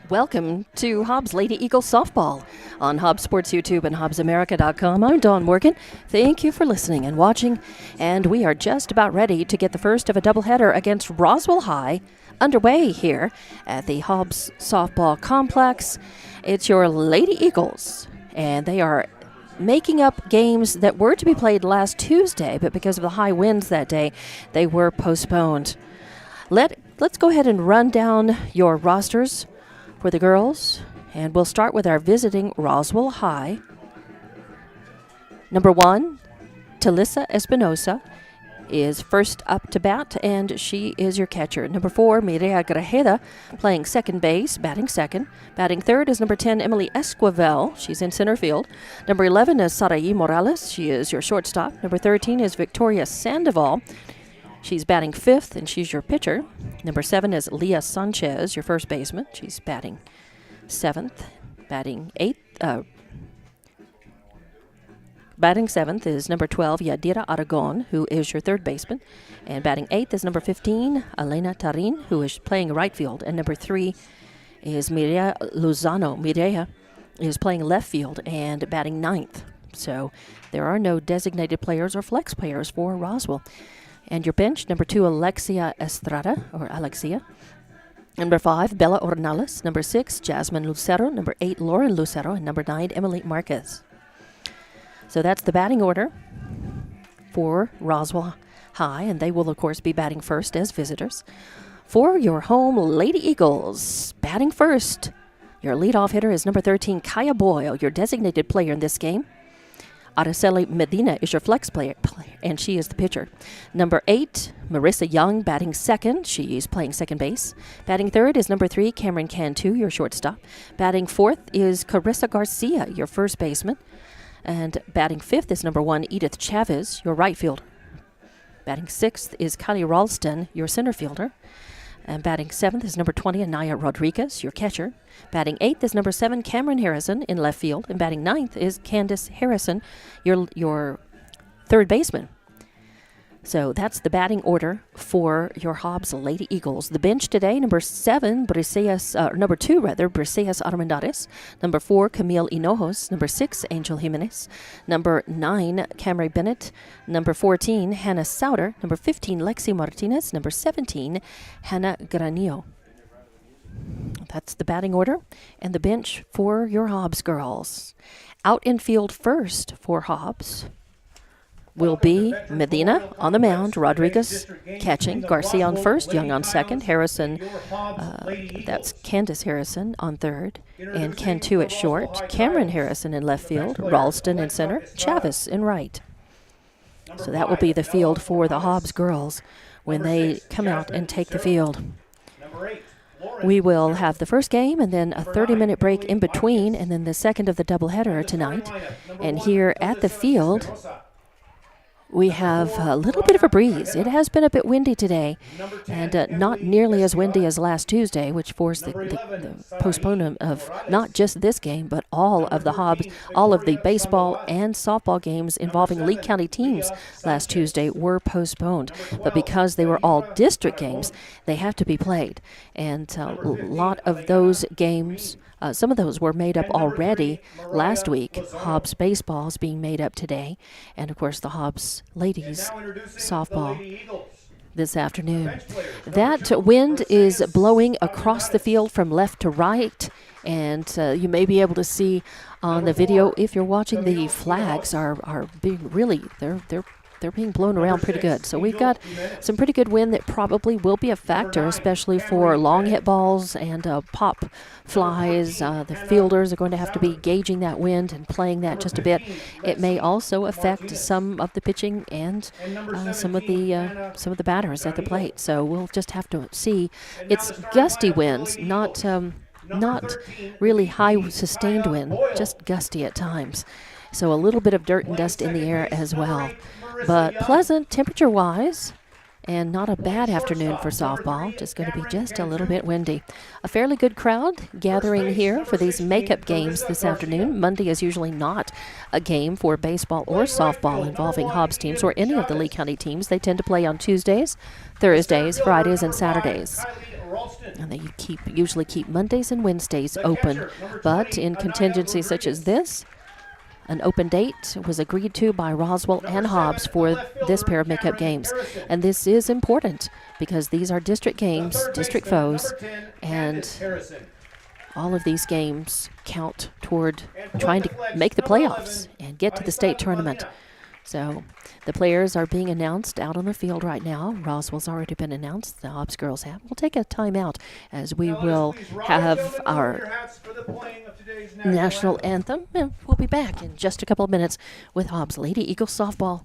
Welcome to Hobbs Lady Eagles Softball on Hobbs Sports YouTube and HobbsAmerica.com. I'm Dawn Morgan. Thank you for listening and watching. And we are just about ready to get the first of a doubleheader against Roswell High underway here at the Hobbs Softball Complex. It's your Lady Eagles, and they are making up games that were to be played last Tuesday, but because of the high winds that day, they were postponed. Let's go ahead and run down your rosters for the girls, and we'll start with our visiting Roswell High. Number 1, Talissa Espinosa is first up to bat, and she is your catcher. Number 4, Mireya Grajeda, playing second base, batting second. Batting third is number 10, Emily Esquivel. She's in center field. Number 11 is Saraí Morales. She is your shortstop. Number 13 is Victoria Sandoval. She's batting fifth, and she's your pitcher. Number 7 is Leah Sanchez, your first baseman. She's batting seventh. Batting seventh is number 12, Yadira Aragon, who is your third baseman. And batting eighth is number 15, Elena Tarin, who is playing right field. And number 3 is Mireya Lozano. Mireya is playing left field and batting ninth. So there are no designated players or flex players for Roswell. And your bench, number 2, Alexia Estrada, or Alexia. Number 5, Bella Ornales. Number 6, Jasmine Lucero. Number 8, Lauren Lucero. And number 9, Emily Marquez. So that's the batting order for Roswell High, and they will, of course, be batting first as visitors. For your home Lady Eagles, batting first, your leadoff hitter is number 13, Kaya Boyle, your designated player in this game. Araceli Medina is your flex player, and she is the pitcher. Number 8, Marissa Young, batting second. She is playing second base. Batting third is number 3, Cameron Cantu, your shortstop. Batting fourth is Carissa Garcia, your first baseman. And batting fifth is number 1, Edith Chavez, your right fielder. Batting sixth is Kylie Ralston, your center fielder. And batting seventh is number 20, Anaya Rodriguez, your catcher. Batting eighth is number 7, Cameron Harrison, in left field. And batting ninth is Candace Harrison, your third baseman. So that's the batting order for your Hobbs Lady Eagles. The bench today, number 2, Briseas Armendariz. Number 4, Camille Hinojos. Number 6, Angel Jimenez. Number 9, Camry Bennett. Number 14, Hannah Sauter. Number 15, Lexi Martinez. Number 17, Hannah Granillo. That's the batting order and the bench for your Hobbs girls. Out in field first for Hobbs will be Medina on the mound, Rodriguez catching, Garcia on first, Young on second, Harrison, that's Candace Harrison on third, and Cantu at short, Cameron Harrison in left field, Ralston in center, Chavez in right. So that will be the field for the Hobbs girls when they come out and take the field. We will have the first game and then a 30-minute break in between, and then the second of the doubleheader tonight. And here at the field, we have a little bit of a breeze. It has been a bit windy today, and not nearly as windy as last Tuesday, which forced the postponement of not just this game, but all of the baseball and softball games involving Lee County teams last Tuesday were postponed. But because they were all district games, they have to be played. And a lot of those games, some of those were made up already last week. Hobbs baseball is being made up today. And, of course, the Hobbs ladies softball this afternoon. That wind is blowing across the field from left to right. And you may be able to see on the video, if you're watching, the flags are being really, they're being blown around pretty good. So we've got some pretty good wind that probably will be a factor, especially for long hit balls and pop flies. The fielders are going to have to be gauging that wind and playing that just a bit. It may also affect some of the pitching and some of the batters at the plate. So we'll just have to see. It's gusty winds, not really high sustained wind, just gusty at times. So a little bit of dirt and dust in the air as well. But pleasant temperature-wise, and not a bad afternoon for softball. Just going to be just a little bit windy. A fairly good crowd gathering here for these makeup games this afternoon. Monday is usually not a game for baseball or softball involving Hobbs teams or any of the Lee County teams. They tend to play on Tuesdays, Thursdays, Fridays, and Saturdays. And they usually keep Mondays and Wednesdays open. But in contingencies such as this, an open date was agreed to by Roswell and Hobbs for this pair of makeup games. And this is important because these are district games, district foes, and all of these games count toward trying to make the playoffs and get to the state tournament. So the players are being announced out on the field right now. Roswell's already been announced. The Hobbs girls have. We'll take a timeout as we will have our national anthem. And we'll be back in just a couple of minutes with Hobbs Lady Eagles softball.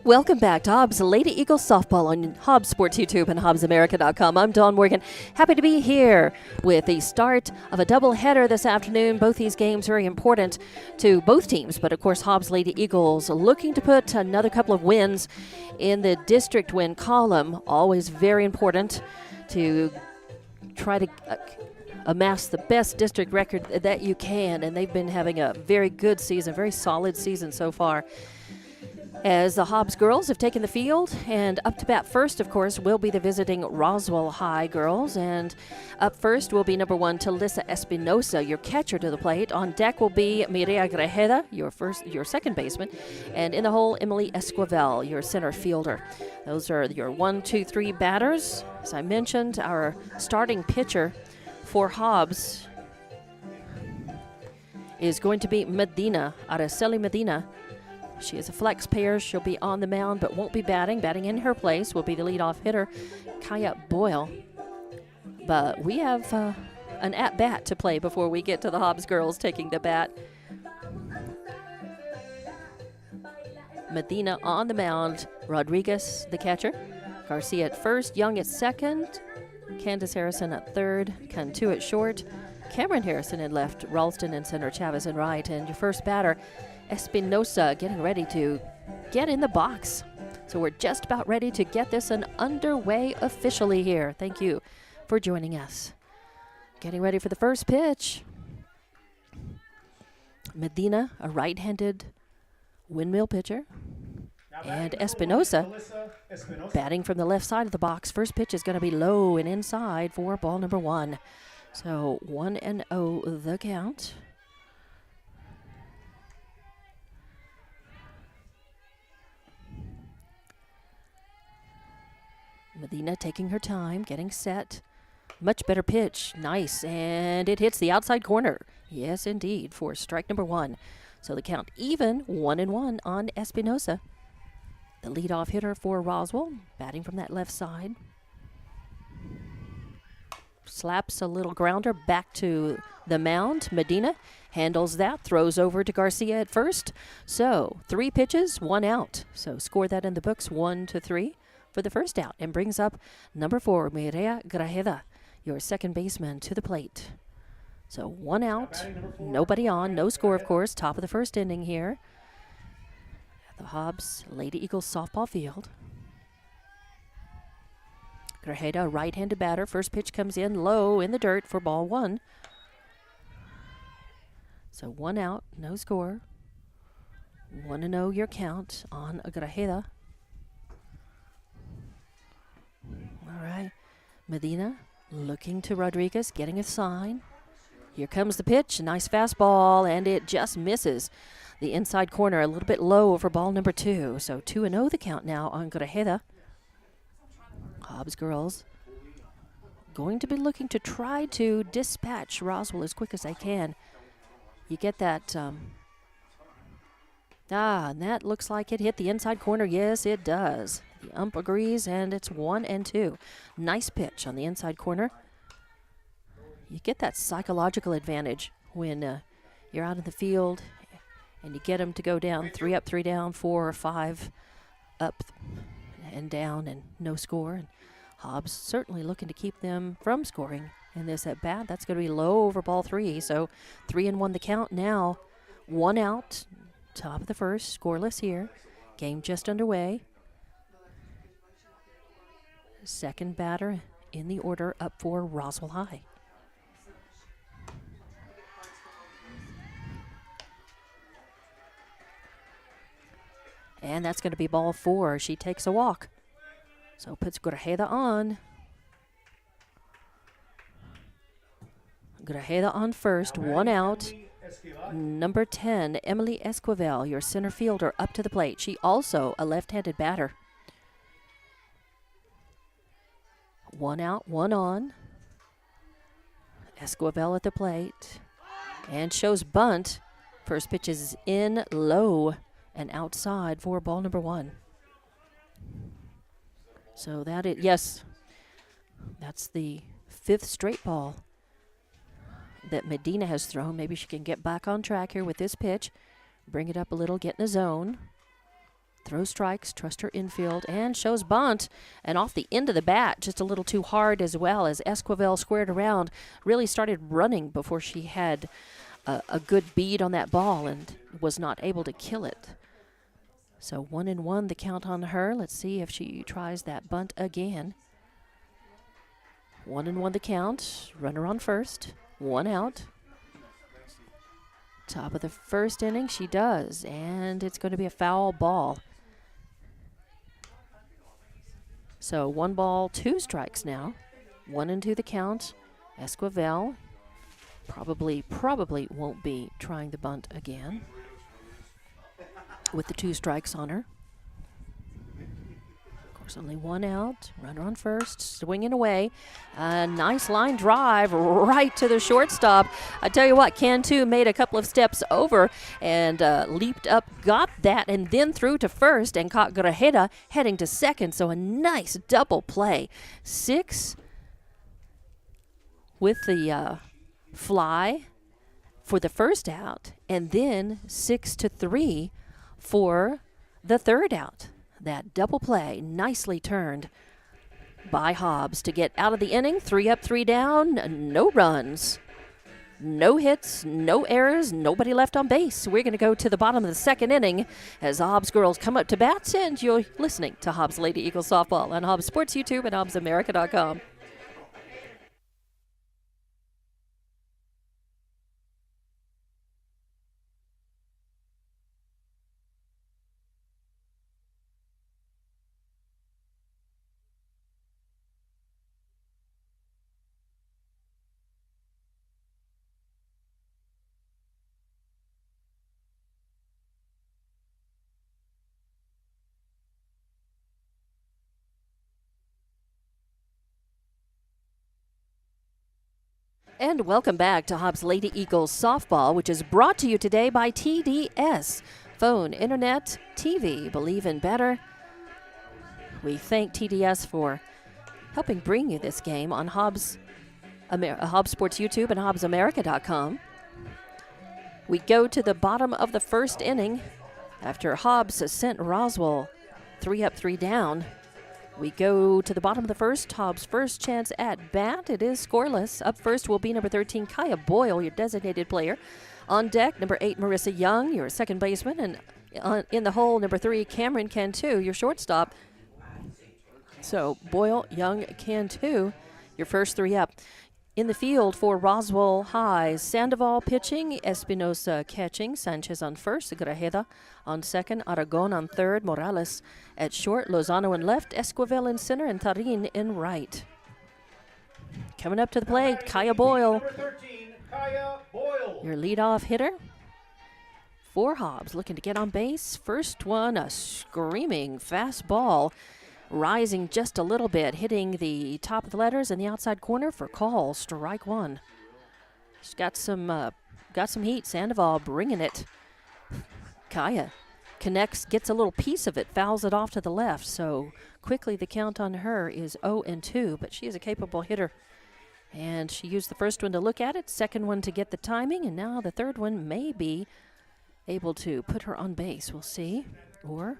Welcome back to Hobbs Lady Eagles softball on Hobbs Sports YouTube and HobbsAmerica.com. I'm Dawn Morgan. Happy to be here with the start of a doubleheader this afternoon. Both these games very important to both teams, but of course Hobbs Lady Eagles looking to put another couple of wins in the district win column. Always very important to try to amass the best district record that you can, and they've been having a very good season, very solid season so far. As the Hobbs girls have taken the field, and up to bat first, of course, will be the visiting Roswell High girls. And up first will be number 1, Talissa Espinosa, your catcher to the plate. On deck will be Mireya Grajeda, your second baseman. And in the hole, Emily Esquivel, your center fielder. Those are your 1, 2, 3 batters. As I mentioned, our starting pitcher for Hobbs is going to be Medina, Araceli Medina. She is a flex pair. She'll be on the mound but won't be batting. Batting in her place will be the leadoff hitter, Kaya Boyle. But we have an at-bat to play before we get to the Hobbs girls taking the bat. Medina on the mound. Rodriguez, the catcher. Garcia at first. Young at second. Candace Harrison at third. Cantu at short. Cameron Harrison in left. Ralston in center. Chavez in right. And your first batter, Espinosa, getting ready to get in the box. So we're just about ready to get this underway officially here. Thank you for joining us. Getting ready for the first pitch. Medina, a right-handed windmill pitcher. And Espinosa batting from the left side of the box. First pitch is going to be low and inside for ball number 1. So 1-0 the count. Medina taking her time, getting set. Much better pitch. Nice. And it hits the outside corner. Yes, indeed, for strike number 1. So the count even, 1-1 on Espinosa. The leadoff hitter for Roswell, batting from that left side. slaps a little grounder back to the mound. Medina handles that, throws over to Garcia at first. So 3 pitches, 1 out. So score that in the books, 1-3 for the first out, and brings up number 4, Mireya Grajeda, your second baseman, to the plate. So 1 out, nobody on, no score, of course. Top of the first inning here at the Hobbs Lady Eagles softball field. Grajeda, right-handed batter. First pitch comes in low in the dirt for ball 1. So 1 out, no score. 1-0 your count on Grajeda. All right, Medina looking to Rodriguez, getting a sign. Here comes the pitch, a nice fastball, and it just misses the inside corner, a little bit low for ball number 2. So 2-0 the count now on Grajeda. Hobbs girls going to be looking to try to dispatch Roswell as quick as they can. You get that, and that looks like it hit the inside corner. Yes, it does. The ump agrees, and it's 1-2. Nice pitch on the inside corner. You get that psychological advantage when you're out in the field and you get them to go down 3 up, 3 down, 4 or 5 up and down, and no score. And Hobbs certainly looking to keep them from scoring in this at bat. That's going to be low over ball 3. So 3-1 the count now. 1 out, top of the first, scoreless here. Game just underway. Second batter in the order up for Roswell High. And that's going to be ball 4. She takes a walk. So puts Grajeda on. Grajeda on first, 1 out. Number 10, Emily Esquivel, your center fielder, up to the plate. She also a left-handed batter. 1 out, 1 on. Esquivel at the plate. And shows bunt. First pitch is in low and outside for ball number 1. So that is, yes, that's the 5th straight ball that Medina has thrown. Maybe she can get back on track here with this pitch. Bring it up a little, get in the zone. Throw strikes, trust her infield, and shows bunt. And off the end of the bat, just a little too hard as well, as Esquivel squared around, really started running before she had a good bead on that ball and was not able to kill it. So 1-1 the count on her. Let's see if she tries that bunt again. 1-1 the count. Runner on first. 1 out. Top of the first inning, she does. And it's going to be a foul ball. So 1 ball, 2 strikes now. 1-2 the count. Esquivel probably won't be trying the bunt again with the 2 strikes on her. Of course, only 1 out. Runner on first, swinging away. A nice line drive right to the shortstop. I tell you what, Cantu made a couple of steps over and leaped up, got that, and then threw to first and caught Grajeda heading to second. So a nice double play. 6 with the fly for the first out, and then 6-3 for the third out. That double play nicely turned by Hobbs to get out of the inning. 3 up, 3 down, no runs, no hits, no errors, nobody left on base. We're going to go to the bottom of the second inning as the Hobbs girls come up to bat, and you're listening to Hobbs Lady Eagles Softball on Hobbs Sports YouTube and HobbsAmerica.com. And welcome back to Hobbs Lady Eagles Softball, which is brought to you today by TDS. Phone, internet, TV, believe in better. We thank TDS for helping bring you this game on Hobbs Hobbs Sports YouTube and HobbsAmerica.com. We go to the bottom of the first inning after Hobbs sent Roswell 3 up, 3 down. We go to the bottom of the first. Hobbs' first chance at bat. It is scoreless. Up first will be number 13, Kaya Boyle, your designated player. On deck, number 8, Marissa Young, your second baseman. And in the hole, number 3, Cameron Cantu, your shortstop. So Boyle, Young, Cantu, your first 3 up. In the field for Roswell High, Sandoval pitching, Espinosa catching, Sanchez on first, Grajeda on second, Aragon on third, Morales at short, Lozano in left, Esquivel in center, and Tarin in right. Coming up to the plate, Kaya Boyle, your leadoff hitter for Hobbs, looking to get on base. First one, a screaming fastball, rising just a little bit, hitting the top of the letters in the outside corner for call, strike 1. She's got some heat. Sandoval bringing it. Kaya connects, gets a little piece of it, fouls it off to the left. So quickly the count on her is 0-2, but she is a capable hitter. And she used the first one to look at it, second one to get the timing, and now the third one may be able to put her on base. We'll see. Or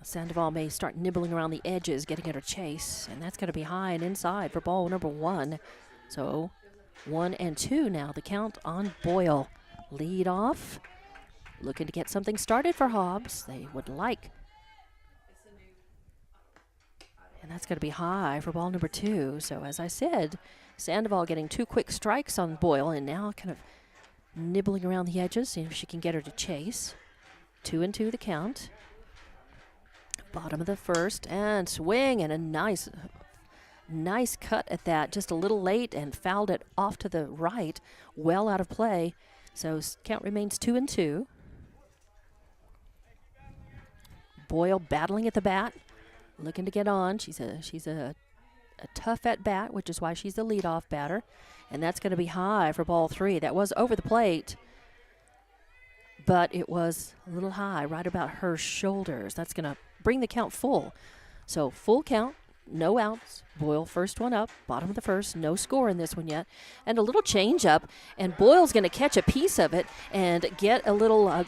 Sandoval may start nibbling around the edges, getting at her chase, and that's going to be high and inside for ball number 1. So 1-2 now, the count on Boyle. Lead off, looking to get something started for Hobbs. They would like, and that's going to be high for ball number 2. So as I said, Sandoval getting 2 quick strikes on Boyle, and now kind of nibbling around the edges, seeing if she can get her to chase. 2-2 the count. Bottom of the first, and swing, and a nice cut at that. Just a little late and fouled it off to the right, well out of play. So count remains 2-2. Boyle battling at the bat, looking to get on. She's a tough at bat, which is why she's the leadoff batter, and that's going to be high for ball 3. That was over the plate, but it was a little high, right about her shoulders. That's going to bring the count full. So full count, no outs. Boyle first one up, bottom of the first, no score in this one yet. And a little change up, and Boyle's going to catch a piece of it and get a little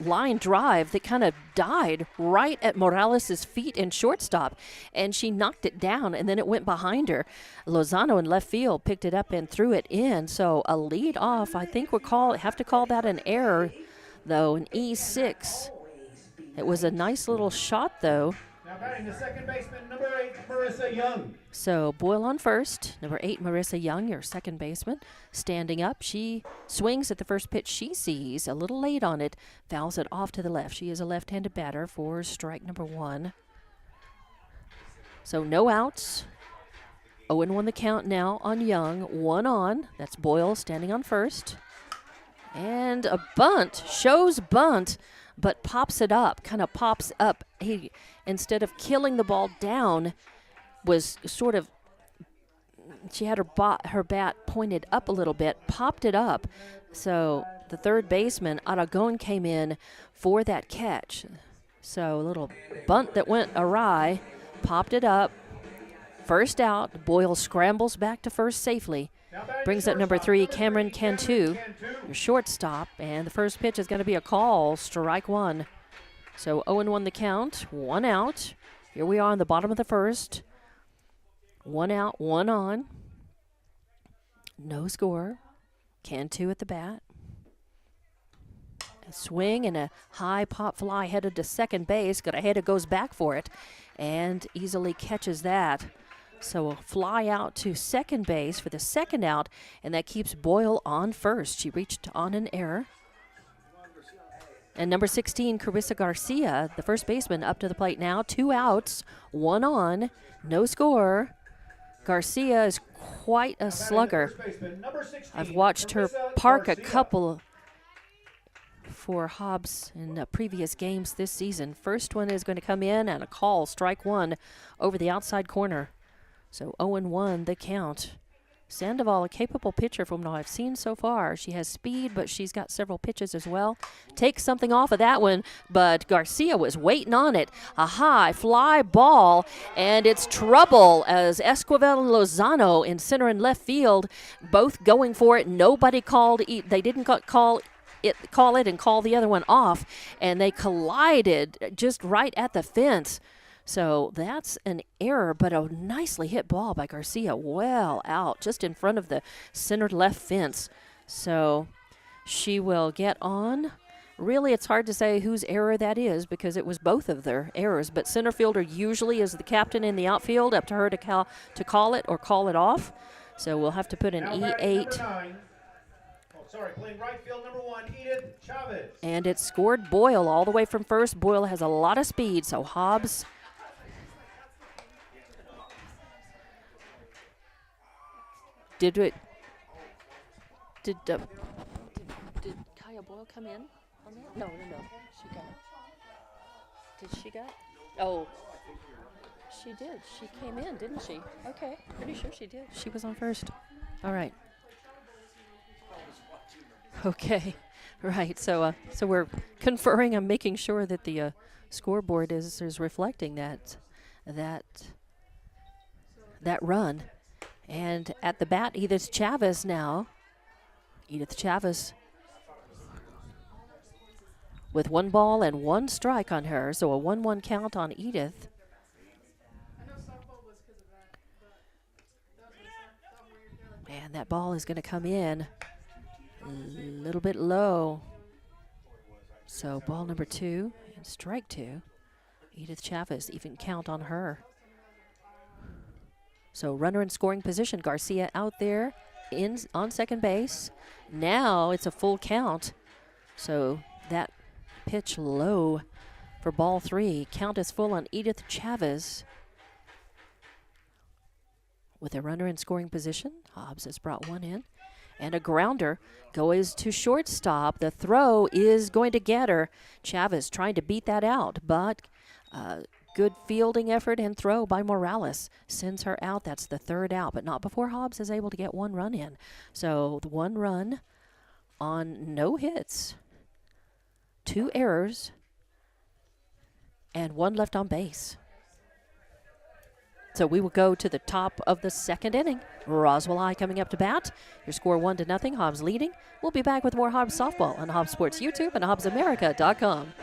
line drive that kind of died right at Morales' feet in shortstop. And she knocked it down, and then it went behind her. Lozano in left field picked it up and threw it in. So a lead off, I think have to call that an error, though, an E6. It was a nice little shot, though. Now batting the second baseman, number 8, Marissa Young. So Boyle on first, number 8, Marissa Young, your second baseman, standing up. She swings at the first pitch she sees, a little late on it, fouls it off to the left. She is a left-handed batter for strike number 1. So no outs. 0-1 the count now on Young, 1 on. That's Boyle standing on first. And a bunt, shows bunt, but pops it up, kind of pops up. He, instead of killing the ball down, was sort of, she had her bat pointed up a little bit, popped it up. So the third baseman, Aragon, came in for that catch. So a little bunt that went awry, popped it up. First out, Boyle scrambles back to first safely. Brings up number 3, Cameron Cantu, your shortstop, and the first pitch is going to be a call, strike 1. So 0-1 the count, 1 out. Here we are on the bottom of the first. 1 out, 1 on. No score. Cantu at the bat. A swing and a high pop fly headed to second base. Grajeda goes back for it and easily catches that. So a fly out to second base for the second out, and that keeps Boyle on first. She reached on an error. And number 16, Carissa Garcia, the first baseman, up to the plate now. 2 outs, 1 on, no score. Garcia is quite a slugger. I've watched her park a couple for Hobbs in previous games this season. First one is going to come in and a call, strike 1 over the outside corner. So 0-1 the count. Sandoval, a capable pitcher from what I've seen so far. She has speed, but she's got several pitches as well. Takes something off of that one, but Garcia was waiting on it. A high fly ball, and it's trouble as Esquivel and Lozano in center and left field, both going for it. Nobody called. They didn't call it and call the other one off, and they collided just right at the fence. So that's an error, but a nicely hit ball by Garcia, well out, just in front of the center left fence. So she will get on. Really, it's hard to say whose error that is because it was both of their errors. But center fielder usually is the captain in the outfield, up to her to call it or call it off. So we'll have to put an E8. Playing right field, number 1, Edith Chavez. And it scored Boyle all the way from first. Boyle has a lot of speed, so Hobbs. Did Kaya Boyle come in on that? No. She got it. Did she got it? Oh, she did. She came in, didn't she? Okay, pretty sure she did. She was on first. All right. Okay, right. So we're conferring on making sure that the scoreboard is reflecting that run. And at the bat, Edith Chavez now. Edith Chavez with 1 ball and 1 strike on her, so a 1-1 count on Edith. And that ball is going to come in a little bit low. So ball number 2 and strike 2. Edith Chavez, even count on her. So runner in scoring position. Garcia out there on second base. Now it's a full count. So that pitch low for ball 3. Count is full on Edith Chavez. With a runner in scoring position, Hobbs has brought 1 in. And a grounder goes to shortstop. The throw is going to get her. Chavez trying to beat that out, but good fielding effort and throw by Morales sends her out. That's the 3rd out, but not before Hobbs is able to get 1 run in. So the 1 run on no hits, 2 errors, and 1 left on base. So we will go to the top of the 2nd inning. Roswell High coming up to bat. Your score 1-0. Hobbs leading. We'll be back with more Hobbs softball on Hobbs Sports YouTube and HobbsAmerica.com.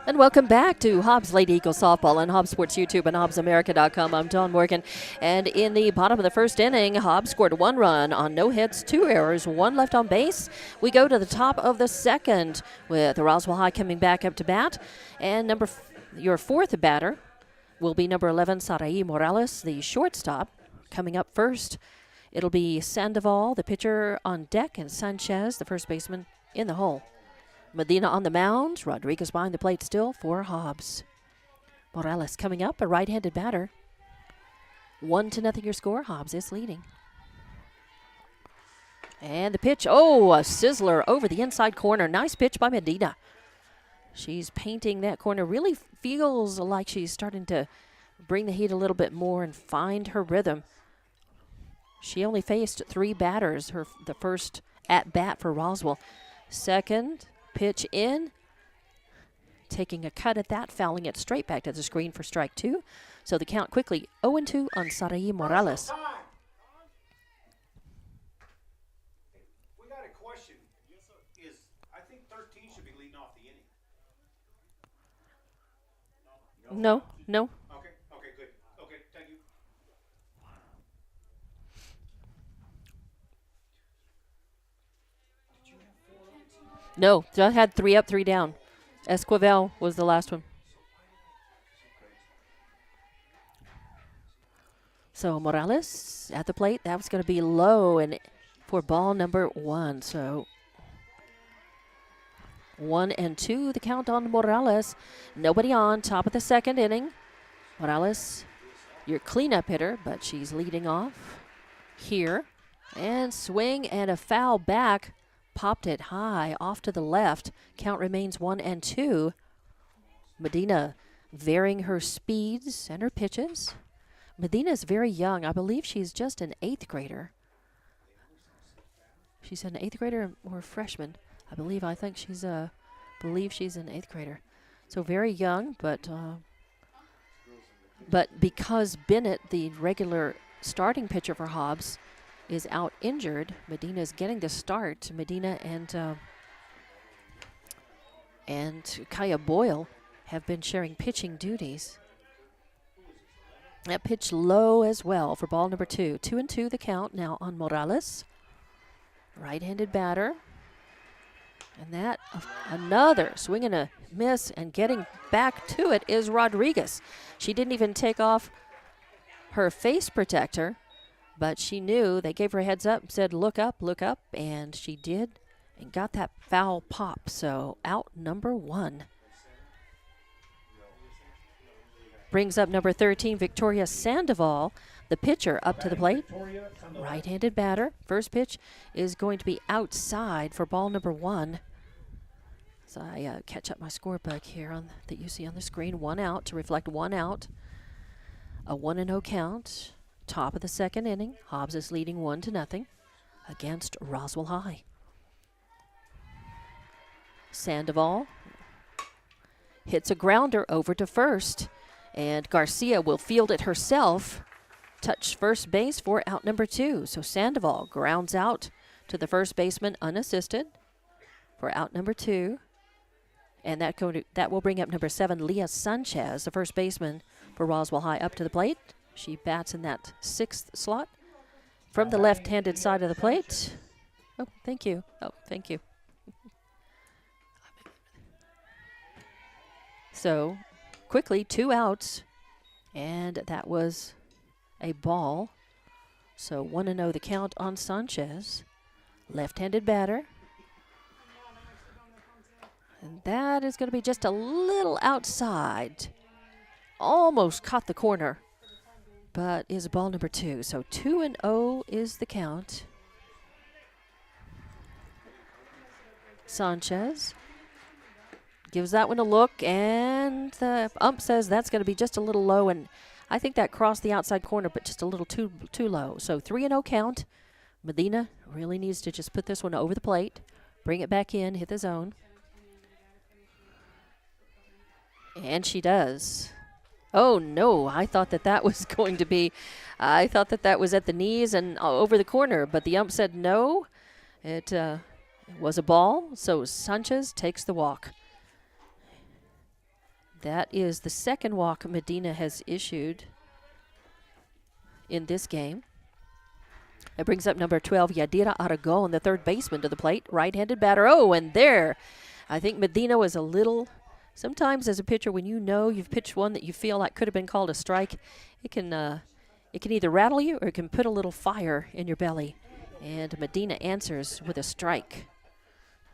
And welcome back to Hobbs Lady Eagle Softball on Hobbs Sports YouTube and HobbsAmerica.com. I'm Dawn Morgan. And in the bottom of the 1st inning, Hobbs scored 1 run on no hits, 2 errors, 1 left on base. We go to the top of the 2nd with Roswell High coming back up to bat. And your 4th batter will be number 11, Sarai Morales, the shortstop, coming up first. It'll be Sandoval, the pitcher, on deck, and Sanchez, the first baseman, in the hole. Medina on the mound. Rodriguez behind the plate still for Hobbs. Morales coming up, a right-handed batter. 1-0 your score. Hobbs is leading. And the pitch, a sizzler over the inside corner. Nice pitch by Medina. She's painting that corner. Really feels like she's starting to bring the heat a little bit more and find her rhythm. She only faced 3 batters, the first at-bat for Roswell. Second pitch in, taking a cut at that, fouling it straight back to the screen for strike 2. So the count quickly 0-2 on Sarai Morales. We got a question. I think 13 should be leading off the inning. No. Okay, good. Okay, thank you. No, that had 3 up, 3 down. Esquivel was the last one. So Morales at the plate. That was going to be low and for ball number 1. So 1 and 2, the count on Morales. Nobody on, top of the second inning. Morales, your cleanup hitter, but she's leading off here. And swing and a foul back. Popped it high off to the left. Count remains 1 and 2. Medina varying her speeds and her pitches. Medina's very young. I believe she's just an 8th grader. She's an 8th grader or a freshman. I think she's an 8th grader. So very young, but because Bennett, the regular starting pitcher for Hobbs, is out injured, Medina's getting the start. Medina and Kaya Boyle have been sharing pitching duties. That pitch low as well for ball number 2. 2 and 2 the count now on Morales. Right-handed batter. And that, another swing and a miss, and getting back to it is Rodriguez. She didn't even take off her face protector, but she knew. They gave her a heads up, said look up, and she did and got that foul pop. So out number 1. Brings up number 13, Victoria Sandoval, the pitcher, up to the plate. Right-handed batter. First pitch is going to be outside for ball number 1. So I catch up my scorebook here that you see on the screen. 1 out to reflect 1 out. A 1-0 count. Top of the second inning. Hobbs is leading 1-0 against Roswell High. Sandoval hits a grounder over to first. And Garcia will field it herself. Touch first base for out number 2. So Sandoval grounds out to the first baseman unassisted for out number 2. And that will bring up number 7, Leah Sanchez, the first baseman for Roswell High, up to the plate. She bats in that 6th slot from the left-handed side of the plate. Oh, thank you. So quickly, 2 outs, and that was a ball. So 1-0 the count on Sanchez, left-handed batter. And that is going to be just a little outside. Almost caught the corner, but is ball number 2. So 2-0 is the count. Sanchez gives that one a look, and the ump says that's going to be just a little low, and I think that crossed the outside corner, but just a little too low. So 3-0 count. Medina really needs to just put this one over the plate, bring it back in, hit the zone. And she does. Oh, no, I thought that was going to be, I thought that was at the knees and over the corner, but the ump said no. It was a ball, so Sanchez takes the walk. That is the second walk Medina has issued in this game. That brings up number 12, Yadira Aragon, the third baseman, to the plate. Right-handed batter. Oh, and there. I think Medina was a little... Sometimes as a pitcher, when you know you've pitched one that you feel like could have been called a strike, it can either rattle you or it can put a little fire in your belly. And Medina answers with a strike.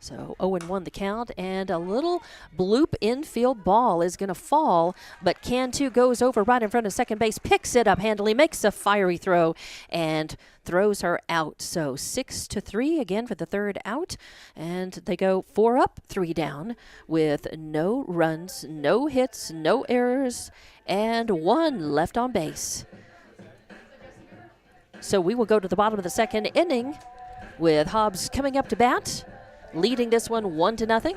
So 0-1 the count, and a little bloop infield ball is going to fall, but Cantu goes over right in front of second base, picks it up handily, makes a fiery throw, and throws her out. So 6-3 again for the third out, and they go 4 up, 3 down with no runs, no hits, no errors, and 1 left on base. So we will go to the bottom of the second inning with Hobbs coming up to bat, leading this one 1-0.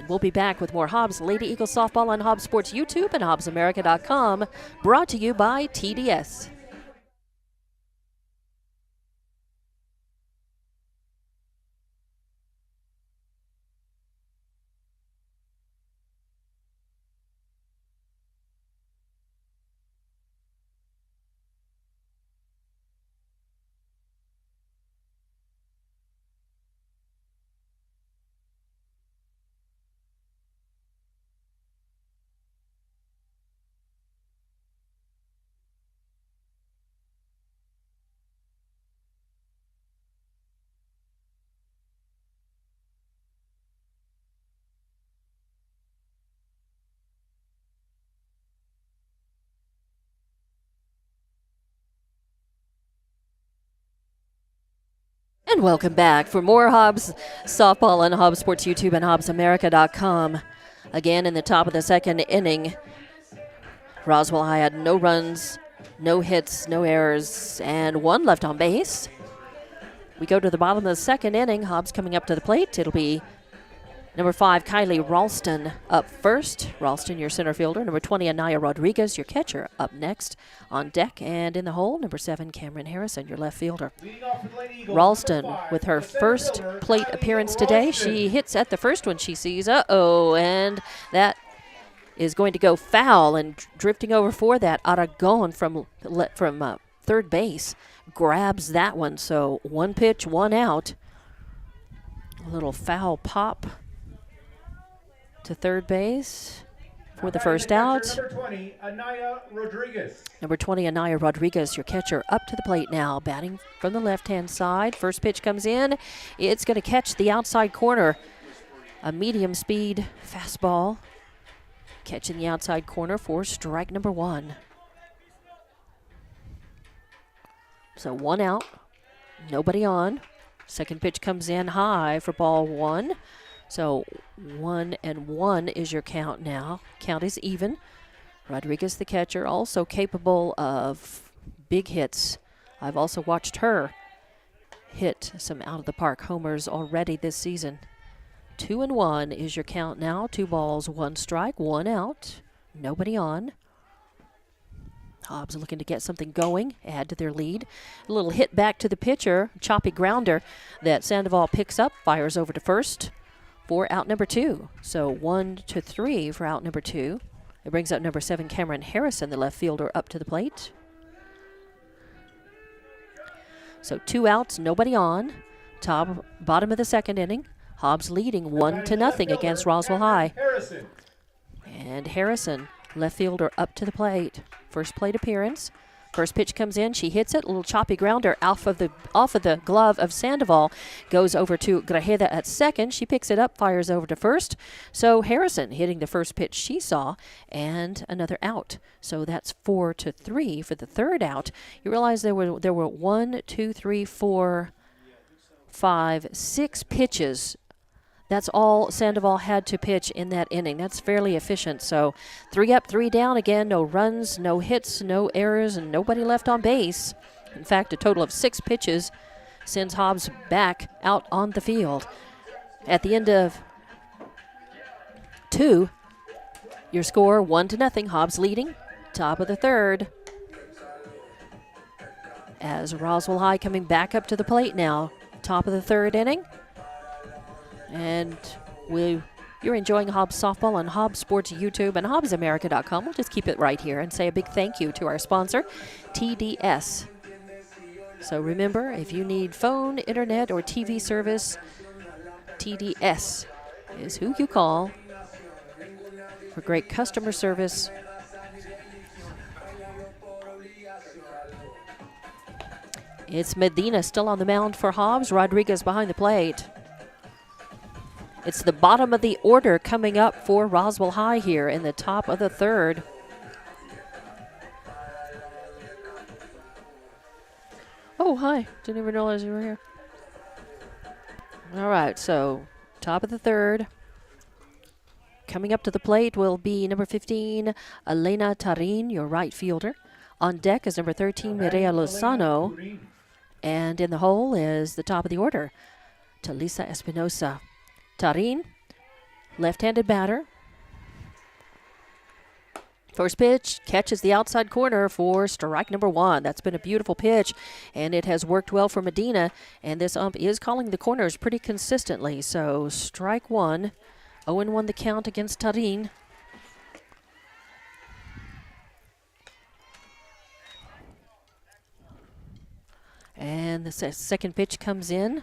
We'll be back with more Hobbs Lady Eagles softball on Hobbs Sports YouTube and HobbsAmerica.com, brought to you by TDS. And welcome back for more Hobbs softball on Hobbs Sports YouTube and HobbsAmerica.com. Again, in the top of the second inning, Roswell High had no runs, no hits, no errors, and one left on base. We go to the bottom of the second inning. Hobbs coming up to the plate. It'll be number 5, Kylie Ralston up first. Ralston, your center fielder. Number 20, Anaya Rodriguez, your catcher, up next. On deck and in the hole, number 7, Cameron Harrison, your left fielder. Ralston with her first plate appearance today. She hits at the first one she sees. And that is going to go foul, and drifting over for that, Aragon from third base grabs that one. So 1 pitch, 1 out. A little foul pop to third base for the first out. Number 20, Anaya Rodriguez. Number 20, Anaya Rodriguez, your catcher, up to the plate now, batting from the left-hand side. First pitch comes in. It's going to catch the outside corner. A medium-speed fastball catching the outside corner for strike number 1. So 1 out, nobody on. Second pitch comes in high for ball 1. So 1-1 is your count now. Count is even. Rodriguez, the catcher, also capable of big hits. I've also watched her hit some out-of-the-park homers already this season. 2-1 is your count now. 2 balls, 1 strike, 1 out. Nobody on. Hobbs looking to get something going, add to their lead. A little hit back to the pitcher, choppy grounder that Sandoval picks up, fires over to first for out number 2. So 1-3 for out number 2. It brings up number 7, Cameron Harrison, the left fielder, up to the plate. So 2 outs, nobody on. Bottom of the second inning. Hobbs leading 1-0 against Roswell High. And Harrison, left fielder, up to the plate. First plate appearance. First pitch comes in. She hits it. A little choppy grounder off of the glove of Sandoval. Goes over to Grajeda at second. She picks it up, fires over to first. So Harrison hitting the first pitch she saw, and another out. So that's 4-3 for the third out. You realize there were 1, 2, 3, 4, 5, 6 pitches. That's all Sandoval had to pitch in that inning. That's fairly efficient. So 3 up, 3 down. Again, no runs, no hits, no errors, and nobody left on base. In fact, a total of 6 pitches sends Hobbs back out on the field. At the end of 2, your score 1-0. Hobbs leading. Top of the third. As Roswell High coming back up to the plate now. Top of the third inning. And you're enjoying Hobbs softball on Hobbs Sports YouTube and HobbsAmerica.com. We'll just keep it right here and say a big thank you to our sponsor, TDS. So remember, if you need phone, internet, or TV service, TDS is who you call for great customer service. It's Medina still on the mound for Hobbs. Rodriguez behind the plate. It's the bottom of the order coming up for Roswell High here in the top of the third. Oh, hi. Didn't even realize you were here. All right, so top of the third. Coming up to the plate will be number 15, Elena Tarin, your right fielder. On deck is number 13, Mireya Lozano. And in the hole is the top of the order, Talisa Espinosa. Tarin, left-handed batter. First pitch catches the outside corner for strike number 1. That's been a beautiful pitch, and it has worked well for Medina. And this ump is calling the corners pretty consistently. So strike 1, 0-1 the count against Tarin. And the second pitch comes in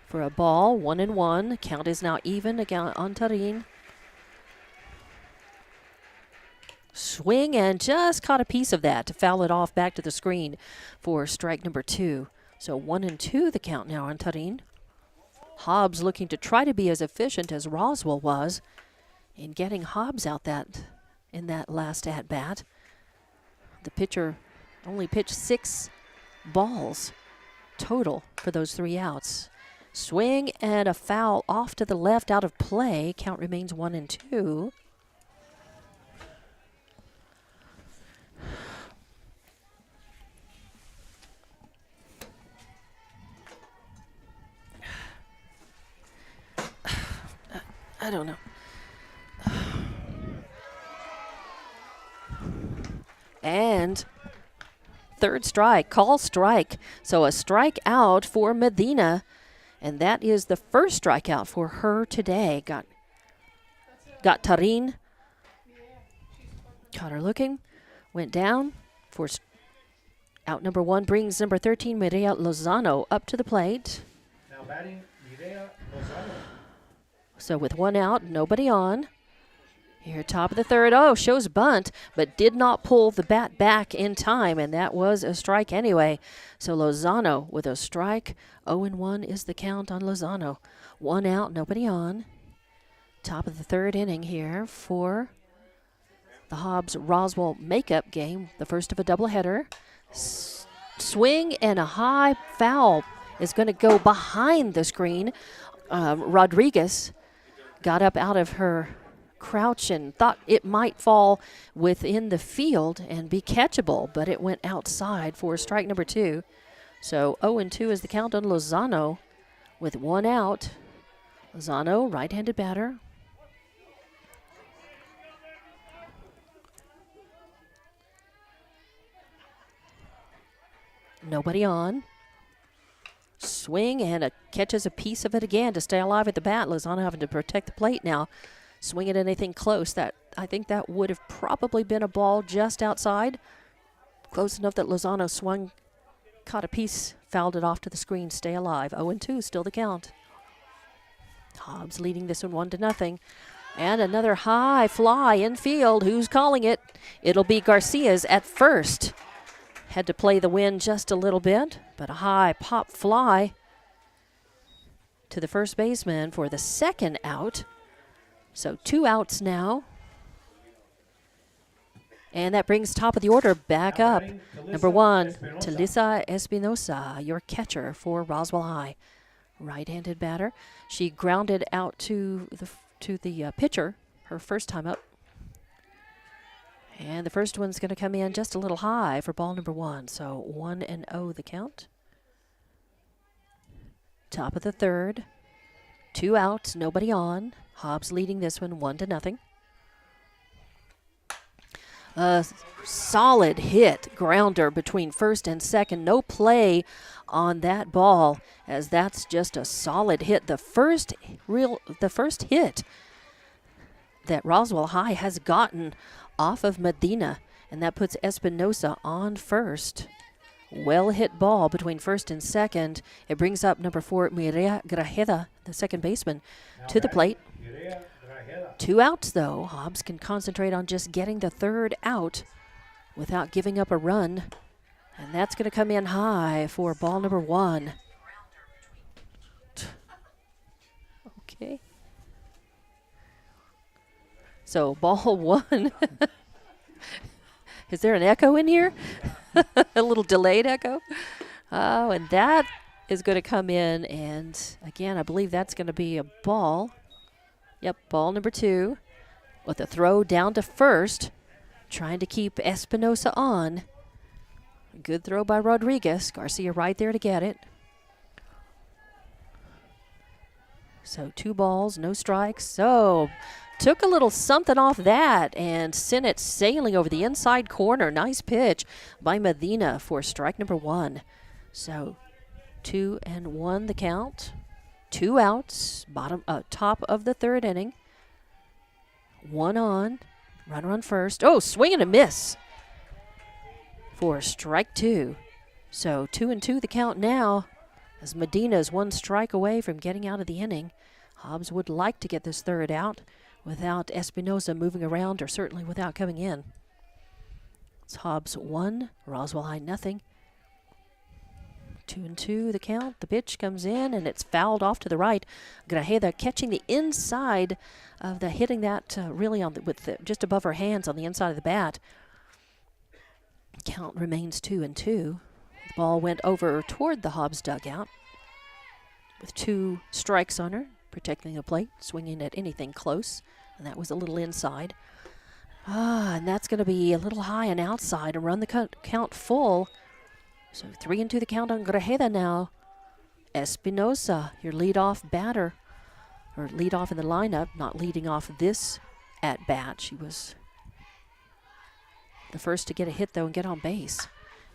for a ball, 1-1. Count is now even again on Tarin. Swing and just caught a piece of that to foul it off back to the screen for strike number 2. So 1-2 the count now on Tarin. Hobbs looking to try to be as efficient as Roswell was in getting Hobbs out in that last at-bat. The pitcher only pitched 6 balls total for those 3 outs. Swing and a foul off to the left, out of play. Count remains 1-2. I don't know. And third strike, call strike. So a strikeout for Medina. And that is the first strikeout for her today. Got Tarin. Caught her looking. Went down. For out number 1 brings number 13, Mireya Lozano, up to the plate. Now batting, Mireya Lozano. So with 1 out, nobody on. Here, top of the third. Oh, shows bunt, but did not pull the bat back in time, and that was a strike anyway. So Lozano with a strike. 0-1 is the count on Lozano. 1 out, nobody on. Top of the third inning here for the Hobbs Roswell makeup game, the first of a doubleheader. Swing and a high foul is going to go behind the screen. Rodriguez got up out of her crouch and thought it might fall within the field and be catchable, but it went outside for strike number 2. So 0-2 is the count on Lozano with 1 out. Lozano, right-handed batter. Nobody on. Swing and catches a piece of it again to stay alive at the bat. Lozano having to protect the plate now. Swing at anything close. I think that would have probably been a ball just outside. Close enough that Lozano swung, caught a piece, fouled it off to the screen. Stay alive. 0-2, still the count. Hobbs leading this one 1-0. And another high fly in field. Who's calling it? It'll be Garcia's at first. Had to play the wind just a little bit, but a high pop fly to the first baseman for the second out. So 2 outs now. And that brings top of the order back up. Number 1, Talisa Espinosa, your catcher for Roswell High. Right-handed batter. She grounded out to the pitcher her first time up. And the first one's going to come in just a little high for ball number 1. So 1-0 the count. Top of the third. 2 outs, nobody on. Hobbs leading this one 1-0. A solid hit, grounder between first and second. No play on that ball, as that's just a solid hit. The first hit that Roswell High has gotten off of Medina, and that puts Espinosa on first. Well hit ball between first and second. It brings up number 4, Mireya Grajeda, the second baseman, to the plate. 2 outs, though. Hobbs can concentrate on just getting the third out without giving up a run. And that's going to come in high for ball number 1. Okay. So ball 1. Is there an echo in here? A little delayed echo? Oh, and that is going to come in. And again, I believe that's going to be a ball. Yep, ball number 2 with a throw down to first, trying to keep Espinosa on. Good throw by Rodriguez. Garcia right there to get it. So 2 balls, no strikes. So took a little something off that and sent it sailing over the inside corner. Nice pitch by Medina for strike number 1. So 2-1 the count. 2 outs, top of the third inning. 1 on, runner on first. Oh, swing and a miss for strike 2. So 2-2 the count now, as Medina is 1 strike away from getting out of the inning. Hobbs would like to get this third out without Espinosa moving around, or certainly without coming in. It's Hobbs 1, Roswell High 0. 2-2 the count. The pitch comes in and it's fouled off to the right. Grajeda catching the inside of the, hitting that really on just above her hands on the inside of the bat. Count remains 2-2. Ball went over toward the Hobbs dugout with 2 strikes on her, protecting the plate, swinging at anything close, and that was a little inside. And that's going to be a little high and outside and run the count full. So 3-2 the count on Grajeda now. Espinosa, your leadoff batter, or leadoff in the lineup, not leading off this at bat. She was the first to get a hit, though, and get on base.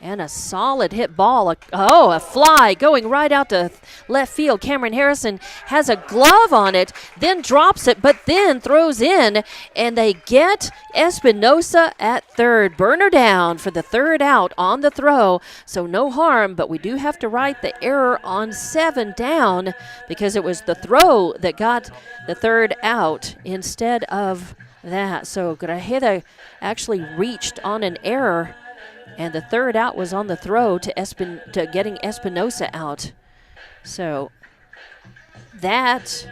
And a solid hit ball. A fly going right out to left field. Cameron Harrison has a glove on it, then drops it, but then throws in, and they get Espinosa at third. Burner down for the 3rd out on the throw, so no harm, but we do have to write the error on 7 down because it was the throw that got the 3rd out instead of that. So Grajeda actually reached on an error, and the 3rd out was on the throw to getting Espinosa out. So that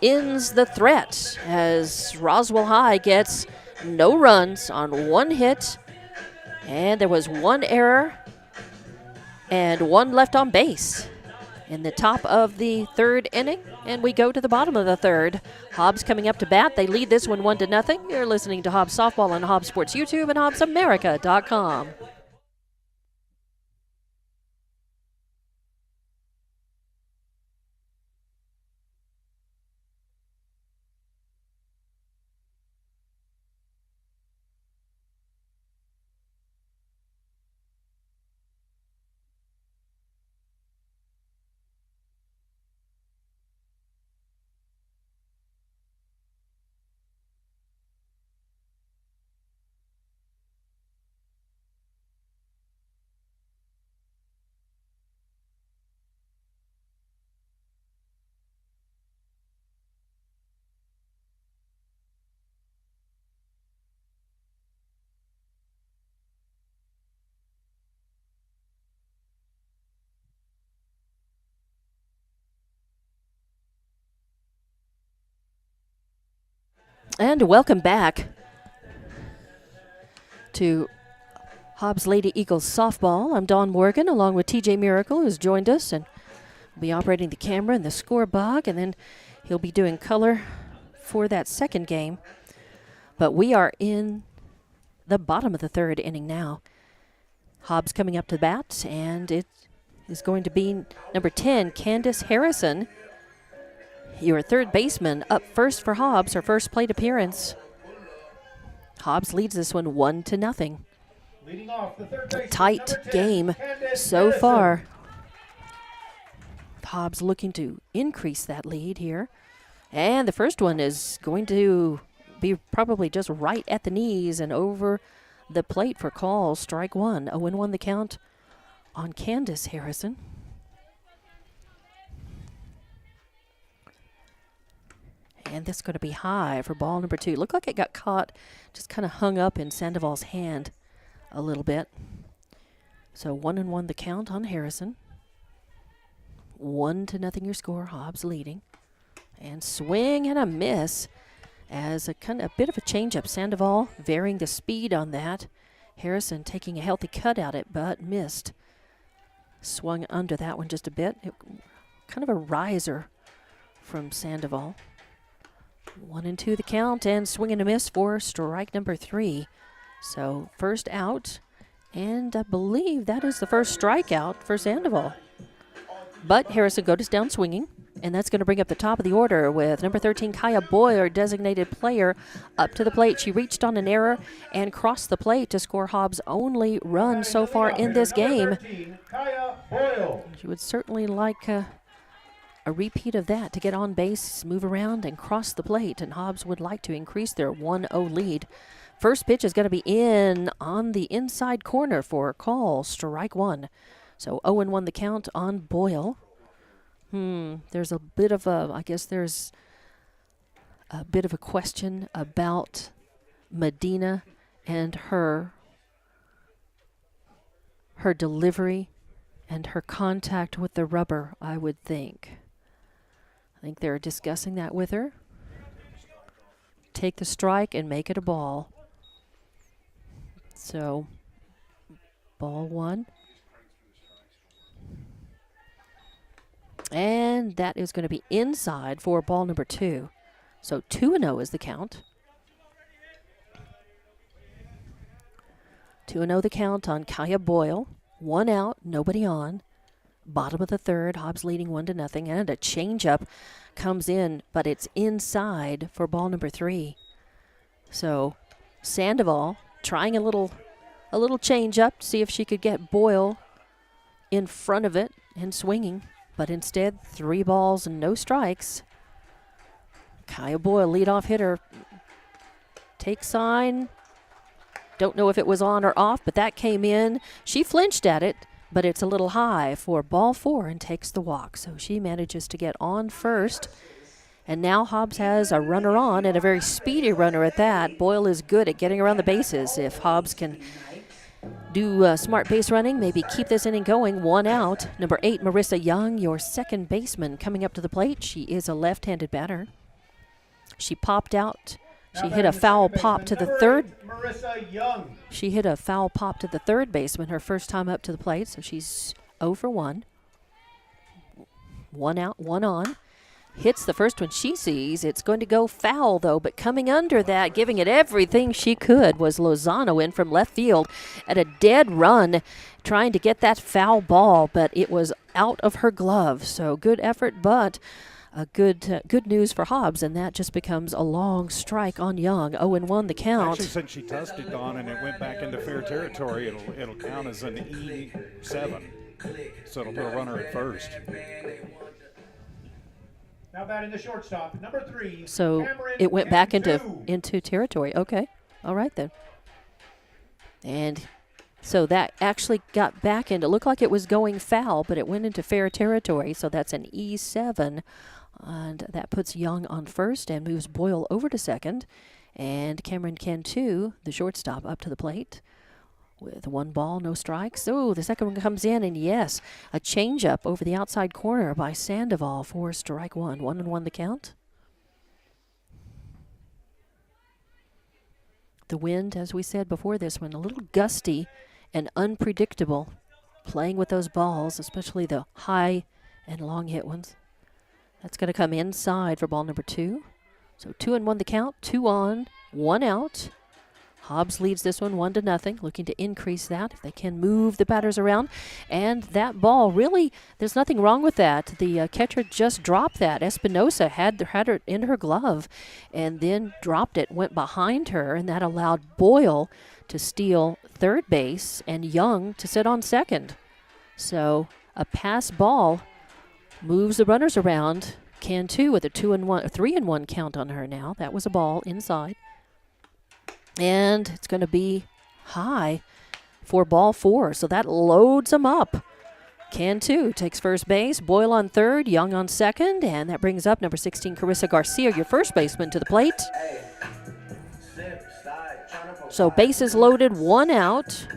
ends the threat as Roswell High gets no runs on 1 hit. And there was 1 error and 1 left on base in the top of the 3rd inning. And we go to the bottom of the 3rd. Hobbs coming up to bat. They lead this one 1-0. You're listening to Hobbs Softball on Hobbs Sports YouTube and HobbsAmerica.com. And welcome back to Hobbs Lady Eagles Softball. I'm Dawn Morgan, along with TJ Miracle, who's joined us and will be operating the camera and the score bug, and then he'll be doing color for that 2nd game. But we are in the bottom of the 3rd inning now. Hobbs coming up to the bat, and it is going to be number 10, Candace Harrison, your 3rd baseman, up first for Hobbs, her first plate appearance. Hobbs leads this one 1-0. Leading off the 3rd baseman, Tight number 10, game Candace so Harrison. far. Hobbs looking to increase that lead here. And the first one is going to be probably just right at the knees and over the plate for call. Strike 1. 0-1 the count on Candace Harrison. And this is going to be high for ball number 2. Looked like it got caught, just kind of hung up in Sandoval's hand a little bit. So 1-1 the count on Harrison. 1-0 your score. Hobbs leading. And swing and a miss as a bit of a changeup. Sandoval varying the speed on that. Harrison taking a healthy cut at it, but missed. Swung under that one just a bit. Kind of a riser from Sandoval. 1-2 the count, and swing and a miss for strike number 3. So 1st out, and I believe that is the first strikeout for Sandoval. But Harrison goes down swinging, and that's going to bring up the top of the order with number 13, Kaya Boyer, designated player, up to the plate. She reached on an error and crossed the plate to score Hobbs' only run so far in this game. She would certainly like a repeat of that to get on base, move around, and cross the plate, and Hobbs would like to increase their 1-0 lead. First pitch is going to be in on the inside corner for a call, strike 1. So 0-1 the count on Boyle. There's a bit of there's a bit of a question about Medina and her delivery and her contact with the rubber, I would think. I think they're discussing that with her. Take the strike and make it a ball. So, ball 1. And that is going to be inside for ball number 2. So 2-0 is the count. 2-0 the count on Kaya Boyle. 1 out, nobody on. Bottom of the third, Hobbs leading 1-0. And a changeup comes in, but it's inside for ball number 3. So Sandoval trying a little changeup to see if she could get Boyle in front of it and swinging. But instead, 3 balls and no strikes. Kaya Boyle, leadoff hitter, takes sign. Don't know if it was on or off, but that came in. She flinched at it, but it's a little high for ball 4 and takes the walk. So she manages to get on first. And now Hobbs has a runner on, and a very speedy runner at that. Boyle is good at getting around the bases. If Hobbs can do smart base running, maybe keep this inning going. 1 out. Number 8, Marissa Young, your second baseman, coming up to the plate. She is a left-handed batter. She popped out. She hit a foul pop to the third. Marissa Young. She hit a foul pop to the third baseman her first time up to the plate, so she's 0 for 1. 1 out, 1 on. Hits the first one she sees. It's going to go foul, though, but coming under that, giving it everything she could, was Lozano in from left field at a dead run, trying to get that foul ball, but it was out of her glove. So good effort, but a good news for Hobbs, and that just becomes a long strike on Young. 0-1 the count. Actually, since she touched it, Don, and it went back into fair territory, it'll count as an E7. So it'll put a runner at first. Now batting the shortstop, number 3. So Cameron it went back Cantu. into territory. Okay. All right, then. And so that actually got back into, it looked like it was going foul, but it went into fair territory. So that's an E7. And that puts Young on first and moves Boyle over to second. And Cameron Cantu, the shortstop, up to the plate with 1 ball, no strikes. Oh, the second one comes in, and yes, a changeup over the outside corner by Sandoval for strike 1. 1-1 the count. The wind, as we said before this one, a little gusty and unpredictable, playing with those balls, especially the high and long hit ones. That's going to come inside for ball number 2. So 2-1 the count, 2 on, 1 out. Hobbs leads this one 1-0, looking to increase that if they can move the batters around. And that ball, really, there's nothing wrong with that. The catcher just dropped that. Espinosa had her in her glove and then dropped it, went behind her, and that allowed Boyle to steal third base and Young to sit on second. So a pass ball moves the runners around. Cantu with a 3-1 count on her now. That was a ball inside. And it's going to be high for ball 4. So that loads them up. Cantu takes first base, Boyle on third, Young on second, and that brings up number 16, Carissa Garcia, your first baseman, to the plate. So bases loaded, 1 out.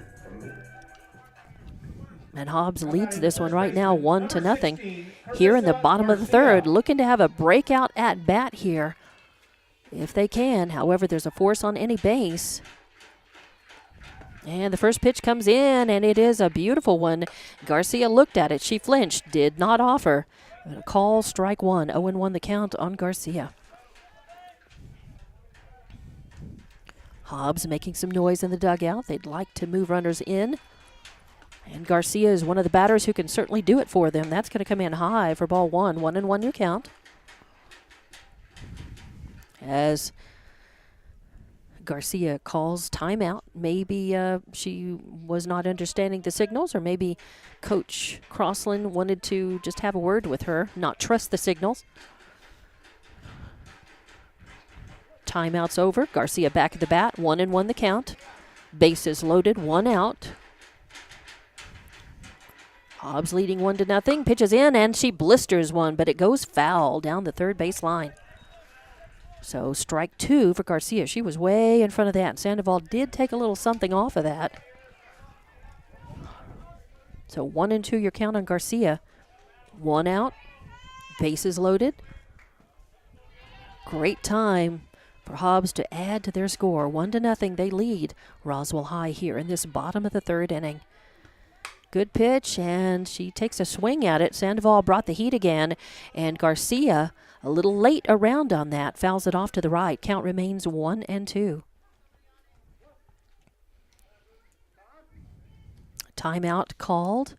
And Hobbs leads this one right now 1-0. Here in the bottom of the third, looking to have a breakout at bat here if they can. However, there's a force on any base. And the first pitch comes in, and it is a beautiful one. Garcia looked at it. She flinched, did not offer. A call, strike 1. 0-1 the count on Garcia. Hobbs making some noise in the dugout. They'd like to move runners in. And Garcia is one of the batters who can certainly do it for them. That's going to come in high for ball 1. 1-1 your count. As Garcia calls timeout. Maybe she was not understanding the signals, or maybe Coach Crossland wanted to just have a word with her, not trust the signals. Timeout's over. Garcia back at the bat. 1-1 the count. Bases loaded. 1 out. Hobbs leading 1-0. Pitches in, and she blisters one, but it goes foul down the third base line. So strike 2 for Garcia. She was way in front of that. Sandoval did take a little something off of that. So 1-2 your count on Garcia. 1 out. Bases loaded. Great time for Hobbs to add to their score. 1-0 they lead Roswell High here in this bottom of the third inning. Good pitch, and she takes a swing at it. Sandoval brought the heat again, and Garcia, a little late around on that, fouls it off to the right. Count remains 1-2. Timeout called.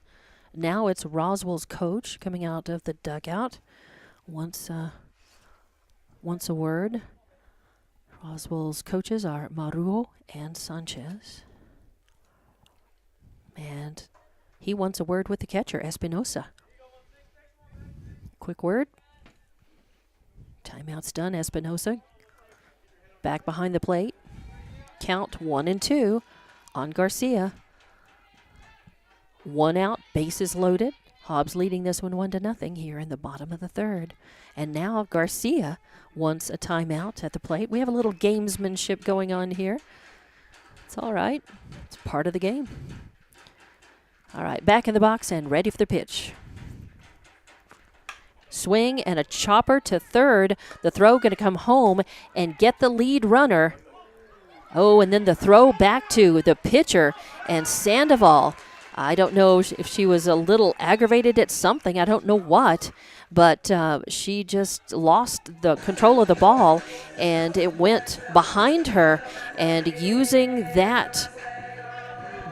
Now it's Roswell's coach coming out of the dugout. Once a word. Roswell's coaches are Maruo and Sanchez. And he wants a word with the catcher, Espinosa. Quick word. Timeout's done, Espinosa. Back behind the plate. Count 1-2 on Garcia. 1 out, bases loaded. Hobbs leading this one 1-0 here in the bottom of the third. And now Garcia wants a timeout at the plate. We have a little gamesmanship going on here. It's all right. It's part of the game. All right, back in the box and ready for the pitch. Swing and a chopper to third. The throw going to come home and get the lead runner. Oh, and then the throw back to the pitcher and Sandoval. I don't know if she was a little aggravated at something. I don't know what, but she just lost the control of the ball, and it went behind her. And using that,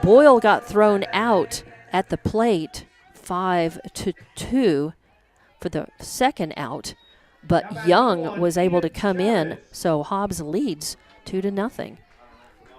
Boyle got thrown out at the plate, 5-2 for the second out. But Young was able to come in, so Hobbs leads 2-0.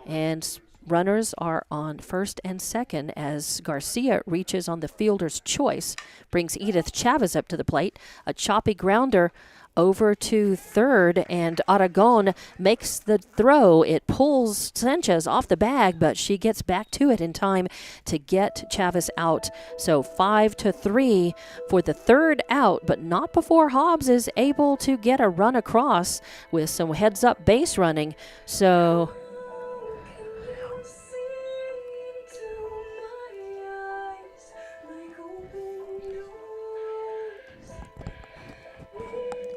And runners are on first and second as Garcia reaches on the fielder's choice, brings Edith Chavez up to the plate. A choppy grounder over to third, and Aragon makes the throw. It pulls Sanchez off the bag, but she gets back to it in time to get Chavez out. So 5-3 for the third out, but not before Hobbs is able to get a run across with some heads-up base running. So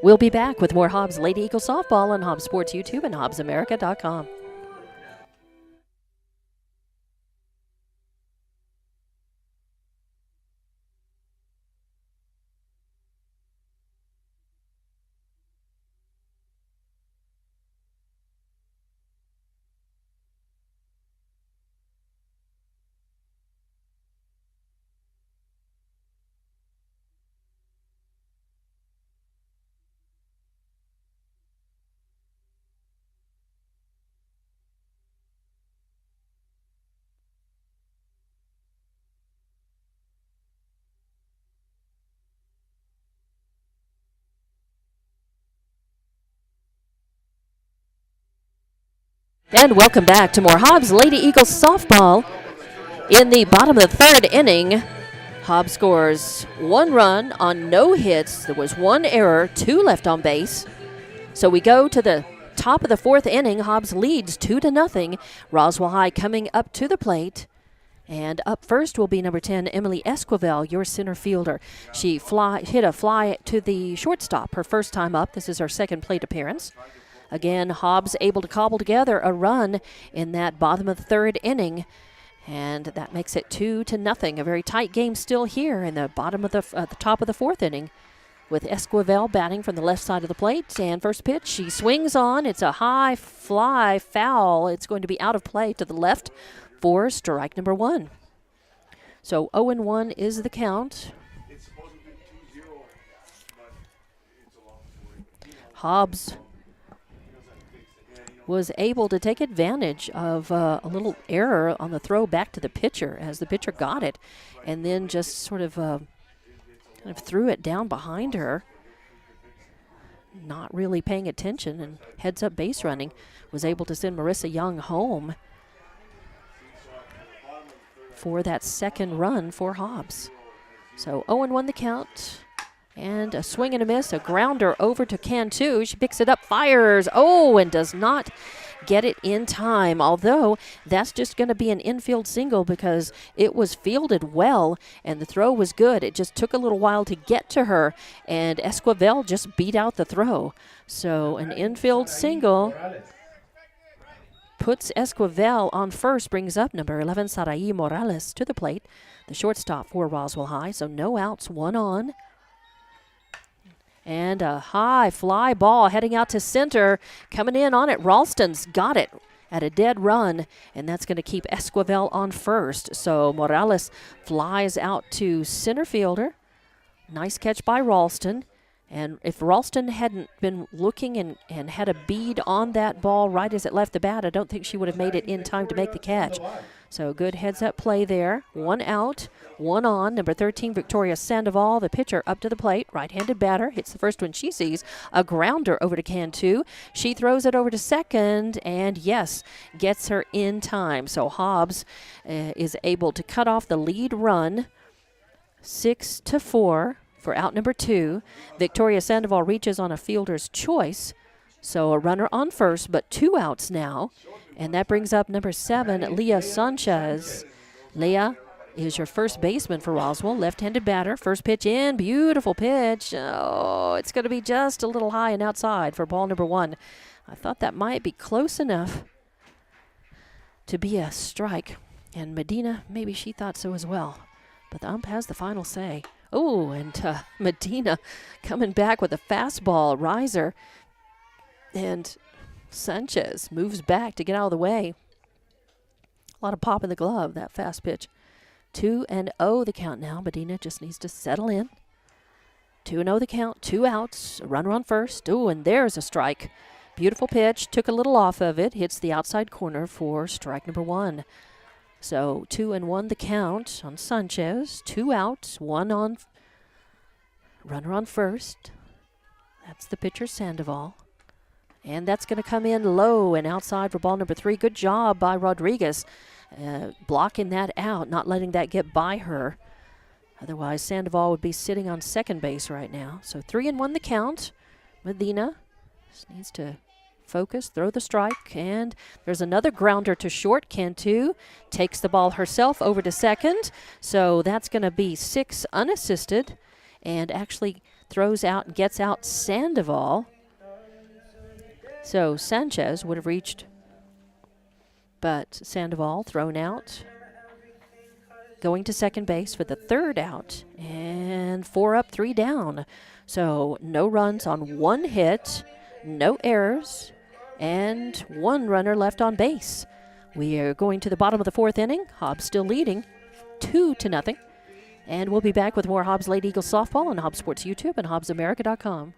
we'll be back with more Hobbs Lady Eagle Softball on Hobbs Sports YouTube and HobbsAmerica.com. And welcome back to more Hobbs Lady Eagles softball. In the bottom of the third inning, Hobbs scores 1 run on no hits. There was 1 error, 2 left on base. So we go to the top of the fourth inning. Hobbs leads 2-0. Roswell High coming up to the plate. And up first will be number 10, Emily Esquivel, your center fielder. She hit a fly to the shortstop her first time up. This is her second plate appearance. Again, Hobbs able to cobble together a run in that bottom of the third inning, and that makes it 2-0. A very tight game still here in the bottom of the top of the fourth inning, with Esquivel batting from the left side of the plate. And first pitch, she swings on. It's a high fly foul. It's going to be out of play to the left for strike number 1. So 0-1 is the count. Hobbs was able to take advantage of a little error on the throw back to the pitcher as the pitcher got it, and then just sort of kind of threw it down behind her, not really paying attention, and heads up base running, was able to send Marissa Young home for that second run for Hobbs. So 0-1 the count. And a swing and a miss, a grounder over to Cantu. She picks it up, fires, and does not get it in time. Although that's just going to be an infield single because it was fielded well and the throw was good. It just took a little while to get to her, and Esquivel just beat out the throw. So an infield single puts Esquivel on first, brings up number 11, Sarai Morales, to the plate. The shortstop for Roswell High, so no outs, 1 on. And a high fly ball heading out to center. Coming in on it, Ralston's got it at a dead run, and that's going to keep Esquivel on first. So Morales flies out to center fielder. Nice catch by Ralston. And if Ralston hadn't been looking and had a bead on that ball right as it left the bat, I don't think she would have made it in time to make the catch. So good heads-up play there. 1 out, 1 on. Number 13, Victoria Sandoval, the pitcher, up to the plate. Right-handed batter, hits the first one she sees. A grounder over to Cantu. She throws it over to second, and yes, gets her in time. So Hobbs is able to cut off the lead run, 6-4 for out number 2. Victoria Sandoval reaches on a fielder's choice. So a runner on first, but 2 outs now. And that brings up number 7, Leah Sanchez. Leah is your first baseman for Roswell. Left-handed batter. First pitch in. Beautiful pitch. Oh, it's going to be just a little high and outside for ball number 1. I thought that might be close enough to be a strike. And Medina, maybe she thought so as well. But the ump has the final say. Oh, and Medina coming back with a fastball riser. And Sanchez moves back to get out of the way. A lot of pop in the glove, that fast pitch. 2-0 the count now. Medina just needs to settle in. 2-0 the count, 2 outs, a runner on first. Oh, and there's a strike. Beautiful pitch, took a little off of it, hits the outside corner for strike number 1. So 2-1 the count on Sanchez. 2 outs, 1 on, runner on first. That's the pitcher, Sandoval. And that's going to come in low and outside for ball number 3. Good job by Rodriguez, blocking that out, not letting that get by her. Otherwise, Sandoval would be sitting on second base right now. So 3-1 the count. Medina just needs to focus, throw the strike, and there's another grounder to short. Cantu takes the ball herself over to second. So that's going to be 6 unassisted, and actually throws out and gets out Sandoval. So Sanchez would have reached, but Sandoval thrown out, going to second base for the 3rd out, and 4 up, 3 down. So no runs on 1 hit, no errors, and 1 runner left on base. We are going to the bottom of the 4th inning. Hobbs still leading 2-0. And we'll be back with more Hobbs Lady Eagles softball on Hobbs Sports YouTube and HobbsAmerica.com.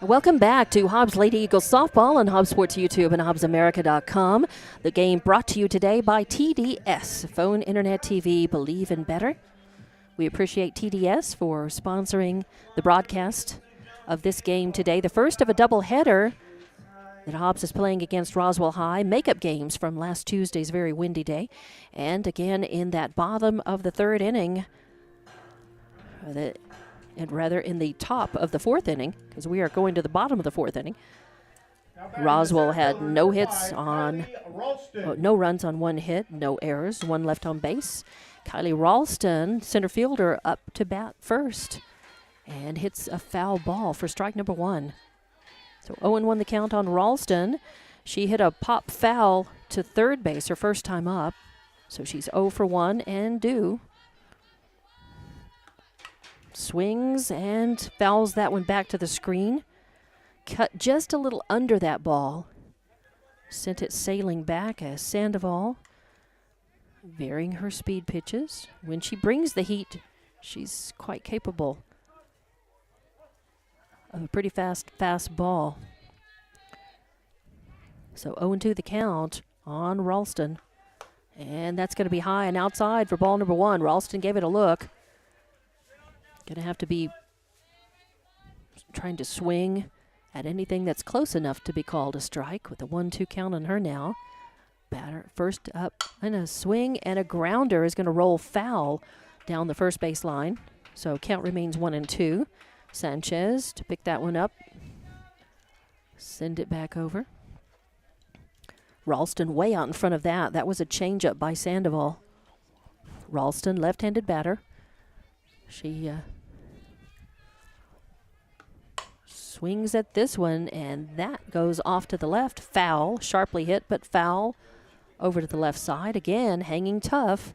Welcome back to Hobbs Lady Eagles softball on Hobbs Sports YouTube and HobbsAmerica.com. The game brought to you today by TDS, Phone, Internet, TV, Believe in Better. We appreciate TDS for sponsoring the broadcast of this game today, the first of a doubleheader that Hobbs is playing against Roswell High. Makeup games from last Tuesday's very windy day. And again, in that bottom of the 3rd inning, and rather in the top of the 4th inning, because we are going to the bottom of the 4th inning. Roswell had no hits on, no runs on 1 hit, no errors, 1 left on base. Kylie Ralston, center fielder, up to bat first and hits a foul ball for strike number 1. So 0-1 the count on Ralston. She hit a pop foul to third base her first time up, so she's 0 for 1 and due. Swings and fouls that one back to the screen. Cut just a little under that ball. Sent it sailing back as Sandoval, varying her speed pitches. When she brings the heat, she's quite capable of a pretty fast ball. So 0-2 the count on Ralston. And that's going to be high and outside for ball number 1. Ralston gave it a look. Going to have to be trying to swing at anything that's close enough to be called a strike with a 1-2 count on her now. Batter first up and a swing, and a grounder is going to roll foul down the first base line. So count remains 1-2. Sanchez to pick that one up. Send it back over. Ralston way out in front of that. That was a changeup by Sandoval. Ralston, left-handed batter. She swings at this one, and that goes off to the left. Foul, sharply hit, but foul over to the left side. Again, hanging tough.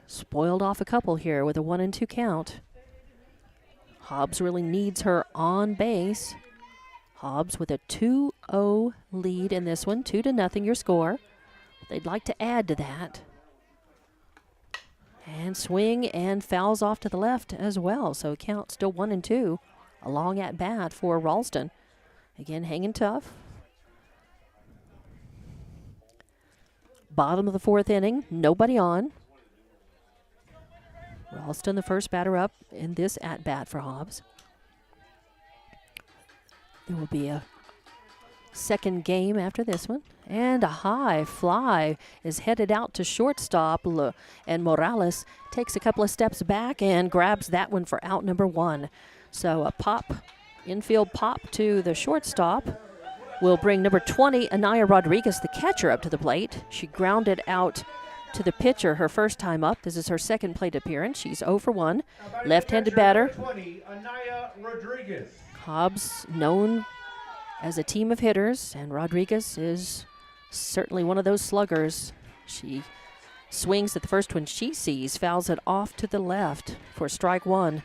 Spoiled off a couple here with a 1-2 count. Hobbs really needs her on base. Hobbs with a 2-0 lead in this one, 2-0 your score. They'd like to add to that. And swing and fouls off to the left as well. So count still 1-2. A long at bat for Ralston. Again, hanging tough. Bottom of the fourth inning, nobody on. Ralston, the first batter up in this at bat for Hobbs. There will be a second game after this one. And a high fly is headed out to shortstop. And Morales takes a couple of steps back and grabs that one for out number 1. So a pop, infield pop to the shortstop will bring number 20, Anaya Rodriguez, the catcher, up to the plate. She grounded out to the pitcher her first time up. This is her second plate appearance. She's 0 for 1. Left-handed batter. 20, Anaya Rodriguez. Hobbs known as a team of hitters, and Rodriguez is certainly one of those sluggers. She swings at the first one she sees, fouls it off to the left for strike 1.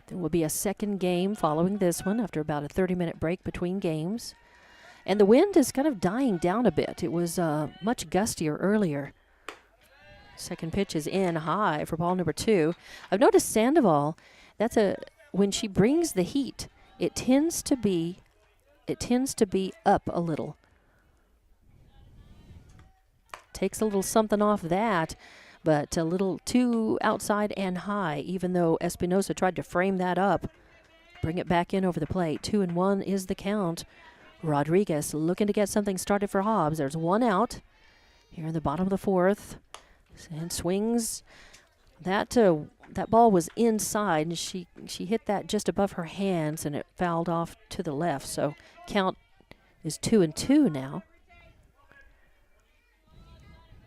There will be a second game following this one after about a 30-minute break between games. And the wind is kind of dying down a bit. It was much gustier earlier. Second pitch is in high for ball number 2. I've noticed Sandoval, when she brings the heat, it tends to be up a little. Takes a little something off that, but a little too outside and high, even though Espinosa tried to frame that up. Bring it back in over the plate. 2-1 is the count. Rodriguez looking to get something started for Hobbs. There's one out here in the bottom of the fourth. And swings. That ball was inside, and she hit that just above her hands, and it fouled off to the left. So count is 2-2 now.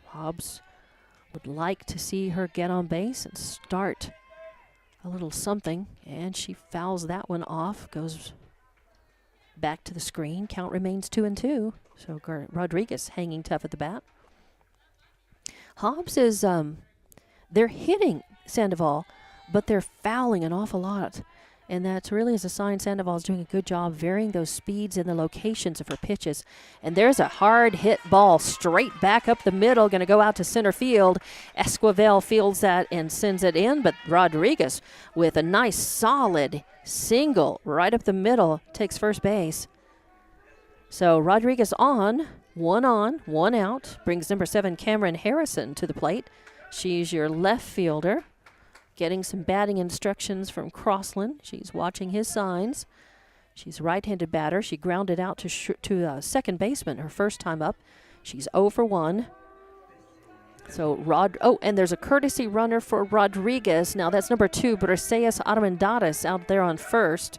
Hobbs would like to see her get on base and start a little something, and she fouls that one off, goes back to the screen. Count remains 2-2. So Rodriguez hanging tough at the bat. Hobbs is, they're hitting Sandoval, but they're fouling an awful lot. And that really is a sign Sandoval is doing a good job varying those speeds and the locations of her pitches. And there's a hard hit ball straight back up the middle, going to go out to center field. Esquivel fields that and sends it in, but Rodriguez with a nice solid single right up the middle takes first base. So Rodriguez on, one out, brings number 7 Cameron Harrison to the plate. She's your left fielder. Getting some batting instructions from Crossland. She's watching his signs. She's a right-handed batter. She grounded out to second baseman her first time up. She's 0 for 1. So and there's a courtesy runner for Rodriguez. Now that's number 2, Briseis Armendariz out there on first.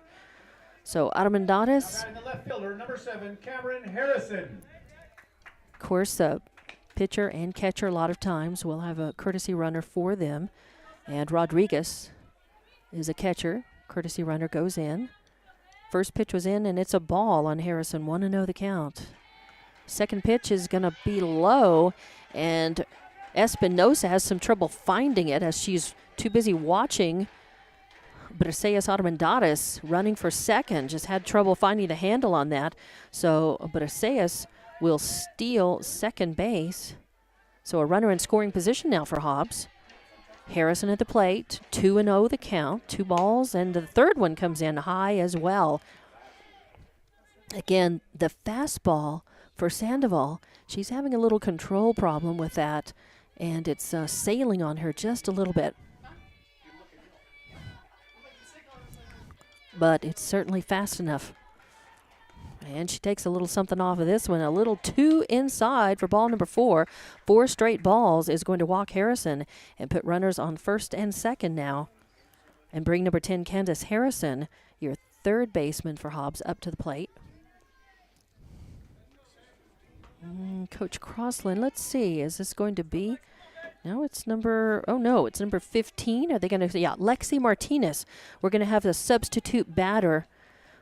So Armendariz. And the left fielder, number 7, Cameron Harrison. Of course, pitcher and catcher a lot of times will have a courtesy runner for them. And Rodriguez is a catcher. Courtesy runner goes in. First pitch was in, and it's a ball on Harrison. 1-0 the count. Second pitch is going to be low, and Espinosa has some trouble finding it as she's too busy watching Briseis Armendariz running for second. Just had trouble finding the handle on that. So Briseis will steal second base. So a runner in scoring position now for Hobbs. Harrison at the plate, 2-0 the count, 2 balls, and the third one comes in high as well. Again, the fastball for Sandoval, she's having a little control problem with that, and it's sailing on her just a little bit. but it's certainly fast enough. And she takes a little something off of this one. A little two inside for ball number 4. 4 straight balls is going to walk Harrison and put runners on first and second now. And bring number 10, Candace Harrison, your third baseman for Hobbs, up to the plate. Coach Crossland, let's see. Is this going to be... No, it's number... Oh, no, it's number 15. Are they going to... Yeah, Lexi Martinez. We're going to have the substitute batter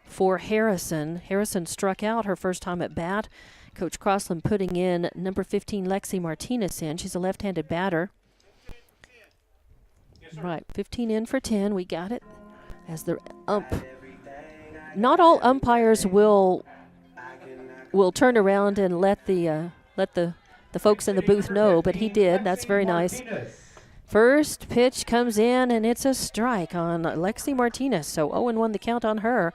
for Harrison. Harrison struck out her first time at bat. Coach Crossland putting in number 15, Lexi Martinez in. She's a left-handed batter. Right, 15 in for 10. We got it. As the ump. Not all umpires will turn around and let the folks in the booth know, but he did. That's very nice. First pitch comes in, and it's a strike on Lexi Martinez. So 0-1 the count on her.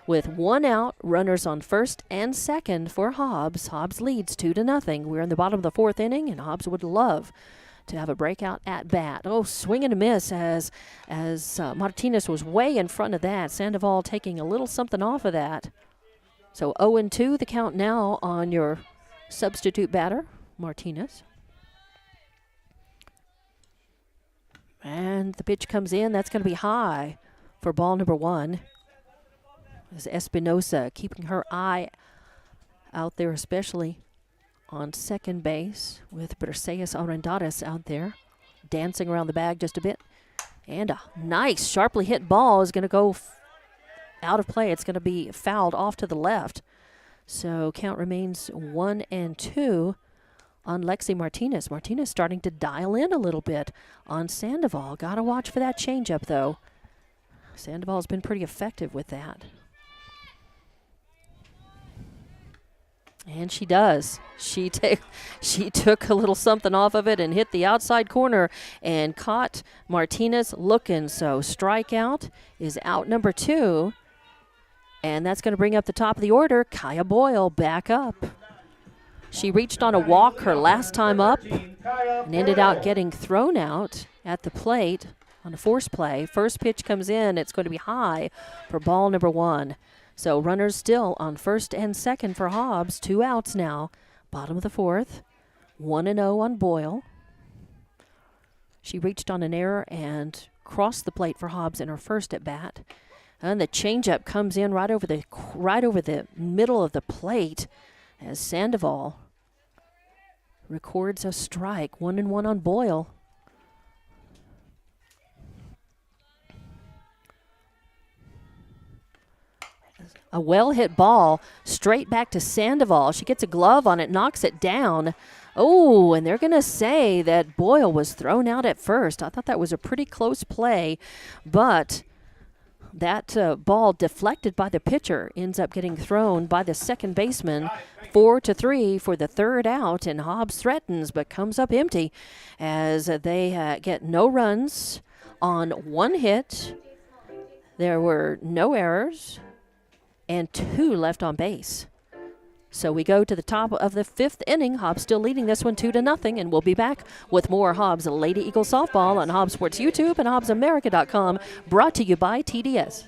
With 1 out, runners on first and second for Hobbs. Hobbs leads 2-0. We're in the bottom of the 4th inning, and Hobbs would love to have a breakout at bat. Oh, swing and a miss as Martinez was way in front of that. Sandoval taking a little something off of that. So 0-2 the count now on your substitute batter, Martinez. And the pitch comes in. That's going to be high for ball number 1. As Espinosa keeping her eye out there, especially on second base with Perseus Arendares out there dancing around the bag just a bit. And a nice, sharply hit ball is going to go out of play. It's going to be fouled off to the left. So count remains 1-2 on Lexi Martinez. Martinez starting to dial in a little bit on Sandoval. Got to watch for that changeup, though. Sandoval's been pretty effective with that. And she does. She took a little something off of it and hit the outside corner and caught Martinez looking. So strikeout is out number 2. And that's going to bring up the top of the order. Kaya Boyle back up. She reached on a walk her last time up and ended out getting thrown out at the plate on a force play. First pitch comes in. It's going to be high for ball number 1. So runners still on first and second for Hobbs. 2 outs now. Bottom of the 4th. 1-0 on Boyle. She reached on an error and crossed the plate for Hobbs in her first at bat. And the changeup comes in right over the middle of the plate as Sandoval records a strike. 1-1 on Boyle. A well-hit ball straight back to Sandoval. She gets a glove on it, knocks it down. Oh, and they're going to say that Boyle was thrown out at first. I thought that was a pretty close play, but that ball deflected by the pitcher ends up getting thrown by the second baseman. 4-3 for the 3rd out, and Hobbs threatens but comes up empty as they get no runs on 1 hit. There were no errors and 2 left on base. So we go to the top of the 5th inning. Hobbs still leading this one 2-0, and we'll be back with more Hobbs Lady Eagle softball on Hobbs Sports YouTube and HobbsAmerica.com, brought to you by TDS.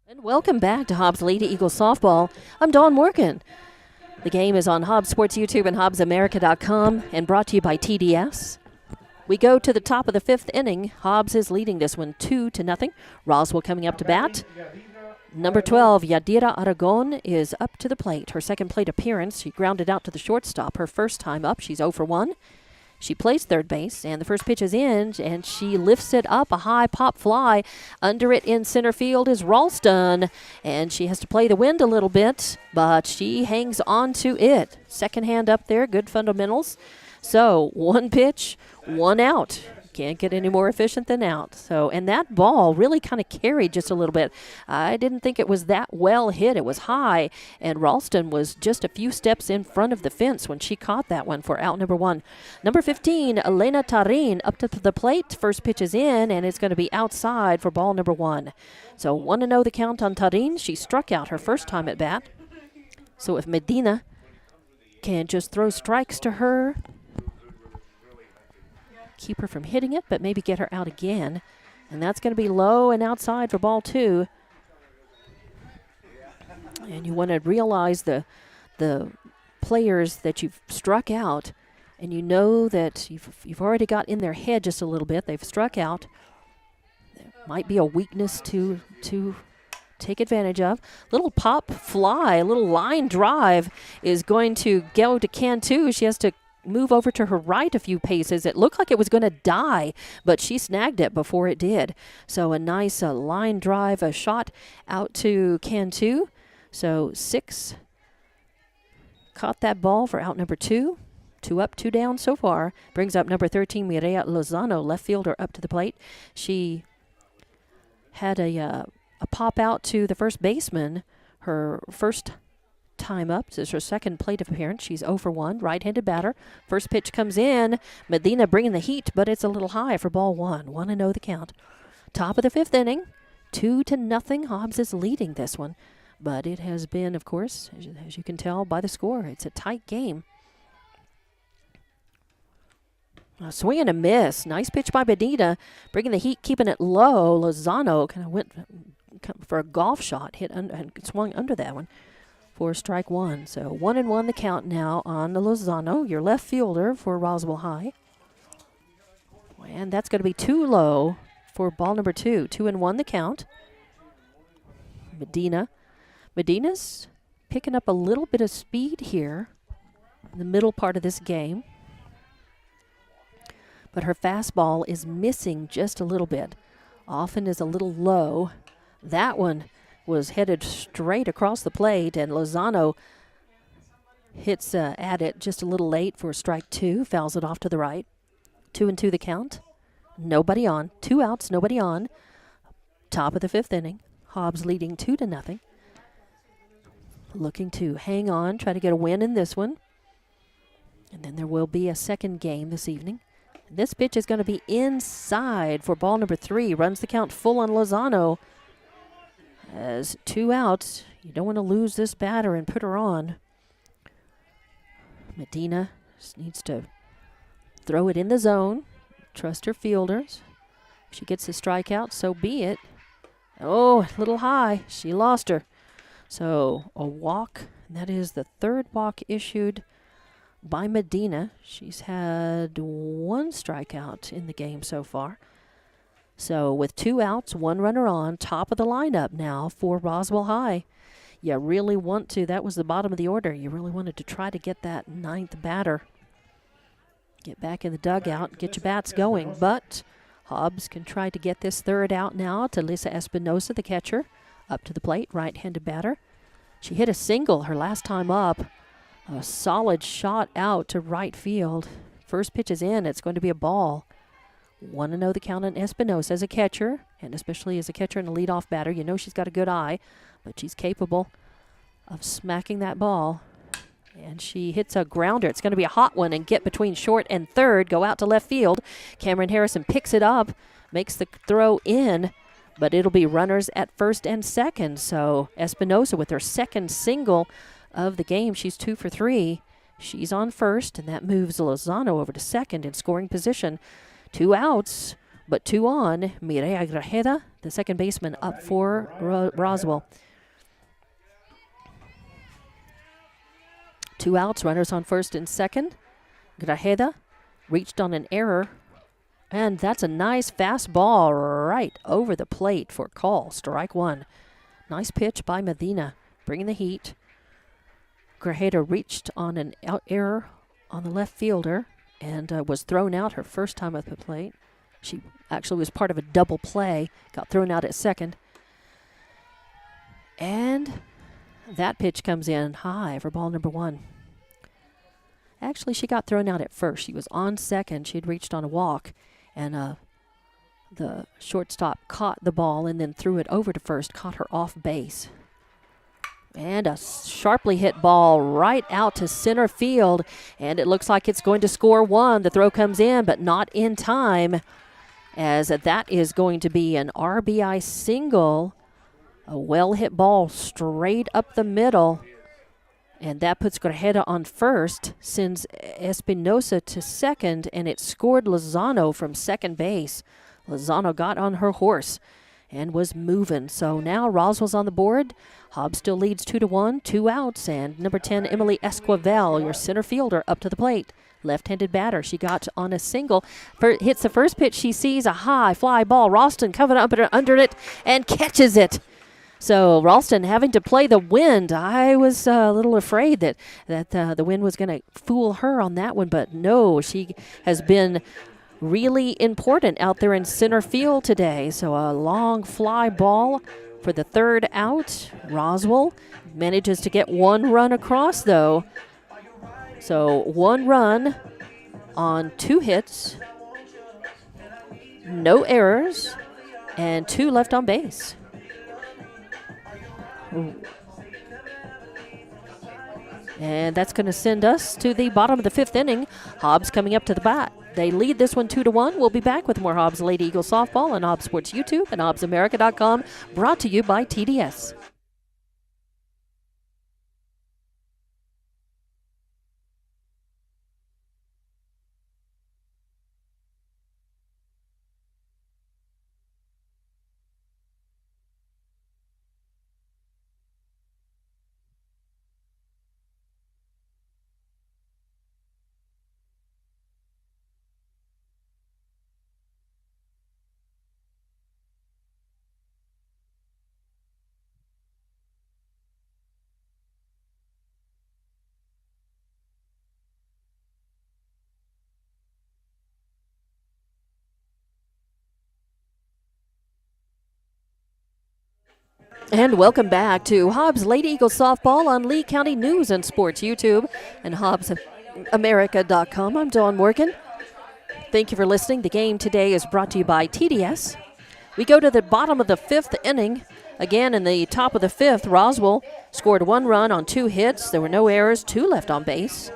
And welcome back to Hobbs Lady Eagle softball. I'm Dawn Morgan. The game is on Hobbs Sports YouTube and HobbsAmerica.com and brought to you by TDS. We go to the top of the 5th inning. Hobbs is leading this one 2-0. Roswell coming up to bat. Number 12, Yadira Aragon, is up to the plate. Her second plate appearance. She grounded out to the shortstop her first time up. She's 0 for 1. She plays third base, and the first pitch is in, and she lifts it up, a high pop fly. Under it in center field is Ralston, and she has to play the wind a little bit, but she hangs on to it. Second hand up there, good fundamentals. So one pitch, one out. Can't get any more efficient than out. So, and that ball really kind of carried just a little bit. I didn't think it was that well hit. It was high, and Ralston was just a few steps in front of the fence when she caught that one for out number 1. Number 15, Elena Tarin, up to the plate. First pitch is in, and it's going to be outside for ball number 1. So 1-0 the count on Tarin. She struck out her first time at bat. So if Medina can just throw strikes to her, keep her from hitting it, but maybe get her out again. And that's going to be low and outside for ball 2. And you want to realize the players that you've struck out, and you know that you've already got in their head just a little bit. They've struck out. There might be a weakness to take advantage of. Little pop fly, a little line drive is going to go to Cantu. She has to move over to her right a few paces. It looked like it was going to die, but she snagged it before it did. So a nice line drive, a shot out to Cantu. So 6 caught that ball for out number 2. 2 up, 2 down so far. Brings up number 13, Mireya Lozano, left fielder, up to the plate. She had a pop out to the first baseman, her first time up. This is her second plate appearance. She's 0 for 1, right-handed batter. First pitch comes in. Medina bringing the heat, but it's a little high for ball 1. 1-0 the count. Top of the 5th inning, 2-0. Hobbs is leading this one, but it has been, of course, as you can tell by the score, it's a tight game. A swing and a miss. Nice pitch by Medina, bringing the heat, keeping it low. Lozano kind of went for a golf shot, hit and swung under that one for strike 1. So 1-1 the count now on the Lozano, your left fielder for Roswell High. And that's going to be too low for ball number 2. 2-1 the count. Medina's picking up a little bit of speed here in the middle part of this game. But her fastball is missing just a little bit. Often is a little low. That one was headed straight across the plate, and Lozano hits at it just a little late for strike 2, fouls it off to the right. 2-2 the count. Nobody on. 2 outs, nobody on. Top of the 5th inning. Hobbs leading 2-0. Looking to hang on, try to get a win in this one. And then there will be a second game this evening. This pitch is going to be inside for ball number 3. Runs the count full on Lozano. As 2 outs, you don't want to lose this batter and put her on. Medina just needs to throw it in the zone. Trust her fielders. If she gets a strikeout, so be it. Oh, a little high. She lost her. So a walk. That is the 3rd walk issued by Medina. She's had 1 strikeout in the game so far. So with 2 outs, 1 runner on, top of the lineup now for Roswell High. You really want to, that was the bottom of the order, you really wanted to try to get that 9th batter. Get back in the dugout, get your bats going. But Hobbs can try to get this 3rd out now to Lisa Espinosa, the catcher, up to the plate, right-handed batter. She hit a single her last time up. A solid shot out to right field. First pitch is in, it's going to be a ball. 1-0 the count on Espinosa as a catcher, and especially as a catcher and a leadoff batter. You know she's got a good eye, but she's capable of smacking that ball. And she hits a grounder. It's going to be a hot one and get between short and third, go out to left field. Cameron Harrison picks it up, makes the throw in, but it'll be runners at first and second. So Espinosa with her 2nd single of the game. She's 2 for 3. She's on first, and that moves Lozano over to second in scoring position. 2 outs, but 2 on. Mireya Grajeda, the second baseman, up for Roswell. 2 outs, runners on first and second. Grajeda reached on an error, and that's a nice fastball right over the plate for call. Strike 1. Nice pitch by Medina, bringing the heat. Grajeda reached on an error on the left fielder. and was thrown out her first time at the plate. She actually was part of a double play, got thrown out at second. And that pitch comes in high for ball number 1. Actually, she got thrown out at first. She was on second. She had reached on a walk, and the shortstop caught the ball and then threw it over to first, caught her off base. And a sharply hit ball right out to center field, and it looks like it's going to score 1. The throw comes in, but not in time, as that is going to be an RBI single. A well-hit ball straight up the middle. And that puts Grajeda on first, sends Espinosa to second, and it scored Lozano from second base. Lozano got on her horse and was moving. So now Roswell's on the board. Hobbs still leads 2-1, 2 outs, and number 10, Emily Esquivel, your center fielder, up to the plate. Left-handed batter. She got on a single. Hits the first pitch. She sees a high fly ball. Ralston coming up under it and catches it. So Ralston having to play the wind. I was a little afraid that the wind was going to fool her on that one, but no, she has been really important out there in center field today. So a long fly ball for the third out. Roswell manages to get 1 run across, though. So 1 run on 2 hits, no errors, and 2 left on base. And that's going to send us to the bottom of the 5th inning. Hobbs coming up to the bat. They lead this one 2-1. We'll be back with more Hobbs Lady Eagle softball on Hobbs Sports YouTube and HobbsAmerica.com, brought to you by TDS. And welcome back to Hobbs Lady Eagle Softball on Lee County News and Sports YouTube and HobbsAmerica.com. I'm Dawn Morgan. Thank you for listening. The game today is brought to you by TDS. We go to the bottom of the 5th inning. Again, in the top of the 5th, Roswell scored 1 run on 2 hits. There were no errors, 2 left on base.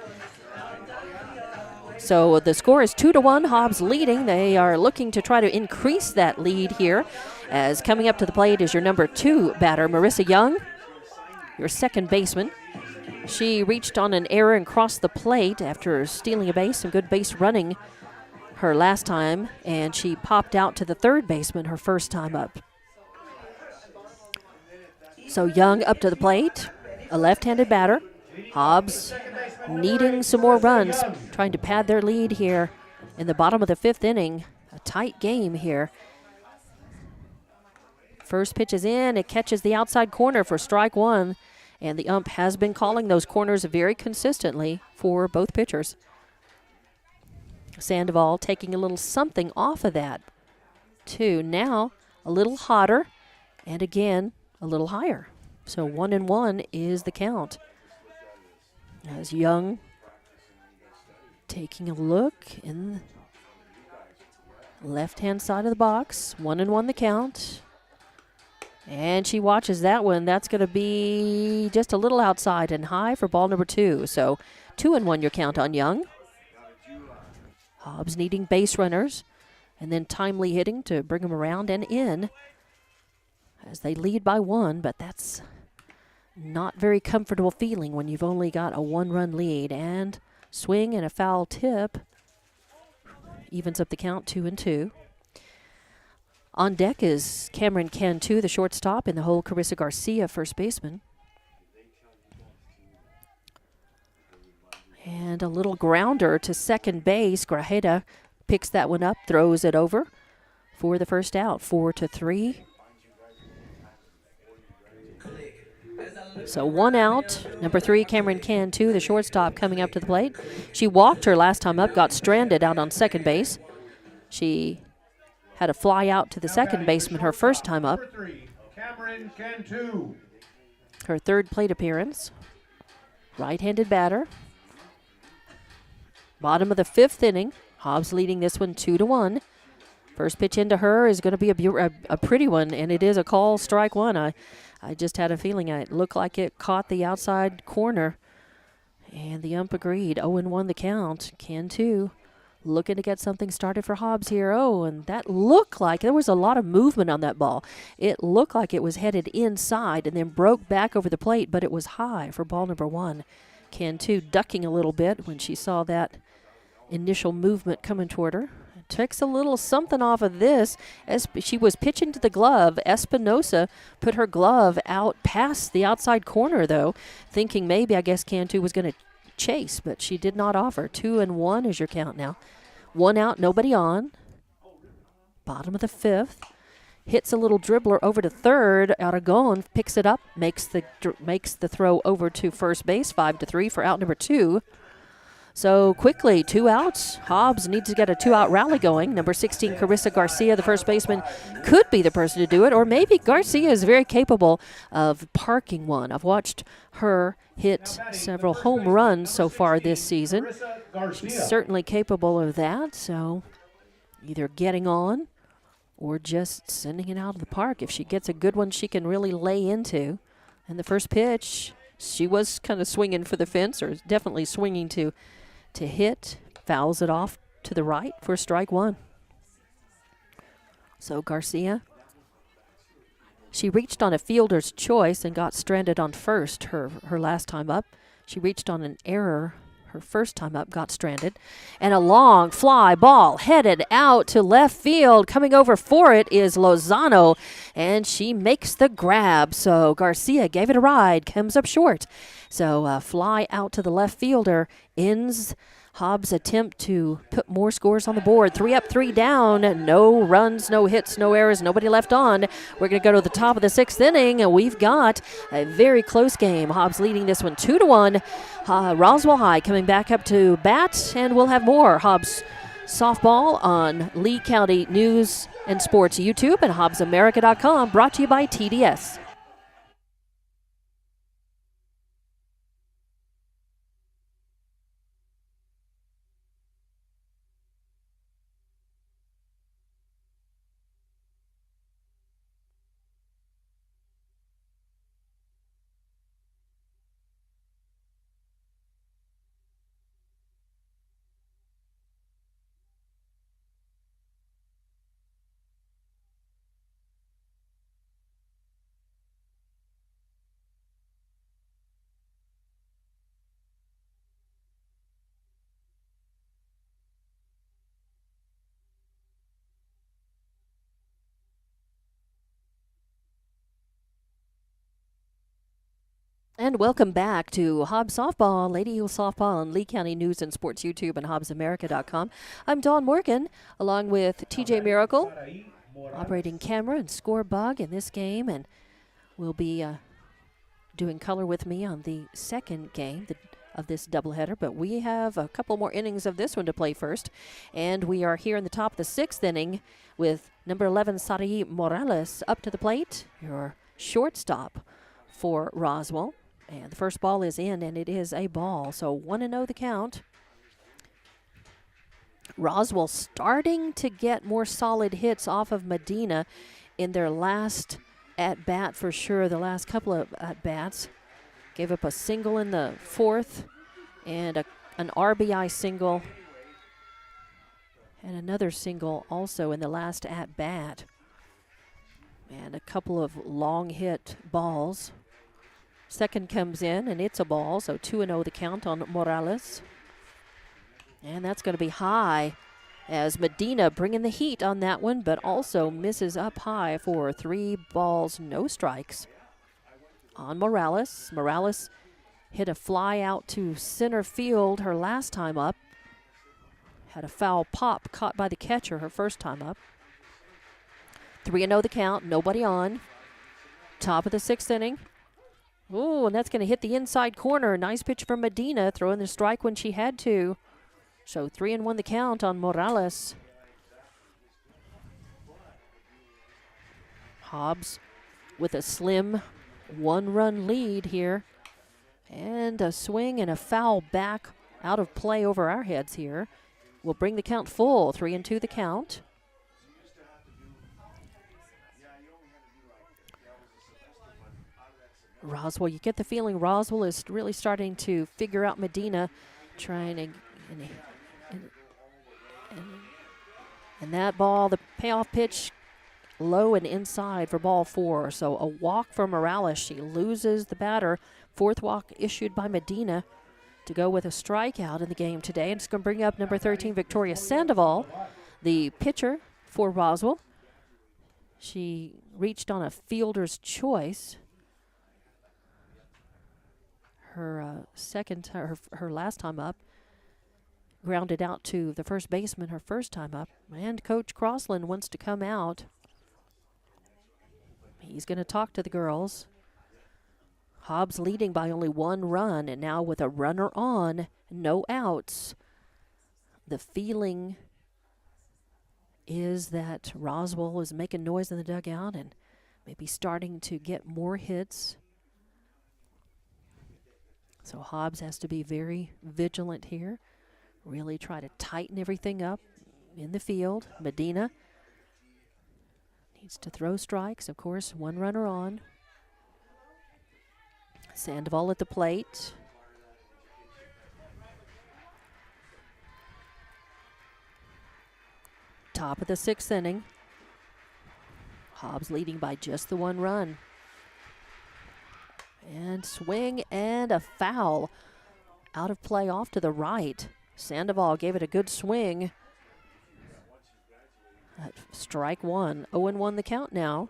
So the score is 2-1, Hobbs leading. They are looking to try to increase that lead here, as coming up to the plate is your number 2 batter, Marissa Young, your second baseman. She reached on an error and crossed the plate after stealing a base, some good base running her last time, and she popped out to the third baseman her first time up. So Young up to the plate, a left-handed batter. Hobbs needing some more runs, trying to pad their lead here in the bottom of the 5th inning. A tight game here. First pitch is in. It catches the outside corner for strike 1, and the ump has been calling those corners very consistently for both pitchers. Sandoval taking a little something off of that, too. Now a little hotter, and again a little higher. So 1-1 is the count. As Young taking a look in the left-hand side of the box. 1-1 the count. And she watches that one. That's going to be just a little outside and high for ball number 2. So 2-1 your count on Young. Hobbs needing base runners and then timely hitting to bring them around and in as they lead by 1, but that's not very comfortable feeling when you've only got a 1-run lead. And swing and a foul tip evens up the count, 2-2. On deck is Cameron Cantu, the shortstop, in the hole Carissa Garcia, first baseman. And a little grounder to second base. Grajeda picks that one up, throws it over for the first out, 4-3. So 1 out. Number 3, Cameron Cantu, the shortstop, coming up to the plate. She walked her last time up, got stranded out on second base. She had a fly out to the second baseman her first time up. Number 3, Cameron Cantu. Her third plate appearance. Right-handed batter. Bottom of the 5th inning. Hobbs leading this one 2-1. First pitch into her is going to be a pretty one, and it is a call, strike one. I just had a feeling it looked like it caught the outside corner, and the ump agreed. 0-1 the count. Cantu looking to get something started for Hobbs here. Oh, and that looked like there was a lot of movement on that ball. It looked like it was headed inside and then broke back over the plate, but it was high for ball number 1. Cantu ducking a little bit when she saw that initial movement coming toward her. Takes a little something off of this as she was pitching to the glove. Espinosa put her glove out past the outside corner, though, thinking maybe, I guess, Cantu was going to chase, but she did not offer. 2-1 is your count now. 1 out, nobody on. Bottom of the 5th. Hits a little dribbler over to third. Aragon picks it up, makes the throw over to first base. 5-3 for out number 2. So quickly, 2 outs. Hobbs needs to get a 2-out rally going. Number 16, Carissa Garcia, the first baseman, could be the person to do it, or maybe Garcia is very capable of parking one. I've watched her hit several home runs so far this season. She's certainly capable of that, so either getting on or just sending it out of the park. If she gets a good one, she can really lay into. And the first pitch, she was kind of swinging for the fence, or definitely swinging to hit, fouls it off to the right for strike 1. So Garcia, she reached on a fielder's choice and got stranded on first her last time up. She reached on an error her first time up, got stranded. And a long fly ball headed out to left field. Coming over for it is Lozano, and she makes the grab. So Garcia gave it a ride, comes up short. So a fly out to the left fielder ends Hobbs' attempt to put more scores on the board. 3 up, 3 down. No runs, no hits, no errors, nobody left on. We're going to go to the top of the 6th inning, and we've got a very close game. Hobbs leading this one 2-1. Roswell High coming back up to bat, and we'll have more Hobbs softball on Lee County News and Sports YouTube and HobbsAmerica.com, brought to you by TDS. And welcome back to Hobbs Softball, Lady Eagle Softball on Lee County News and Sports YouTube and HobbsAmerica.com. I'm Dawn Morgan, along with TJ Miracle, operating camera and score bug in this game, and we'll be doing color with me on the second game of this doubleheader. But we have a couple more innings of this one to play first, and we are here in the top of the 6th inning with number 11, Sarai Morales, up to the plate, your shortstop for Roswell. And the first ball is in, and it is a ball. So 1-0 the count. Roswell starting to get more solid hits off of Medina in their last at-bat for sure, the last couple of at-bats. Gave up a single in the 4th and an RBI single and another single also in the last at-bat. And a couple of long hit balls. Second comes in, and it's a ball, so 2-0 the count on Morales. And that's going to be high as Medina bringing the heat on that one, but also misses up high for 3 balls, no strikes on Morales. Morales hit a fly out to center field her last time up. Had a foul pop caught by the catcher her first time up. 3-0 the count, nobody on. Top of the 6th inning. Oh, and that's going to hit the inside corner. Nice pitch from Medina, throwing the strike when she had to. So 3-1 the count on Morales. Hobbs with a slim 1-run lead here. And a swing and a foul back out of play over our heads here. Will bring the count full. 3-2 the count. Roswell, you get the feeling Roswell is really starting to figure out Medina, trying to, and that ball, the payoff pitch, low and inside for ball 4. So a walk for Morales. She loses the batter. 4th walk issued by Medina to go with a strikeout in the game today. And it's going to bring up number 13, Victoria Sandoval, the pitcher for Roswell. She reached on a fielder's choice. Her her last time up, grounded out to the first baseman her first time up, and Coach Crossland wants to come out. He's going to talk to the girls. Hobbs leading by only 1 run, and now with a runner on, no outs. The feeling is that Roswell is making noise in the dugout and maybe starting to get more hits. So Hobbs has to be very vigilant here. Really try to tighten everything up in the field. Medina needs to throw strikes. Of course, 1 runner on. Sandoval at the plate. Top of the 6th inning. Hobbs leading by just the 1 run. And swing and a foul. Out of play off to the right. Sandoval gave it a good swing. Strike 1. 0-1 the count now.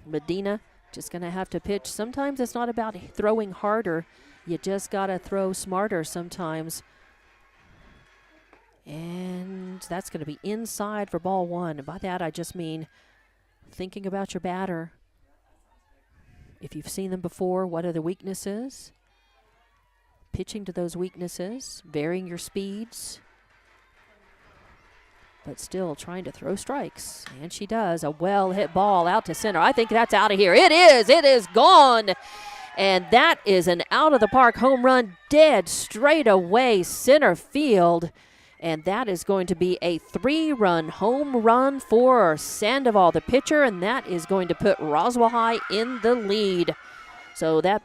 Medina just going to have to pitch. Sometimes it's not about throwing harder. You just got to throw smarter sometimes. And that's going to be inside for ball 1. And by that, I just mean thinking about your batter. If you've seen them before, what are the weaknesses? Pitching to those weaknesses, varying your speeds, but still trying to throw strikes. And she does. A well-hit ball out to center. I think that's out of here. It is. It is gone. And that is an out-of-the-park home run, dead straight away center field. And that is going to be a 3-run home run for Sandoval, the pitcher, and that is going to put Roswell High in the lead. So that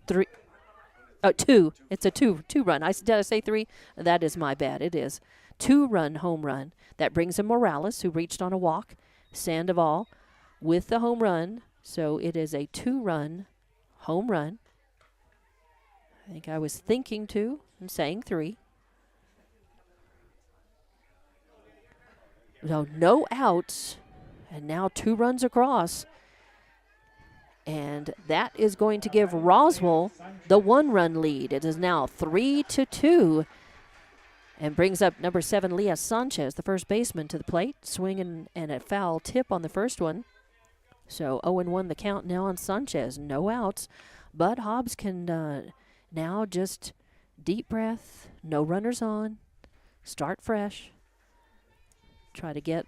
2. It's a 2-run. Did I say 3? That is my bad. It is 2-run home run. That brings in Morales, who reached on a walk. Sandoval with the home run. So it is a 2-run home run. I think I was thinking 2 and saying 3. No outs, and now 2 runs across. And that is going to give Roswell the 1-run lead. It is now 3-2, and brings up number 7, Leah Sanchez, the first baseman, to the plate. Swing and a foul tip on the first one. So 0-1 the count now on Sanchez. No outs, but Hobbs can now just deep breath, no runners on, start fresh. Try to get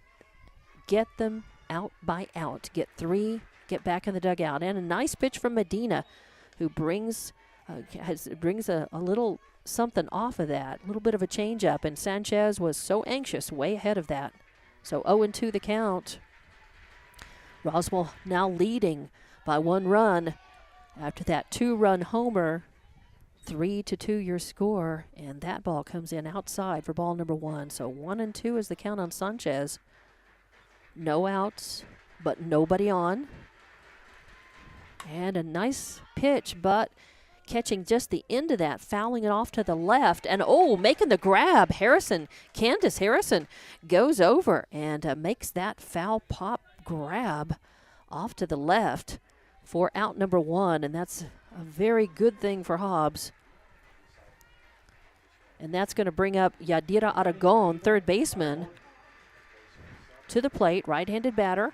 them out by out. Get 3, get back in the dugout. And a nice pitch from Medina, who brings a little something off of that, a little bit of a changeup. And Sanchez was so anxious, way ahead of that. So 0-2 the count. Roswell now leading by 1 run after that 2-run homer. 3-2 your score, and that ball comes in outside for ball number 1. So 1-2 is the count on Sanchez. No outs, but nobody on. And a nice pitch, but catching just the end of that, fouling it off to the left, and making the grab. Candace Harrison goes over and makes that foul pop grab off to the left for out number 1, and that's a very good thing for Hobbs. And that's going to bring up Yadira Aragon, third baseman, to the plate, right-handed batter.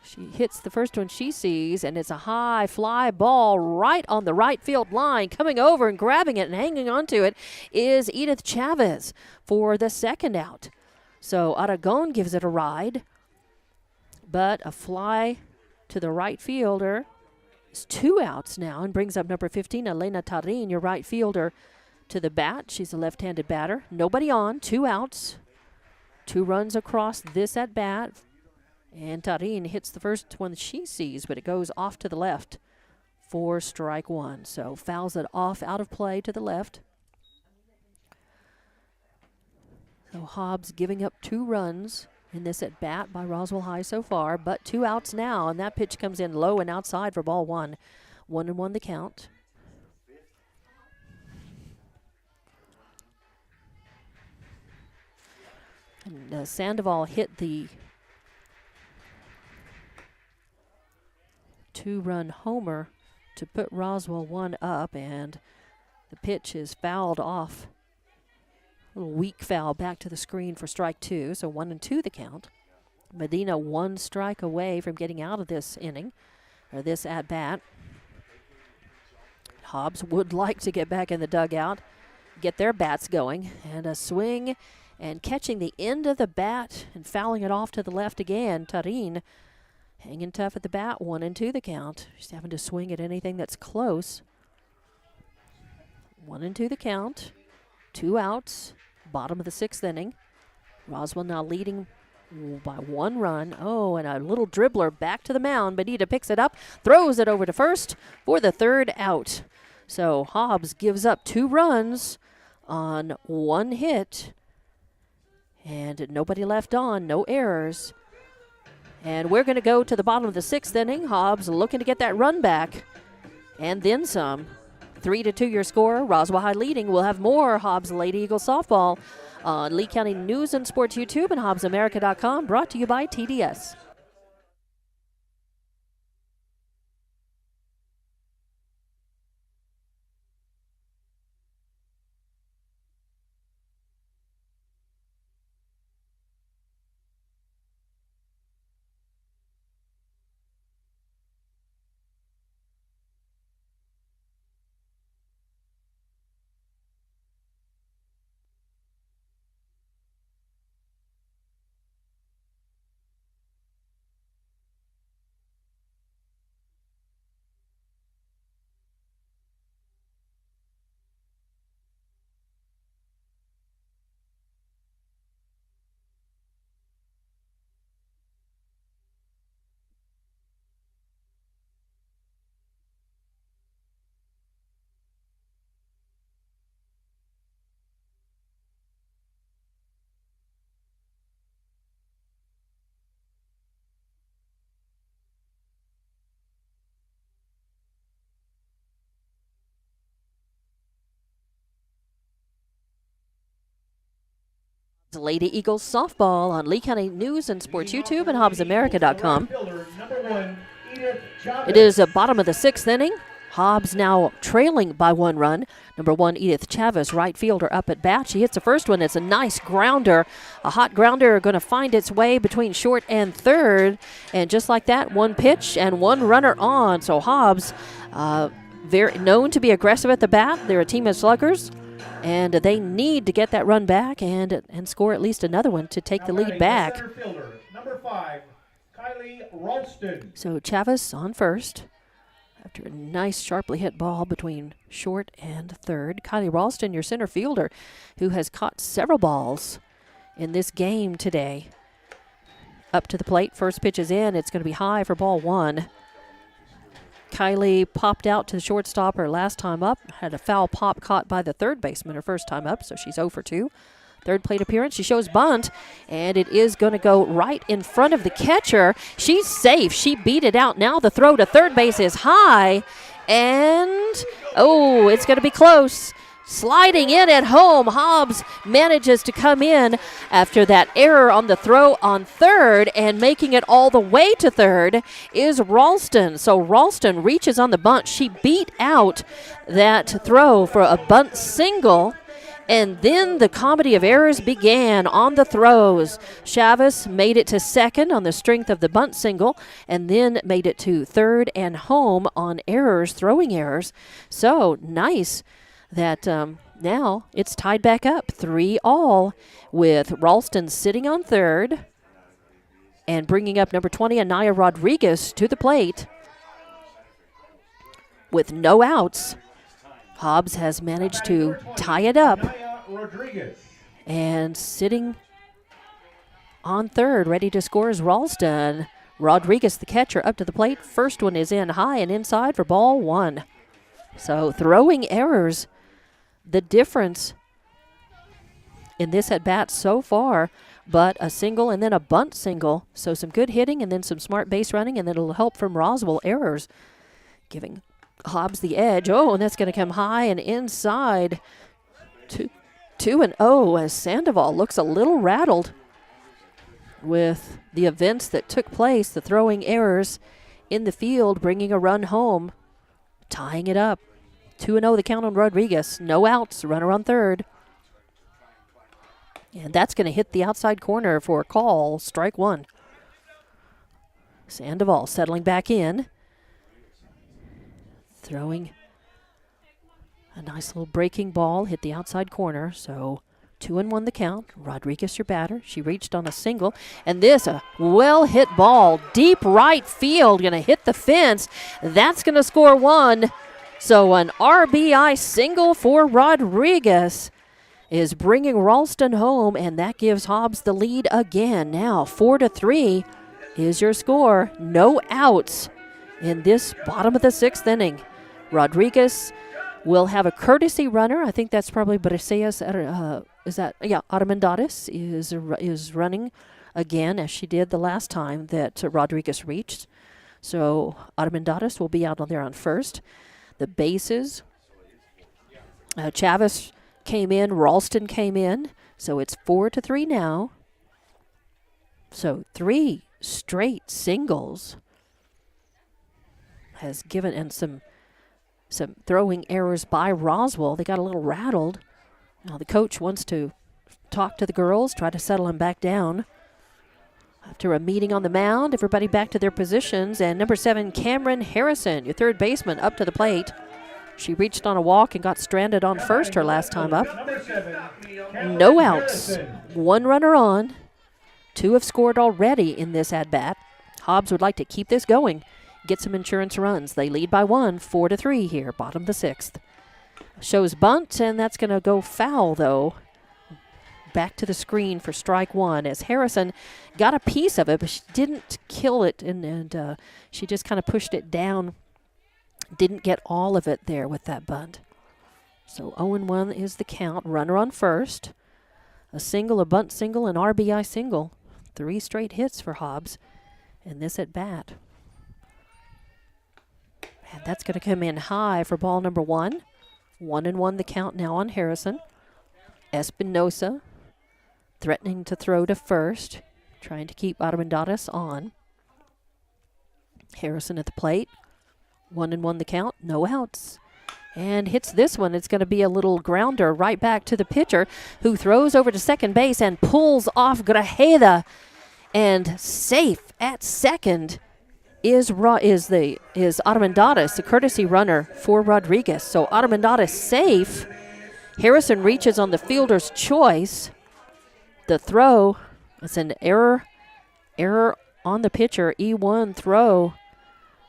She hits the first one she sees, and it's a high fly ball right on the right field line. Coming over and grabbing it and hanging onto it is Edith Chavez for the second out. So Aragon gives it a ride, but a fly to the right fielder. It's 2 outs now and brings up number 15, Elena Tarin, your right fielder, to the bat. She's a left-handed batter. Nobody on, 2 outs. 2 runs across this at bat. And Tarin hits the first one she sees, but it goes off to the left for strike 1. So fouls it off out of play to the left. So Hobbs giving up 2 runs in this at bat by Roswell High so far, but 2 outs now, and that pitch comes in low and outside for ball 1. 1-1 the count. And Sandoval hit the 2-run homer to put Roswell 1 up, and the pitch is fouled off. A little weak foul back to the screen for strike 2, so 1-2 the count. Medina 1 strike away from getting out of this inning, or this at bat. Hobbs would like to get back in the dugout, get their bats going, and a swing and catching the end of the bat and fouling it off to the left again. Tarin hanging tough at the bat, 1-2 the count. She's having to swing at anything that's close. 1-2 the count. 2 outs. Bottom of the 6th inning. Roswell now leading by 1 run. Oh, and a little dribbler back to the mound. Benita picks it up, throws it over to first for the 3rd out. So Hobbs gives up 2 runs on 1 hit. And nobody left on, no errors. And we're going to go to the bottom of the 6th inning. Hobbs looking to get that run back. And then some. 3-2 your score. Roswell High leading. We'll have more Hobbs Lady Eagles softball on Lee County News and Sports YouTube and HobbsAmerica.com. Brought to you by TDS. Lady Eagles softball on Lee County News and Sports YouTube and HobbsAmerica.com. It is a bottom of the 6th inning. Hobbs now trailing by 1 run. Number 1, Edith Chavez, right fielder, up at bat. She hits the first one. It's a nice grounder. A hot grounder going to find its way between short and third. And just like that, 1 pitch and 1 runner on. So Hobbs, very known to be aggressive at the bat. They're a team of sluggers. And they need to get that run back and score at least another one to take the lead back. Number 5, Kylie Ralston. So Chavez on first after a nice sharply hit ball between short and third. Kylie Ralston, your center fielder, who has caught several balls in this game today. Up to the plate, first pitch is in. It's going to be high for ball 1. Kylie popped out to the shortstop her last time up. Had a foul pop caught by the third baseman her first time up, so she's 0 for 2. Third plate appearance, she shows bunt, and it is going to go right in front of the catcher. She's safe. She beat it out. Now the throw to third base is high, and, oh, it's going to be close. Sliding in at home, Hobbs manages to come in after that error on the throw on third, and making it all the way to third is Ralston. So Ralston reaches on the bunt. She beat out that throw for a bunt single, And then the comedy of errors began on the throws. Chavez made it to second on the strength of the bunt single, and then made it to third and home on errors, throwing errors. So nice that now it's tied back up 3-all with Ralston sitting on third and bringing up number 20, Anaya Rodriguez, to the plate with no outs. Hobbs has managed to tie it up, and sitting on third, ready to score, is Ralston. Rodriguez, the catcher, up to the plate. First one is in high and inside for ball 1. So throwing errors, the difference in this at-bat so far, but a single and then a bunt single. So some good hitting and then some smart base running, and then it'll help from Roswell errors, giving Hobbs the edge. Oh, and that's going to come high and inside. 2-0 as Sandoval looks a little rattled with the events that took place, the throwing errors in the field, bringing a run home, tying it up. 2-0 the count on Rodriguez. No outs, runner on third. And that's going to hit the outside corner for a call, strike 1. Sandoval settling back in. Throwing a nice little breaking ball, hit the outside corner. So 2-1 the count. Rodriguez, your batter. She reached on a single. And this, a well-hit ball, deep right field, going to hit the fence. That's going to score 1. So an RBI single for Rodriguez is bringing Ralston home, and that gives Hobbs the lead again. Now 4-3 is your score. No outs in this bottom of the 6th inning. Rodriguez will have a courtesy runner. I think that's probably Briseas. Armendariz is running again, as she did the last time that Rodriguez reached. So Armendariz will be out on there on first. The bases, Chavez came in, Ralston came in, so it's 4-3 now. So 3 straight singles has given, and some throwing errors by Roswell. They got a little rattled. Now the coach wants to talk to the girls, try to settle them back down. After a meeting on the mound, everybody back to their positions, and number 7, Candace Harrison, your third baseman, up to the plate. She reached on a walk and got stranded on first her last time up. No outs, 1 runner on. 2 have scored already in this at-bat. Hobbs would like to keep this going, get some insurance runs. They lead by 1, 4-3 here, bottom of the 6th. Shows bunt, and that's going to go foul, though. Back to the screen for strike 1, as Harrison got a piece of it, but she didn't kill it, and she just kind of pushed it down. Didn't get all of it there with that bunt. So 0-1 is the count. Runner on first. A single, a bunt single, an RBI single. 3 straight hits for Hobbs in this at bat. And that's going to come in high for ball number 1. 1-1 the count now on Harrison. Espinosa threatening to throw to first, trying to keep Armendariz on. Harrison at the plate. 1-1 the count, no outs. And hits this one. It's going to be a little grounder right back to the pitcher, who throws over to second base and pulls off Grajeda. And safe at second is Armendariz, the courtesy runner for Rodriguez. So Armendariz safe. Harrison reaches on the fielder's choice. The throw, it's an error on the pitcher. E1 throw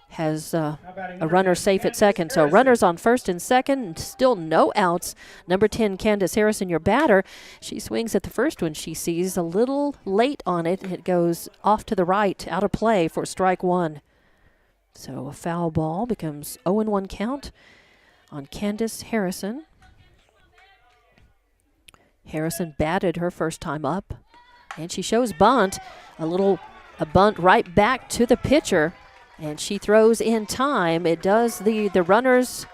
has a runner safe at second. So runners on first and second, still no outs. Number 10, Candace Harrison, your batter. She swings at the first one. She sees a little late on it. It goes off to the right, out of play for strike 1. So a foul ball becomes 0-1 count on Candace Harrison. Harrison batted her first time up, and she shows bunt. A bunt right back to the pitcher, and she throws in time. It does, the runners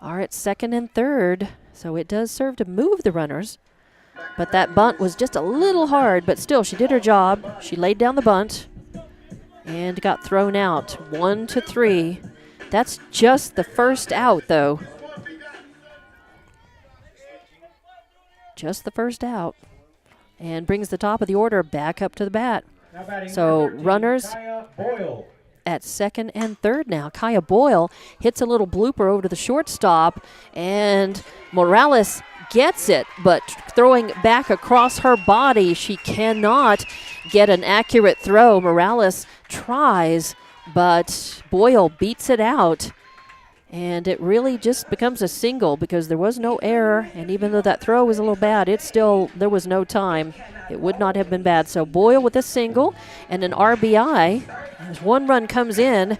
are at second and third, so it does serve to move the runners. But that bunt was just a little hard, but still she did her job. She laid down the bunt and got thrown out. 1-3. That's just the first out, though. just the first out, and brings the top of the order back up to the bat. Now batting So number 13, runners Kaya Boyle. at second and third now. Kaya Boyle hits a little blooper over to the shortstop, and Morales gets it, but throwing back across her body, she cannot get an accurate throw. Morales tries, but Boyle beats it out. And it really just becomes a single because there was no error, and even though that throw was a little bad, there was no time. It would not have been bad. So Boyle with a single and an RBI. As one run comes in,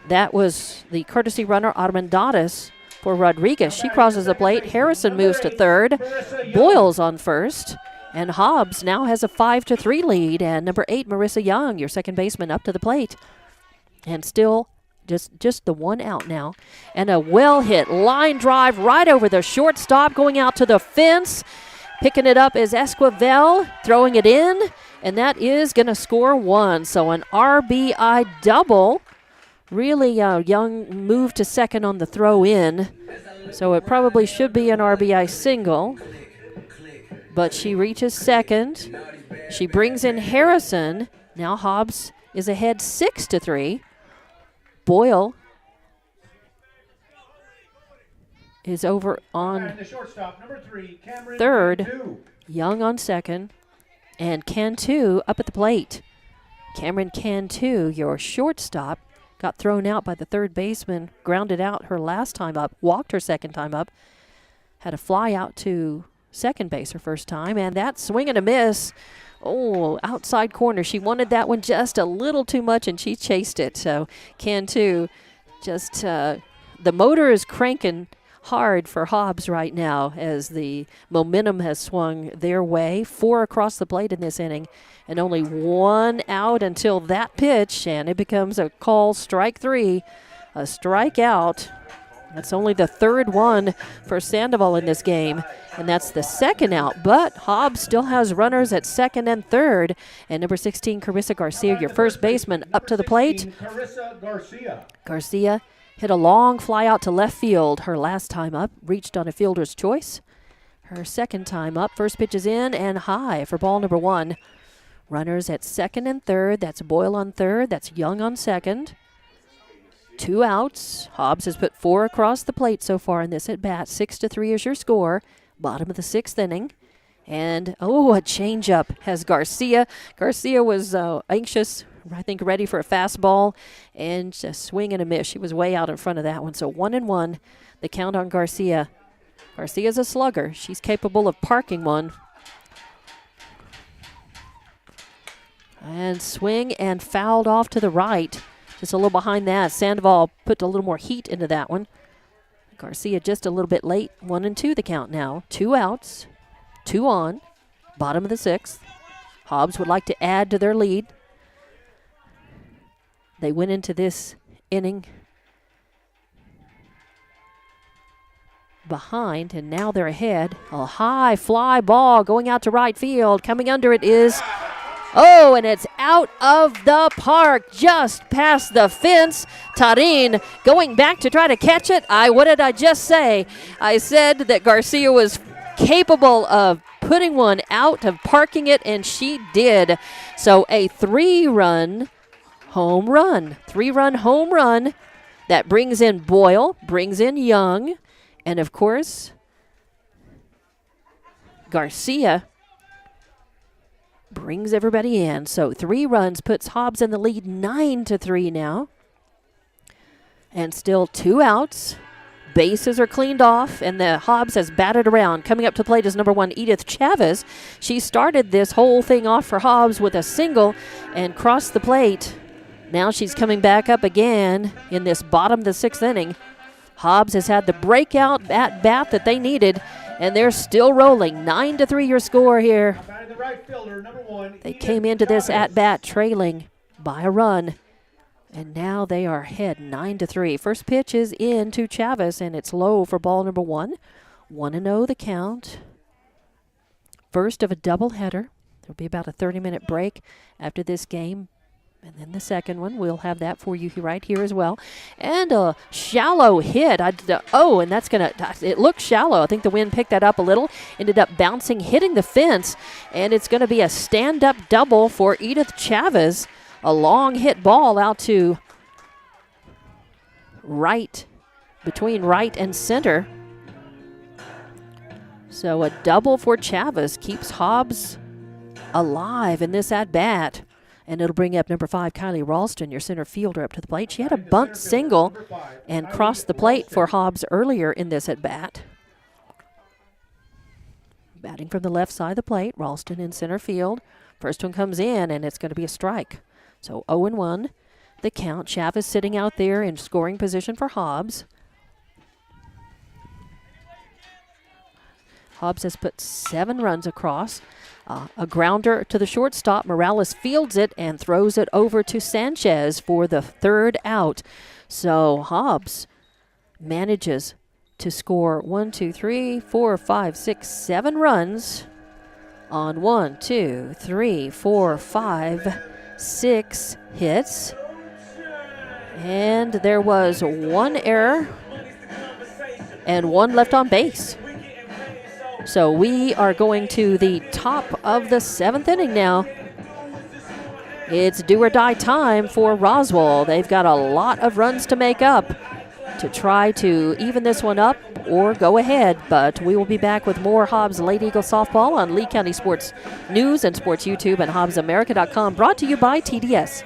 that was the courtesy runner Armendariz for Rodriguez. She crosses the plate. Harrison moves to third. Boyle's on first. And Hobbs now has a 5-3 lead. And number 8, Marissa Young, your second baseman, up to the plate. And still just the one out now. And a well-hit line drive right over the shortstop, going out to the fence. Picking it up is Esquivel, throwing it in, and that is going to score one. So an RBI double. Really Young moved to second on the throw in. So it probably should be an RBI single. But she reaches second. She brings in Harrison. Now Hobbs is ahead 6-3. Boyle is over on third, Young on second, and Cantu up at the plate. Cameron Cantu, your shortstop, got thrown out by the third baseman, grounded out her last time up, walked her second time up, had a fly out to second base her first time, and that swing and a miss. Oh, outside corner. She wanted that one just a little too much, and she chased it. So Cantu just, the motor is cranking hard for Hobbs right now as the momentum has swung their way. 4 across the plate in this inning, and only 1 out until that pitch, and it becomes a call strike 3, a strikeout. That's only the third one for Sandoval in this game, and that's the second out. But Hobbs still has runners at second and third. And number 16, Carissa Garcia, your first baseman, up to the plate. Carissa Garcia. Garcia hit a long fly out to left field her last time up, reached on a fielder's choice. Her second time up, first pitch is in and high for ball number 1. Runners at second and third. That's Boyle on third. That's Young on second. 2 outs. Hobbs has put 4 across the plate so far in this at bat. 6-3 is your score. Bottom of the 6th inning. And, a changeup has Garcia. Garcia was anxious, I think ready for a fastball, and just swing and a miss. She was way out in front of that one. So 1-1, the count on Garcia. Garcia's a slugger. She's capable of parking one. And swing and fouled off to the right. Just a little behind that. Sandoval put a little more heat into that one. Garcia just a little bit late. 1-2 the count now. 2 outs. 2 on. Bottom of the 6th. Hobbs would like to add to their lead. They went into this inning behind, and now they're ahead. A high fly ball going out to right field. Coming under it is... and it's out of the park, just past the fence. Tarin going back to try to catch it. What did I just say? I said that Garcia was capable of putting one out, of parking it, and she did. So a 3-run home run. 3-run home run that brings in Boyle, brings in Young, and of course, Garcia brings everybody in. So 3 runs puts Hobbs in the lead 9-3 now. And still 2 outs. Bases are cleaned off, and the Hobbs has batted around. Coming up to the plate is number 1, Edith Chavez. She started this whole thing off for Hobbs with a single and crossed the plate. Now she's coming back up again in this bottom of the 6th inning. Hobbs has had the breakout at bat that they needed, and they're still rolling. 9-3 your score here. They came into this at-bat trailing by a run, and now they are ahead 9-3. First pitch is in to Chavez, and it's low for ball number 1. 1-0 the count. First of a doubleheader. There'll be about a 30-minute break after this game And then the second one, we'll have that for you right here as well. And a shallow hit. And that's going to, it looked shallow. I think the wind picked that up a little. Ended up bouncing, hitting the fence. And it's going to be a stand-up double for Edith Chavez. A long hit ball out to right, between right and center. So a double for Chavez keeps Hobbs alive in this at-bat. And it'll bring up number 5, Kylie Ralston, your center fielder, up to the plate. She had a bunt single and crossed the plate for Hobbs earlier in this at-bat. Batting from the left side of the plate, Ralston in center field. First one comes in, and it's going to be a strike. So 0-1, the count. Chavez sitting out there in scoring position for Hobbs. Hobbs has put 7 runs across. A grounder to the shortstop. Morales fields it and throws it over to Sanchez for the 3rd out. So Hobbs manages to score 1, 2, 3, 4, 5, 6, 7 runs on 1, 2, 3, 4, 5, 6 hits. And there was 1 error and 1 left on base. So we are going to the top of the 7th inning now. It's do or die time for Roswell. They've got a lot of runs to make up to try to even this one up or go ahead. But we will be back with more Hobbs Lady Eagle softball on Lee County Sports News and Sports YouTube and HobbsAmerica.com, brought to you by TDS.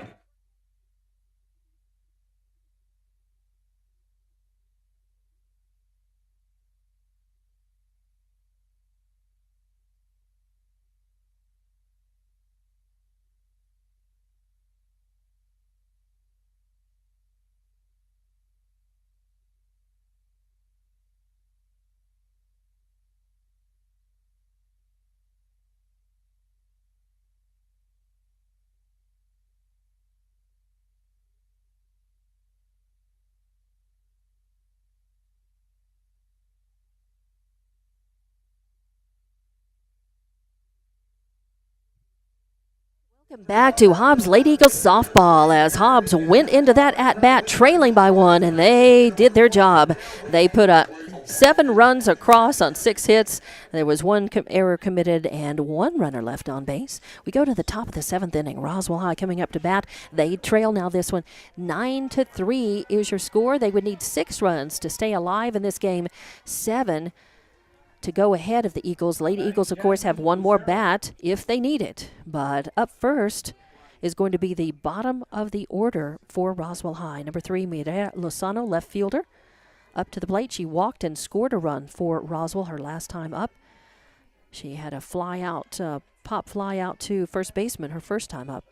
Welcome back to Hobbs Lady Eagles softball, as Hobbs went into that at-bat trailing by 1, and they did their job. They put 7 runs across on 6 hits. There was 1 error committed and 1 runner left on base. We go to the top of the 7th inning. Roswell High coming up to bat. They trail now this one. 9-3 is your score. They would need 6 runs to stay alive in this game. 7 to go ahead of the Eagles. Lady Eagles, of course, have 1 more bat if they need it. But up first is going to be the bottom of the order for Roswell High. Number 3, Mireya Lozano, left fielder. Up to the plate. She walked and scored a run for Roswell her last time up. She had a pop fly out to first baseman her first time up.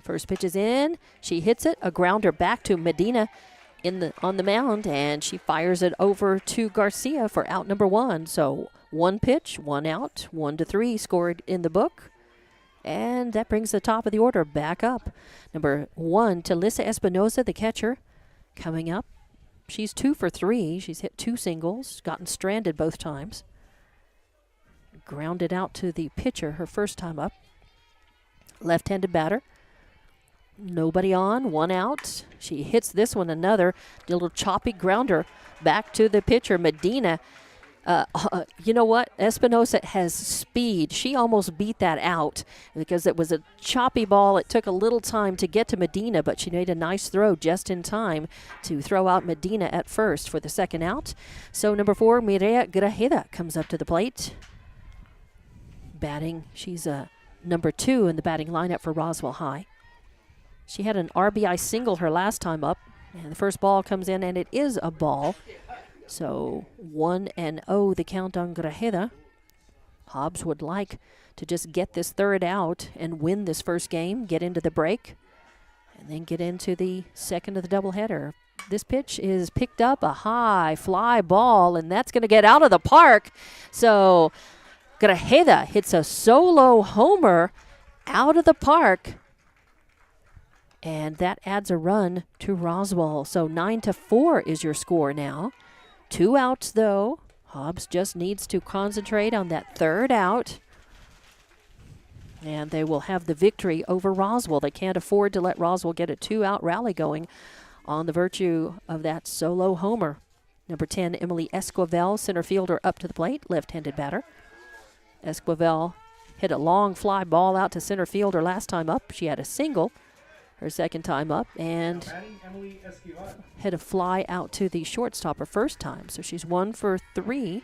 First pitch is in. She hits it. A grounder back to Medina on the mound, and she fires it over to Garcia for out number 1. So 1 pitch, 1 out, 1-3 scored in the book. And that brings the top of the order back up. Number 1, Talissa Espinoza, the catcher, coming up. She's 2 for 3. She's hit 2 singles, gotten stranded both times. Grounded out to the pitcher her first time up. Left-handed batter. Nobody on, 1 out. She hits this one, another little choppy grounder back to the pitcher, Medina. You know what? Espinosa has speed. She almost beat that out because it was a choppy ball. It took a little time to get to Medina, but she made a nice throw just in time to throw out Medina at first for the 2nd out. So number 4, Mireya Grajeda comes up to the plate. Batting, she's number 2 in the batting lineup for Roswell High. She had an RBI single her last time up, and the first ball comes in, and it is a ball. So 1-0 the count on Grajeda. Hobbs would like to just get this 3rd out and win this first game, get into the break, and then get into the 2nd of the doubleheader. This pitch is picked up, a high fly ball, and that's going to get out of the park. So Grajeda hits a solo homer out of the park. And that adds a run to Roswell. So 9-4 is your score now. 2 outs, though. Hobbs just needs to concentrate on that 3rd out. And they will have the victory over Roswell. They can't afford to let Roswell get a 2-out rally going on the virtue of that solo homer. Number 10, Emily Esquivel, center fielder, up to the plate, left-handed batter. Esquivel hit a long fly ball out to center fielder last time up. She had a single her second time up, and hit a fly out to the shortstop her first time. So she's 1 for 3.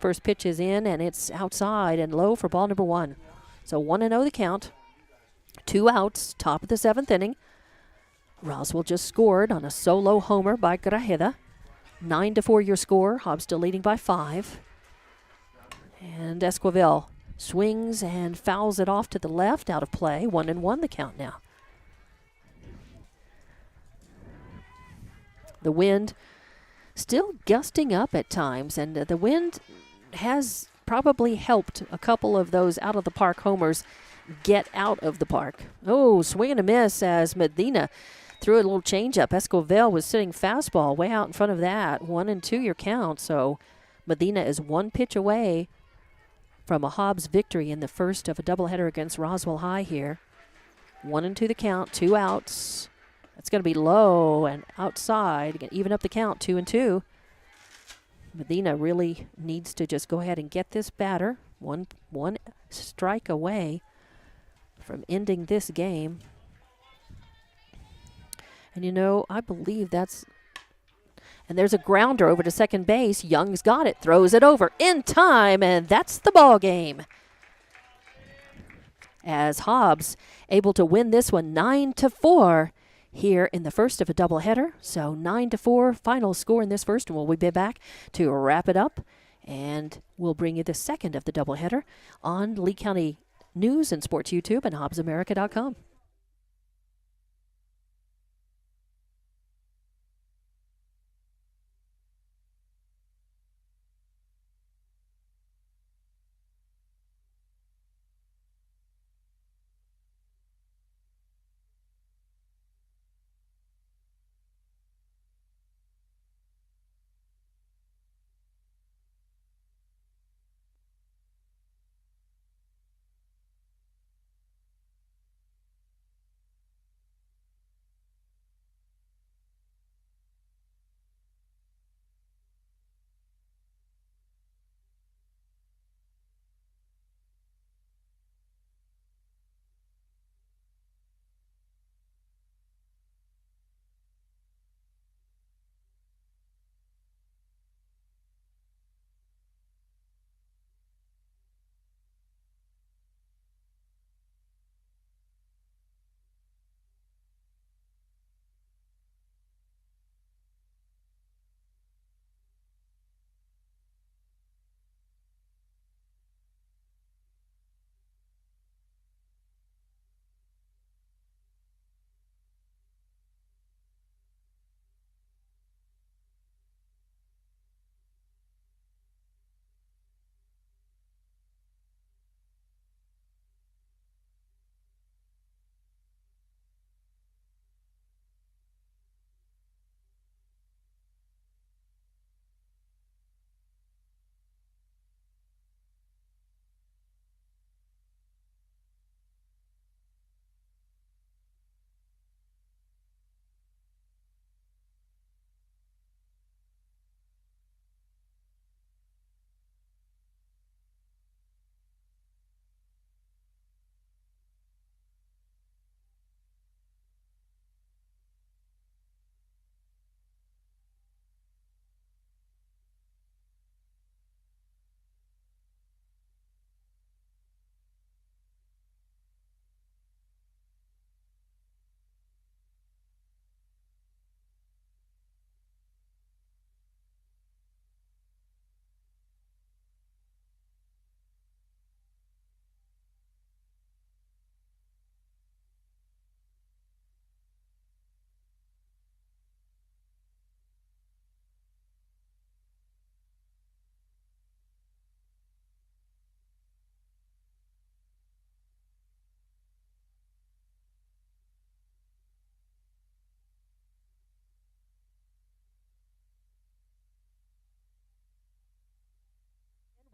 First pitch is in, and it's outside and low for ball number 1. So 1-0 the count. 2 outs, top of the 7th inning. Roswell just scored on a solo homer by Grajeda. 9-4 your score. Hobbs still leading by 5. And Esquivel swings and fouls it off to the left, out of play. 1-1 the count now. The wind still gusting up at times, and the wind has probably helped a couple of those out-of-the-park homers get out of the park. Oh, swing and a miss as Medina threw a little changeup. Esquivel was sitting fastball way out in front of that. 1-2 your count, so Medina is 1 pitch away from a Hobbs victory in the first of a doubleheader against Roswell High here. 1-2 the count, 2 outs. That's going to be low and outside. Even up the count, 2-2. Medina really needs to just go ahead and get this batter. One strike away from ending this game. And you know, I believe that's... And there's a grounder over to second base. Young's got it, throws it over in time, and that's the ball game. As Hobbs able to win this one 9-4 here in the first of a doubleheader. So 9-4 final score in this first, and we'll be back to wrap it up. And we'll bring you the second of the doubleheader on Lee County News and Sports YouTube and HobbsAmerica.com.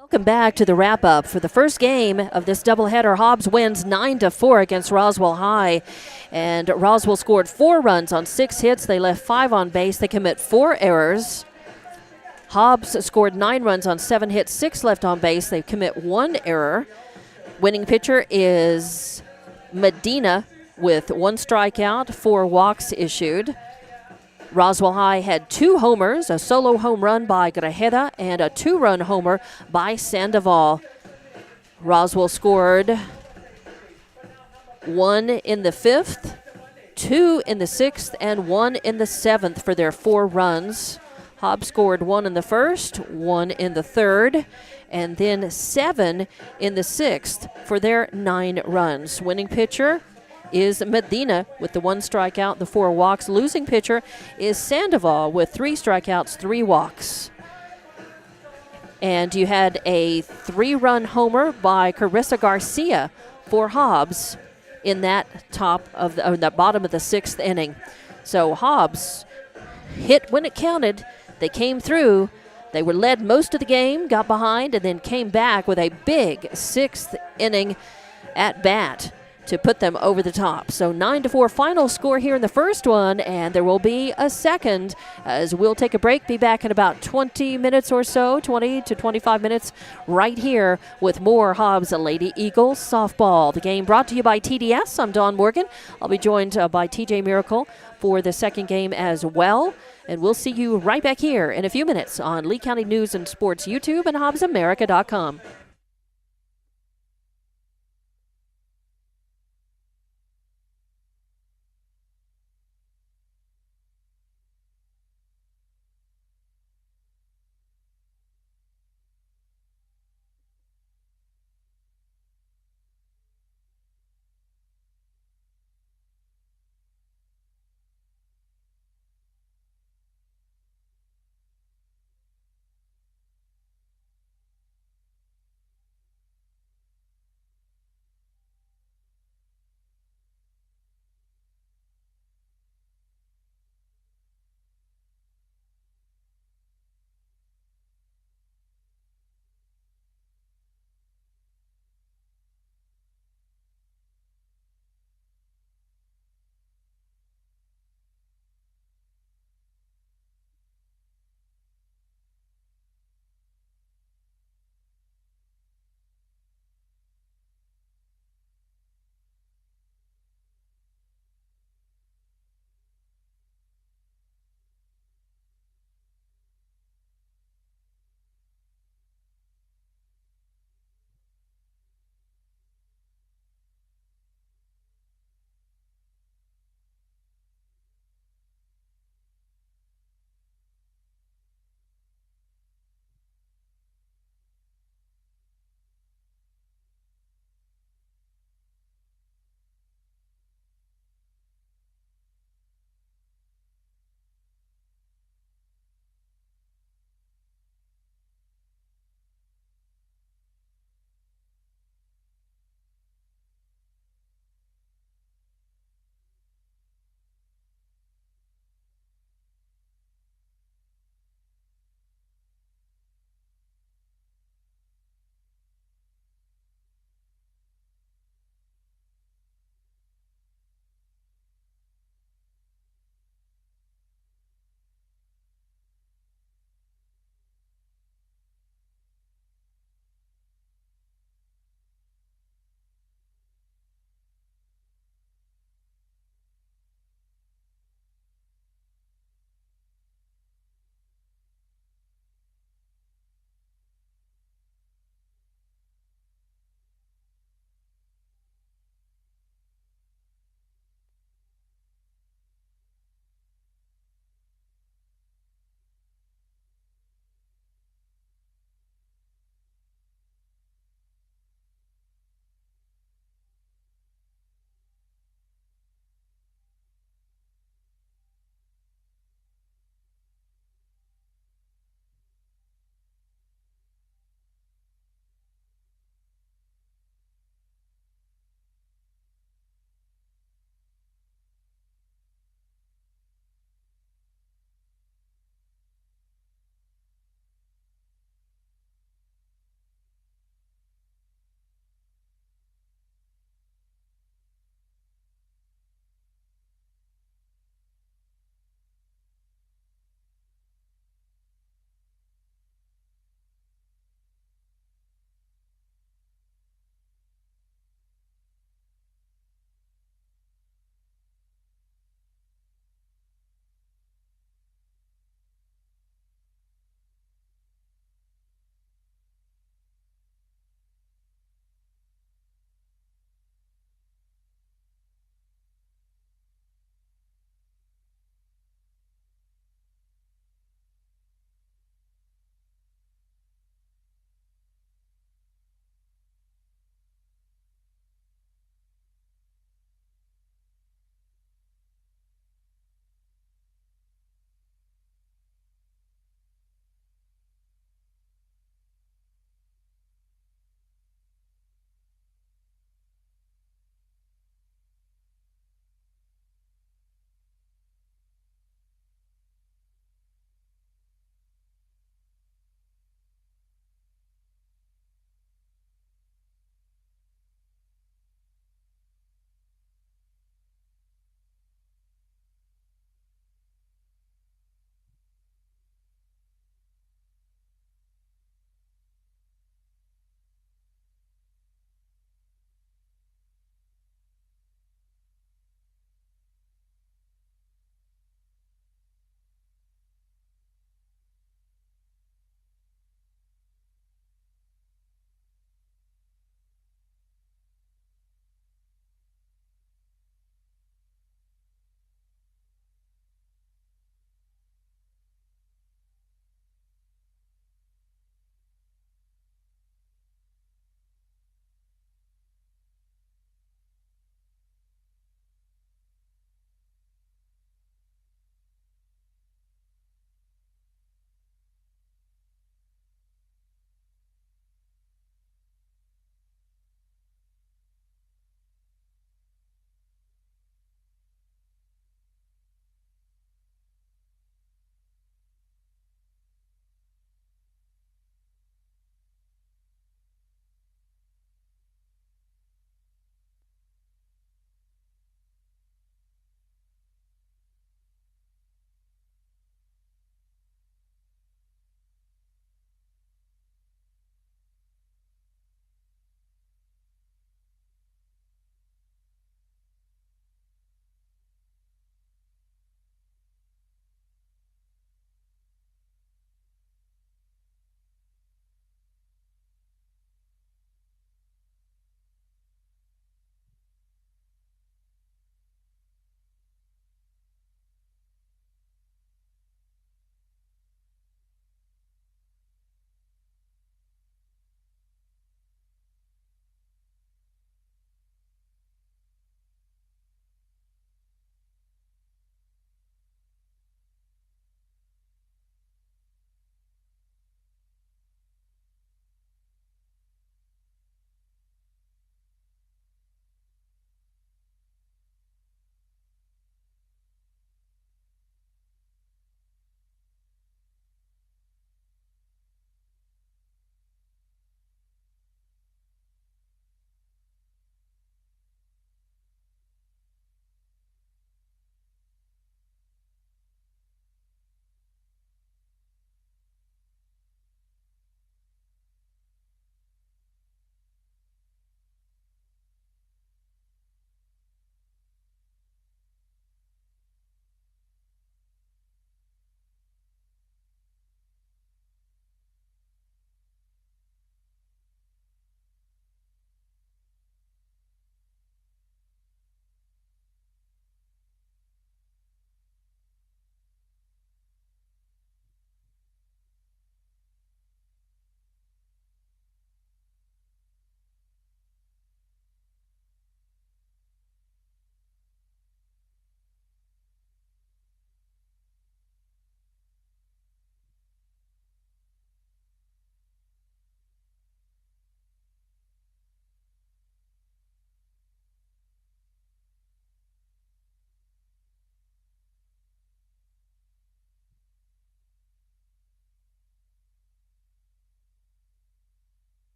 Welcome back to the wrap-up. For the first game of this doubleheader, Hobbs wins 9-4 against Roswell High. And Roswell scored 4 runs on 6 hits. They left 5 on base. They commit 4 errors. Hobbs scored 9 runs on 7 hits, 6 left on base. They commit 1 error. Winning pitcher is Medina with 1 strikeout, 4 walks issued. Roswell High had 2 homers, a solo home run by Grajeda and a 2-run homer by Sandoval. Roswell scored 1 in the 5th, 2 in the 6th, and 1 in the 7th for their 4 runs. Hobbs scored 1 in the 1st, 1 in the 3rd, and then 7 in the 6th for their 9 runs. Winning pitcher is Medina with the 1 strikeout, the 4 walks. Losing pitcher is Sandoval with 3 strikeouts, 3 walks. And you had a 3-run homer by Carissa Garcia for Hobbs in that the bottom of the 6th inning. So Hobbs hit when it counted. They came through. They were led most of the game, got behind, and then came back with a big 6th inning at bat to put them over the top. So 9-4 final score here in the first one, and there will be a second as we'll take a break. Be back in about 20 minutes or so, 20 to 25 minutes right here with more Hobbs Lady Eagles softball. The game brought to you by TDS. I'm Dawn Morgan. I'll be joined by TJ Miracle for the second game as well. And we'll see you right back here in a few minutes on Lee County News and Sports YouTube and HobbsAmerica.com.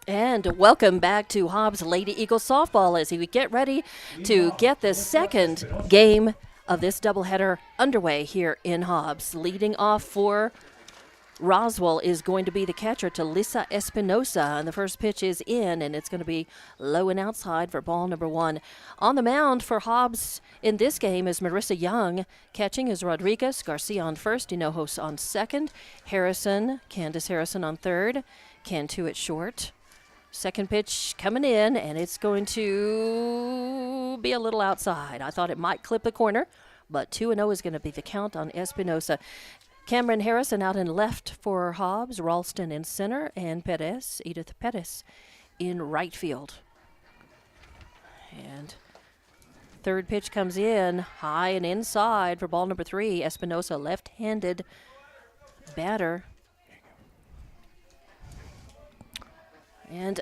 And welcome back to Hobbs Lady Eagles softball as we get ready to get the second game of this doubleheader underway here in Hobbs. Leading off for Roswell is going to be the catcher, Talisa Espinosa, and the first pitch is in, and it's going to be low and outside for ball number 1. On the mound for Hobbs in this game is Marissa Young. Catching is Rodriguez, Garcia on first, Hinojos on second, Harrison, Candace Harrison on third, Cantu at short. Second pitch coming in, and it's going to be a little outside. I thought it might clip the corner, but 2-0 is going to be the count on Espinosa. Cameron Harrison out in left for Hobbs, Ralston in center, and Edith Perez in right field. And third pitch comes in, high and inside for ball number 3. Espinosa, left-handed batter. And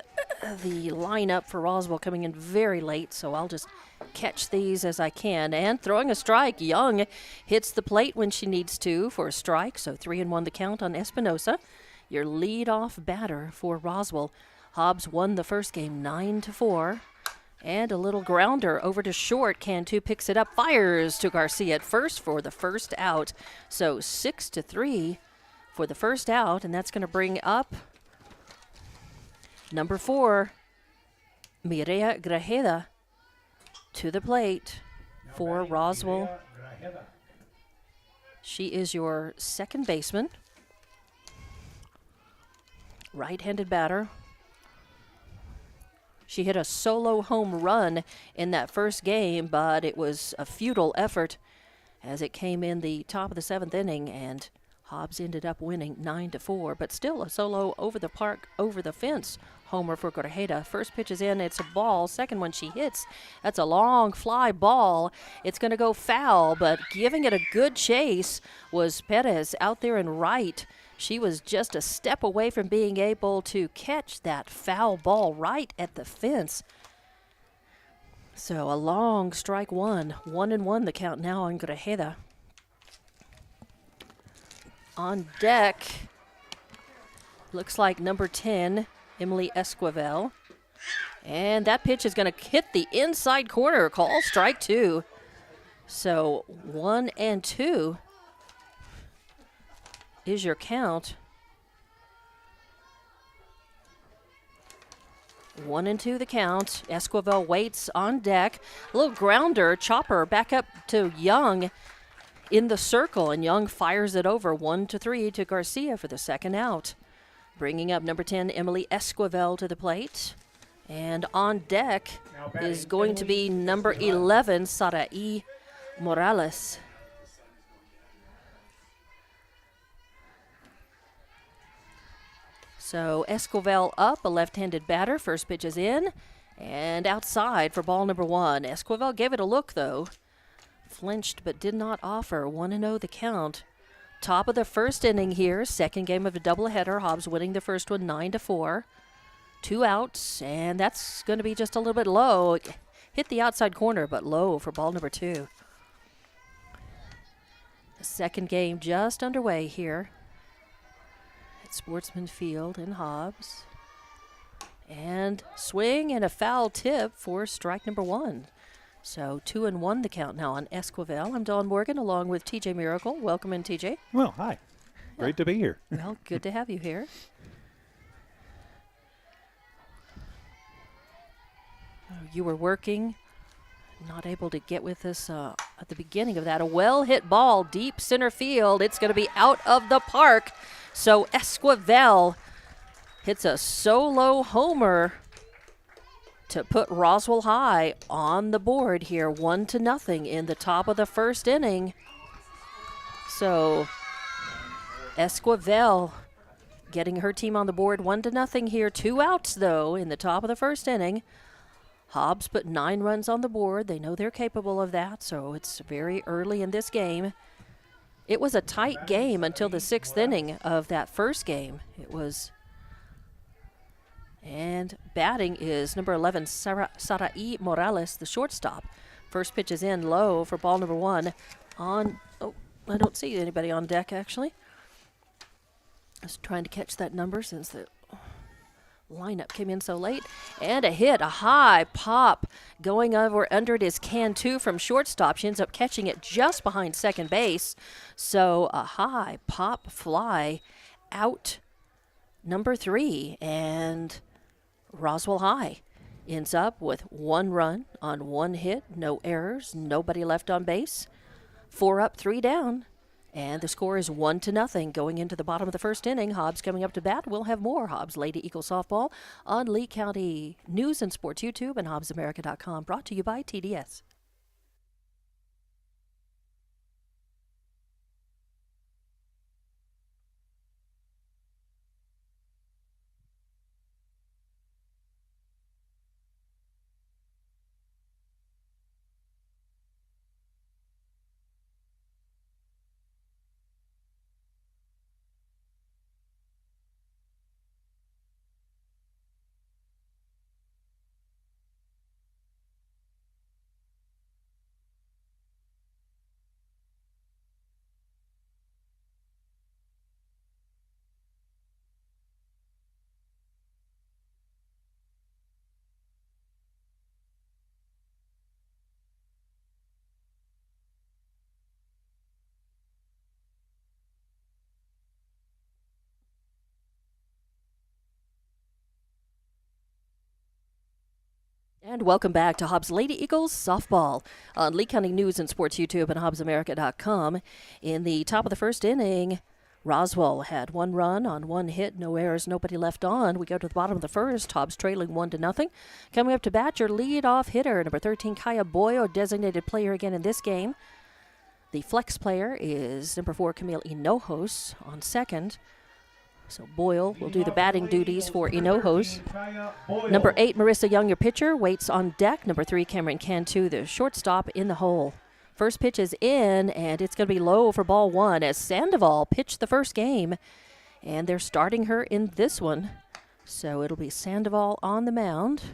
the lineup for Roswell coming in very late, so I'll just catch these as I can. And throwing a strike, Young hits the plate when she needs to for a strike, so 3-1 the count on Espinosa. Your lead-off batter for Roswell. Hobbs won the first game 9-4. And a little grounder over to short. Cantu picks it up, fires to Garcia at first for the first out. So 6-3 for the first out, and that's going to bring up number 4, Mireya Grajeda, to the plate for Roswell. She is your second baseman. Right-handed batter. She hit a solo home run in that first game, but it was a futile effort as it came in the top of the 7th inning, and Hobbs ended up winning 9-4, but still a solo over the fence homer for Grajeda. First pitch is in, it's a ball. Second one she hits, that's a long fly ball. It's going to go foul, but giving it a good chase was Perez out there in right. She was just a step away from being able to catch that foul ball right at the fence. So a long strike one. 1-1 the count now on Grajeda. On deck, looks like number 10, Emily Esquivel. And that pitch is going to hit the inside corner. Call strike 2. So 1-2 is your count. 1-2 the count. Esquivel waits on deck. A little grounder, chopper back up to Young in the circle, and Young fires it over 1-3 to Garcia for the second out. Bringing up number 10, Emily Esquivel to the plate. And on deck is going to be number 11, Sarai Morales. So Esquivel up, a left-handed batter. First pitch is in and outside for ball number 1. Esquivel gave it a look, though. Flinched but did not offer. 1-0 the count. Top of the first inning here. Second game of a doubleheader. Hobbs winning the first one 9-4. 2 outs, and that's going to be just a little bit low. Hit the outside corner, but low for ball number 2. The second game just underway here at Sportsman Field in Hobbs. And swing and a foul tip for strike number 1. So 2-1 the count now on Esquivel. I'm Dawn Morgan along with TJ Miracle. Welcome in, TJ. Well, hi. Great to be here. Well, good to have you here. You were working, not able to get with us at the beginning of that. A well-hit ball, deep center field. It's going to be out of the park. So Esquivel hits a solo homer to put Roswell High on the board here, 1-0 in the top of the first inning. So Esquivel getting her team on the board, 1-0 here. 2 outs, though, in the top of the first inning. Hobbs put 9 runs on the board. They know they're capable of that, so it's very early in this game. It was a tight game until the 6th inning of that first game. It was. And batting is number 11, Sarai Morales, the shortstop. First pitch is in low for ball number 1. I don't see anybody on deck, actually. I was trying to catch that number since the lineup came in so late. And a hit, a high pop going over under it is Cantu from shortstop. She ends up catching it just behind second base. So a high pop fly out number 3. And Roswell High ends up with 1 run on 1 hit, no errors, nobody left on base. 4 up, 3 down. And the score is 1-0 going into the bottom of the first inning. Hobbs coming up to bat. We'll have more Hobbs Lady Eagle Softball on Lee County News and Sports YouTube and HobbsAmerica.com. Brought to you by TDS. And welcome back to Hobbs Lady Eagles Softball on Lee County News and Sports YouTube and HobbsAmerica.com. In the top of the first inning, Roswell had 1 run on 1 hit, no errors, nobody left on. We go to the bottom of the first, Hobbs trailing 1-0. Coming up to bat, your leadoff hitter, number 13, Kaya Boyo, designated player again in this game. The flex player is number 4, Camille Hinojos on second. So Boyle will do the batting duties for Hinojos. Number 8, Marissa Young, your pitcher, waits on deck. Number 3, Cameron Cantu, the shortstop, in the hole. First pitch is in, and it's going to be low for ball 1 as Sandoval pitched the first game. And they're starting her in this one. So it'll be Sandoval on the mound.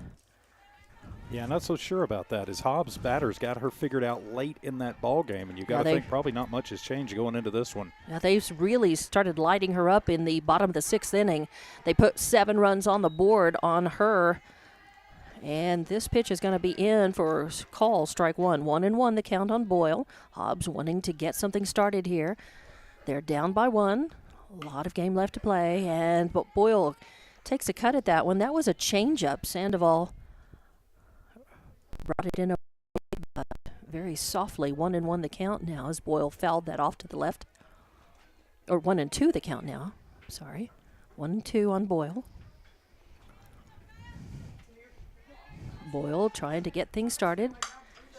Yeah, not so sure about that. As Hobbs' batters got her figured out late in that ball game, and you got to think probably not much has changed going into this one. Yeah, they've really started lighting her up in the bottom of the 6th inning. They put 7 runs on the board on her, and this pitch is going to be in for call, strike 1. 1-1 the count on Boyle. Hobbs wanting to get something started here. They're down by 1. A lot of game left to play, and but Boyle takes a cut at that one. That was a changeup. Sandoval brought it in but very softly. 1-1 the count now as Boyle fouled that off to the left. Or 1-2 the count now. Sorry. 1-2 on Boyle. Boyle trying to get things started.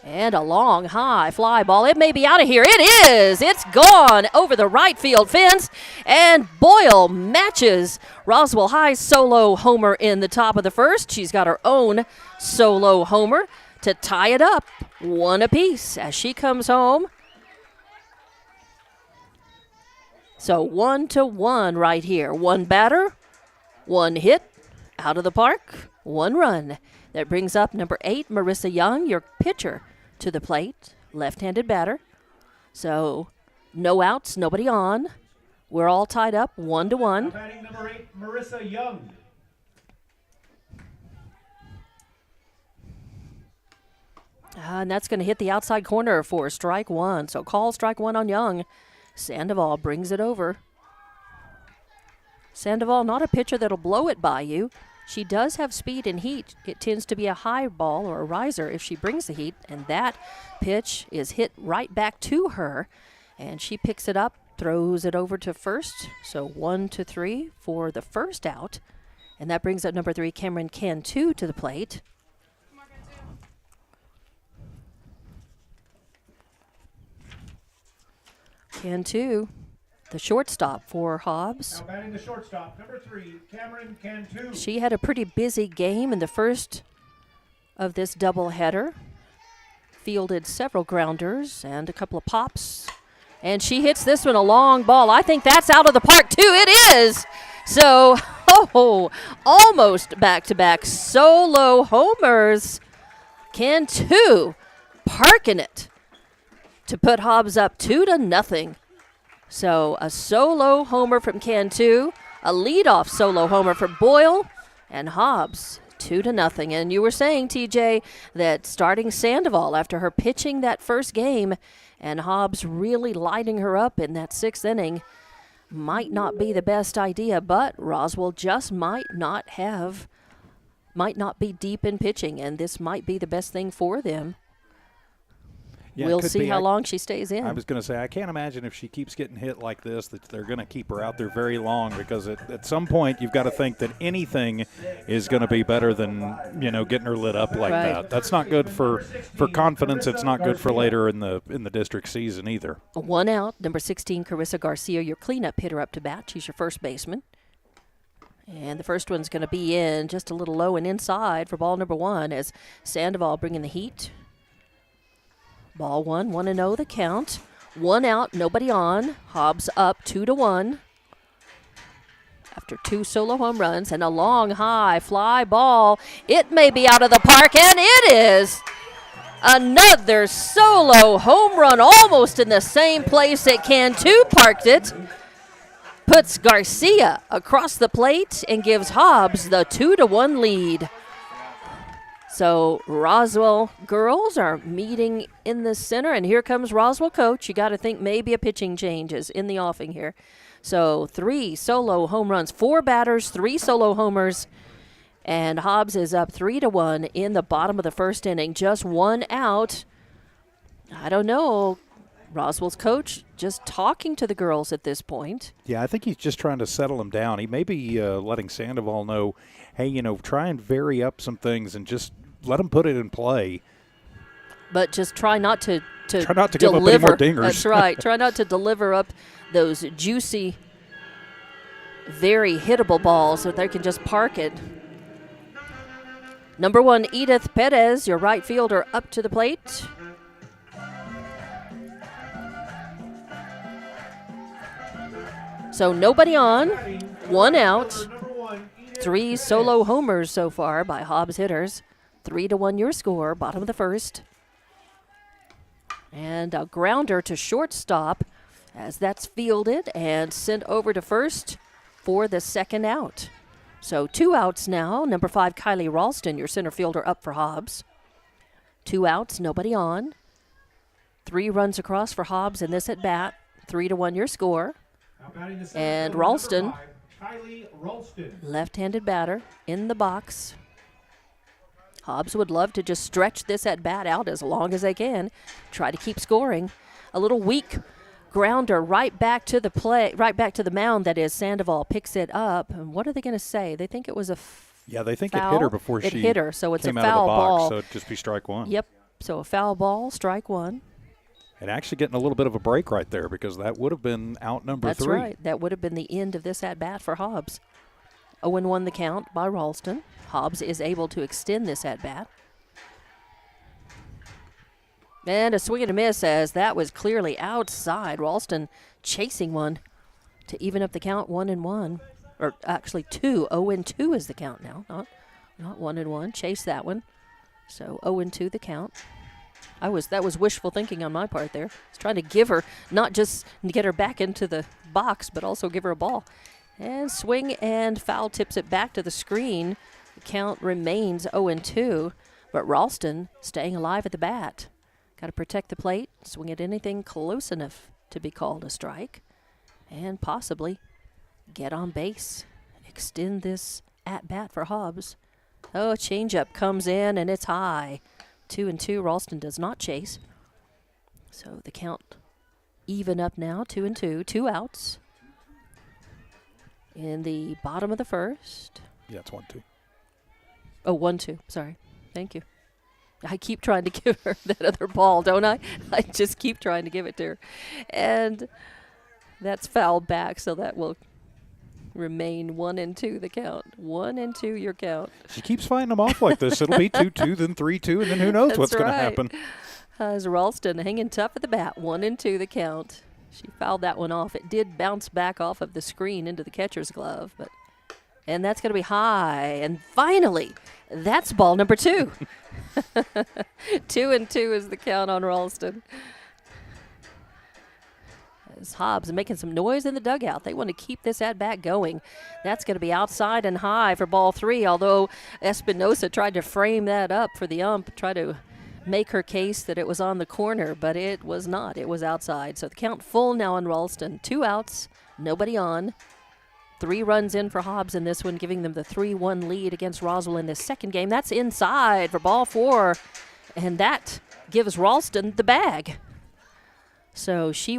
And a long, high fly ball. It may be out of here. It is. It's gone over the right field fence. And Boyle matches Roswell High's solo homer in the top of the first. She's got her own solo homer to tie it up 1 apiece as she comes home. So 1-1 right here. 1 batter, 1 hit, out of the park, 1 run. That brings up number 8, Marissa Young, your pitcher, to the plate, left-handed batter. So no outs, nobody on. We're all tied up 1-1. Batting number 8, Marissa Young. And that's going to hit the outside corner for strike 1. So call strike 1 on Young. Sandoval brings it over. Sandoval, not a pitcher that'll blow it by you. She does have speed and heat. It tends to be a high ball or a riser if she brings the heat. And that pitch is hit right back to her. And she picks it up, throws it over to first. So 1-3 for the first out. And that brings up number 3, Cameron Cantu, to the plate. Cantu, the shortstop for Hobbs. Now batting the shortstop, number 3, Cameron Cantu. She had a pretty busy game in the first of this doubleheader. Fielded several grounders and a couple of pops. And she hits this one, a long ball. I think that's out of the park, too. It is! So, almost back-to-back solo homers. Cantu parking it to put Hobbs up 2-0. So a solo homer from Cantu, a leadoff solo homer for Boyle, And Hobbs, 2-0. And you were saying, TJ, that starting Sandoval after her pitching that first game and Hobbs really lighting her up in that 6th inning might not be the best idea, but Roswell just might not be deep in pitching, and this might be the best thing for them. Yeah, we'll see how long she stays in. I was going to say, I can't imagine if she keeps getting hit like this that they're going to keep her out there very long, because at some point you've got to think that anything is going to be better than, getting her lit up like that. That's not good for confidence. It's not good for later in the district season either. 1 out, number 16, Carissa Garcia, your cleanup hitter up to bat. She's your first baseman. And the first one's going to be in just a little low and inside for ball number 1 as Sandoval bringing the heat. Ball 1, 1-0 the count. 1 out, nobody on. Hobbs up 2-1. After 2 solo home runs and a long, high fly ball. It may be out of the park, and it is. Another solo home run, almost in the same place that Cantu parked it. Puts Garcia across the plate and gives Hobbs the 2-1 lead. So Roswell girls are meeting in the center, and here comes Roswell coach. You got to think maybe a pitching change is in the offing here. So 3 solo home runs, 4 batters, 3 solo homers, and Hobbs is up 3-1 in the bottom of the 1st inning. Just 1 out. I don't know. Roswell's coach just talking to the girls at this point. Yeah, I think he's just trying to settle them down. He may be letting Sandoval know, hey, try and vary up some things and just let them put it in play. But just try not to give up any deliver. more dingers. That's right. Try not to deliver up those juicy, very hittable balls so they can just park it. Number 1, Edith Perez, your right fielder, up to the plate. So nobody on, 1 out, 3 solo homers so far by Hobbs hitters. 3-1 your score, bottom of the 1st. And a grounder to shortstop as that's fielded and sent over to first for the 2nd out. So 2 outs now. Number 5, Kylie Ralston, your center fielder, up for Hobbs. 2 outs, nobody on. 3 runs across for Hobbs in this at bat. 3-1 your score. And Ralston, left-handed batter, in the box. Hobbs would love to just stretch this at bat out as long as they can, try to keep scoring. A little weak grounder right back to the mound. That is, Sandoval picks it up. And what are they going to say? They think it was a yeah, they think foul. It hit her before she hit her, so it's came a out of foul the box, ball. so it'd just be strike 1. Yep. So a foul ball, strike 1. And actually getting a little bit of a break right there, because that would have been out number 3. That's right. That would have been the end of this at-bat for Hobbs. 0-1 the count by Ralston. Hobbs is able to extend this at-bat. And a swing and a miss, as that was clearly outside. Ralston chasing one to even up the count, 1-1. Or actually 2. 0-2 is the count now, not 1-1. Chase that one. So 0-2 the count. That was wishful thinking on my part there. I was trying to give her, not just get her back into the box, but also give her a ball. And swing and foul, tips it back to the screen. The count remains 0-2, but Ralston staying alive at the bat. Got to protect the plate, swing at anything close enough to be called a strike, and possibly get on base, extend this at-bat for Hobbs. Oh, a changeup comes in, and it's high. 2-2, Ralston does not chase. So the count even up now, 2-2, 2 outs. In the bottom of the 1st. Yeah, it's 1-2. Oh, 1-2, sorry. Thank you. I keep trying to give her that other ball, don't I? I just keep trying to give it to her. And that's fouled back, so that will remain 1-2 the count. 1-2 your count. She keeps fighting them off like this. It'll be 2-2, then 3-2, and then who knows what's going to happen. As Ralston hanging tough at the bat, 1-2 the count. She fouled that one off. It did bounce back off of the screen into the catcher's glove, and that's going to be high. And finally, that's ball number 2. 2-2 is the count on Ralston. as Hobbs making some noise in the dugout. They want to keep this at-bat going. That's going to be outside and high for ball 3, although Espinosa tried to frame that up for the ump, try to make her case that it was on the corner, but it was not. It was outside. So the count full now on Ralston. 2 outs, nobody on. 3 runs in for Hobbs in this one, giving them the 3-1 lead against Roswell in this second game. That's inside for ball 4, and that gives Ralston the bag. So she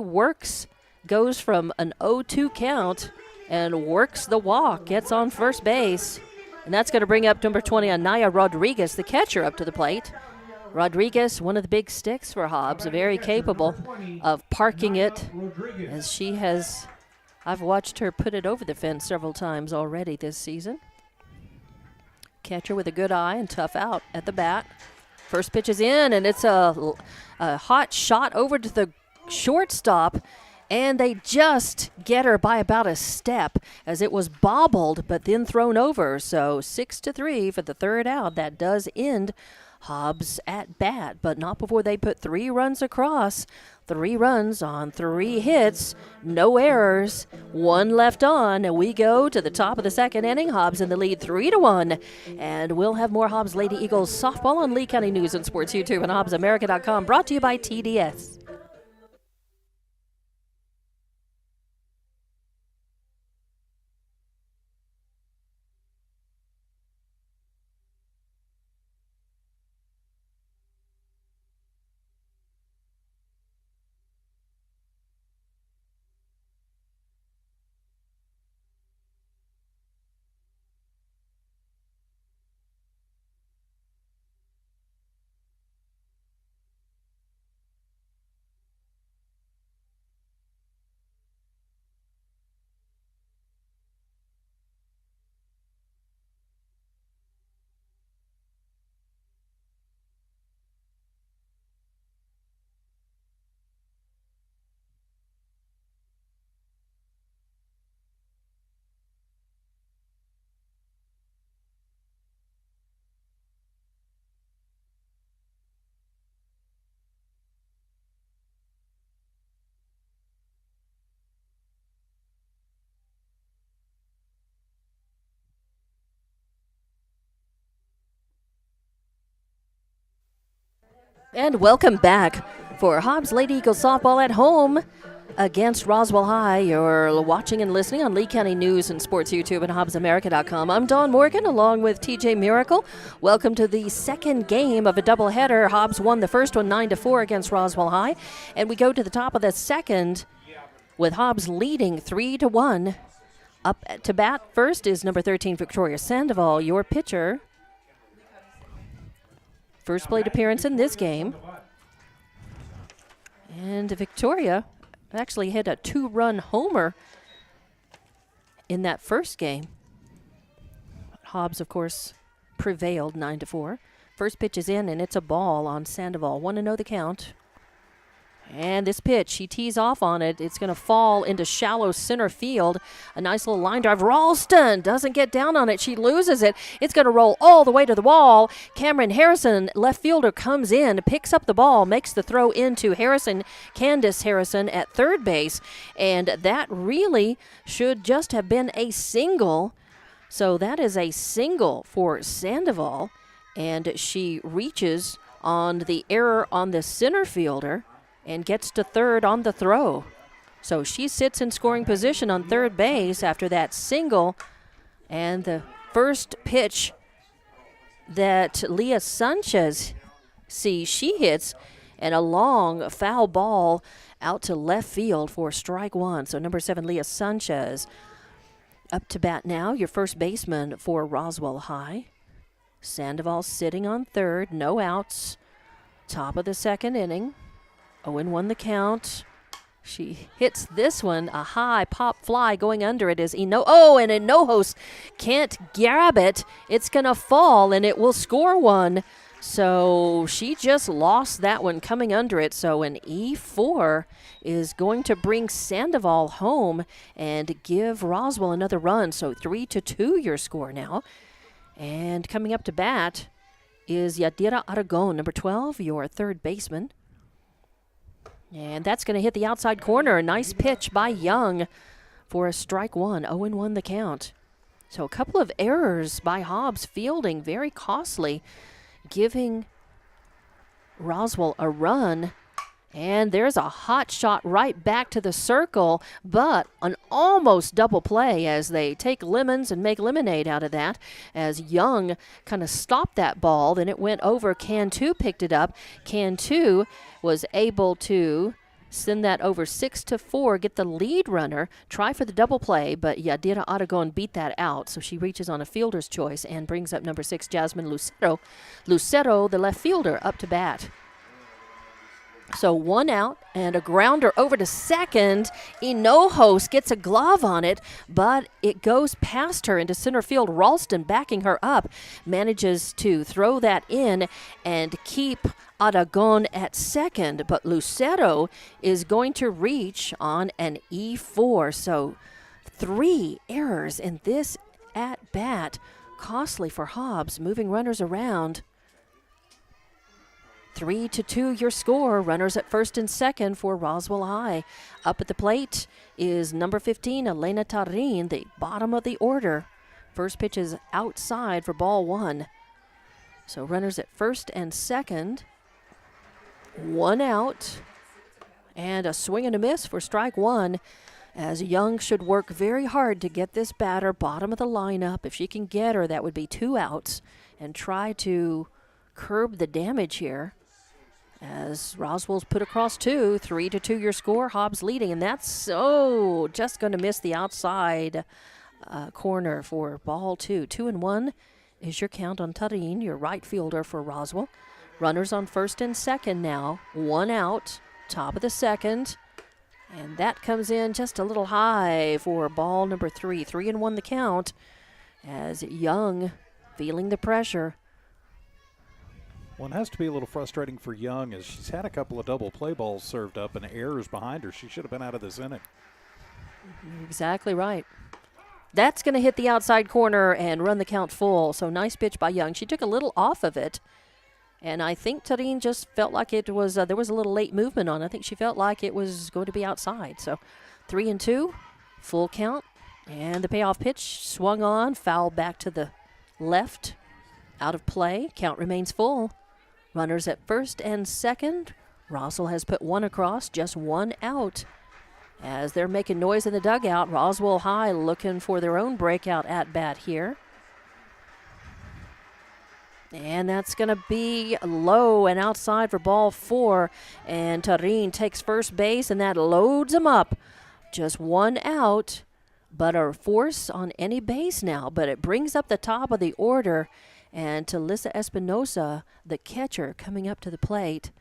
goes from an 0-2 count and works the walk, gets on first base. And that's going to bring up number 20, Anaya Rodriguez, the catcher, up to the plate. Rodriguez, one of the big sticks for Hobbs, very capable of parking it, as she has, I've watched her put it over the fence several times already this season. Catcher with a good eye and tough out at the bat. First pitch is in, and it's a hot shot over to the shortstop, and they just get her by about a step as it was bobbled but then thrown over. So 6-3 for the third out. That does end Hobbs at bat, but not before they put 3 runs across. 3 runs on 3 hits, no errors, 1 left on, and we go to the top of the second inning. Hobbs in the lead 3-1, and we'll have more Hobbs Lady Eagles softball on Lee County News and Sports YouTube and HobbsAmerica.com, brought to you by TDS. And welcome back for Hobbs Lady Eagles softball at home against Roswell High. You're watching and listening on Lee County News and Sports YouTube and HobbsAmerica.com. I'm Dawn Morgan along with TJ Miracle. Welcome to the second game of a doubleheader. Hobbs won the first one 9-4 against Roswell High. And we go to the top of the second with Hobbs leading 3-1. Up to bat first is number 13, Victoria Sandoval, your pitcher. First plate appearance in this game. And Victoria actually hit a 2-run homer in that first game. Hobbs, of course, prevailed 9-4. First pitch is in, and it's a ball on Sandoval. 1-0 the count. And this pitch, he tees off on it. It's going to fall into shallow center field. A nice little line drive. Ralston doesn't get down on it. She loses it. It's going to roll all the way to the wall. Cameron Harrison, left fielder, comes in, picks up the ball, makes the throw into Harrison, Candace Harrison at third base. And that really should just have been a single. So that is a single for Sandoval. And she reaches on the error on the center fielder and gets to third on the throw. So she sits in scoring position on third base after that single. And the first pitch that Leah Sanchez sees, she hits, and a long foul ball out to left field for strike 1. So number 7, Leah Sanchez, up to bat now, your first baseman for Roswell High. Sandoval sitting on third, no outs. Top of the second inning. 0-1 the count. She hits this one, a high pop fly going under it is and Hinojos can't grab it. It's going to fall, and it will score 1. So she just lost that one coming under it. So an E4 is going to bring Sandoval home and give Roswell another run. So 3-2 your score now. And coming up to bat is Yadira Aragon, number 12, your third baseman. And that's going to hit the outside corner. A nice pitch by Young for a strike one. 0-1 the count. So a couple of errors by Hobbs fielding, very costly, giving Roswell a run. And there's a hot shot right back to the circle, but an almost double play as they take lemons and make lemonade out of that, as Young kind of stopped that ball. Then it went over. Cantu picked it up. Cantu was able to send that over 6-4, get the lead runner, try for the double play, but Yadira Aragon beat that out, so she reaches on a fielder's choice and brings up number 6, Jasmine Lucero. Lucero, the left fielder, up to bat. So 1 out and a grounder over to second. Hinojos gets a glove on it, but it goes past her into center field. Ralston backing her up manages to throw that in and keep Aragon at second, but Lucero is going to reach on an E4. So 3 errors in this at bat, costly for Hobbs, moving runners around. 3-2 your score. Runners at first and second for Roswell High. Up at the plate is number 15, Elena Tarin, the bottom of the order. First pitch is outside for ball 1. So runners at first and second. 1 out. And a swing and a miss for strike 1, as Young should work very hard to get this batter bottom of the lineup. If she can get her, that would be 2 outs, and try to curb the damage here. As Roswell's put across 2, 3-2 your score. Hobbs leading, and that's just going to miss the outside corner for ball 2. 2-1 is your count on Tarin, your right fielder for Roswell. Runners on first and second now. 1 out, top of the second, and that comes in just a little high for ball number 3. 3-1 the count, as Young feeling the pressure. Well, it has to be a little frustrating for Young, as she's had a couple of double play balls served up and errors behind her. She should have been out of this inning. Exactly right. That's going to hit the outside corner and run the count full. So nice pitch by Young. She took a little off of it, and I think Tarin just felt like it was there was a little late movement on it. I think she felt like it was going to be outside. So 3-2, full count, and the payoff pitch swung on, fouled back to the left, out of play. Count remains full. Runners at first and second. Roswell has put 1 across, just 1 out. As they're making noise in the dugout, Roswell High looking for their own breakout at bat here. And that's going to be low and outside for ball 4. And Tarin takes first base, and that loads him up. Just 1 out, but a force on any base now. But it brings up the top of the order. And Talisa Espinosa, the catcher, coming up to the plate.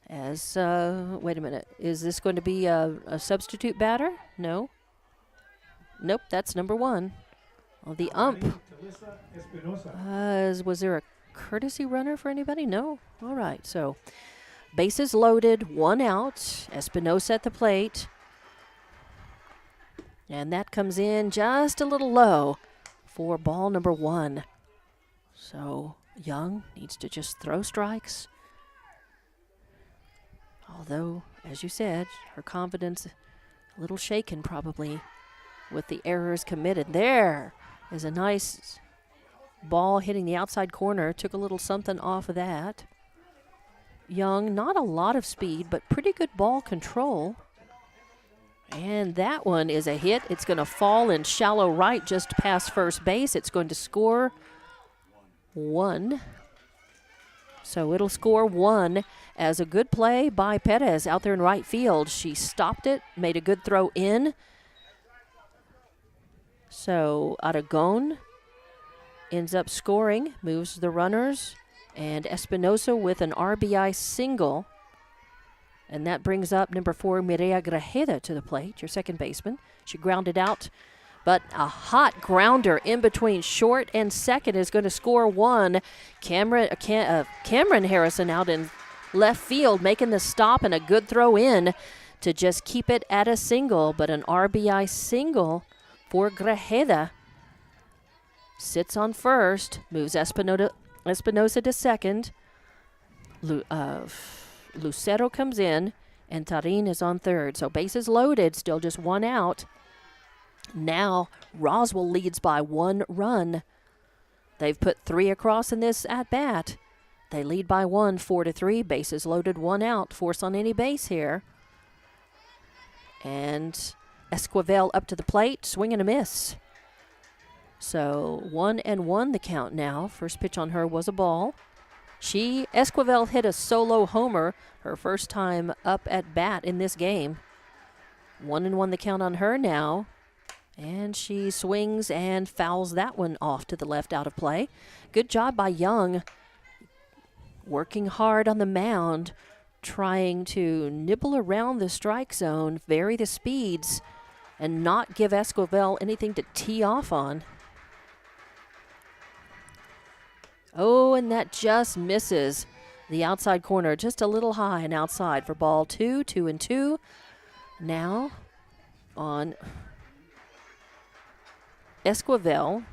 As, wait a minute, is this going to be a substitute batter? No. Nope, that's number 1. Well, the ump. Was there a courtesy runner for anybody? No? All right, so bases loaded, 1 out. Espinosa at the plate. And that comes in just a little low for ball number 1. So Young needs to just throw strikes. Although, as you said, her confidence a little shaken probably with the errors committed. There is a nice ball hitting the outside corner. Took a little something off of that. Young, not a lot of speed, but pretty good ball control. And that one is a hit. It's going to fall in shallow right just past first base. It's going to score 1. So it'll score 1 as a good play by Perez out there in right field. She stopped it, made a good throw in. So Aragon ends up scoring, moves the runners, and Espinosa with an RBI single. And that brings up number 4, Mireya Grajeda, to the plate, your second baseman. She grounded out, but a hot grounder in between short and second is going to score 1. Cameron Harrison out in left field making the stop, and a good throw in to just keep it at a single, but an RBI single for Grajeda. Sits on first, moves Espinosa to second. Lucero comes in, and Tarin is on third. So bases loaded, still just one out. Now Roswell leads by 1 run. They've put 3 across in this at-bat. They lead by 1, 4-3. Bases loaded, 1 out. Force on any base here. And Esquivel up to the plate, swing and a miss. So 1-1 the count now. First pitch on her was a ball. Esquivel hit a solo homer, her first time up at bat in this game. 1-1 the count on her now. And she swings and fouls that one off to the left, out of play. Good job by Young, working hard on the mound, trying to nibble around the strike zone, vary the speeds, and not give Esquivel anything to tee off on. Oh, and that just misses the outside corner, just a little high and outside for ball 2, 2-2. Now on Esquivel.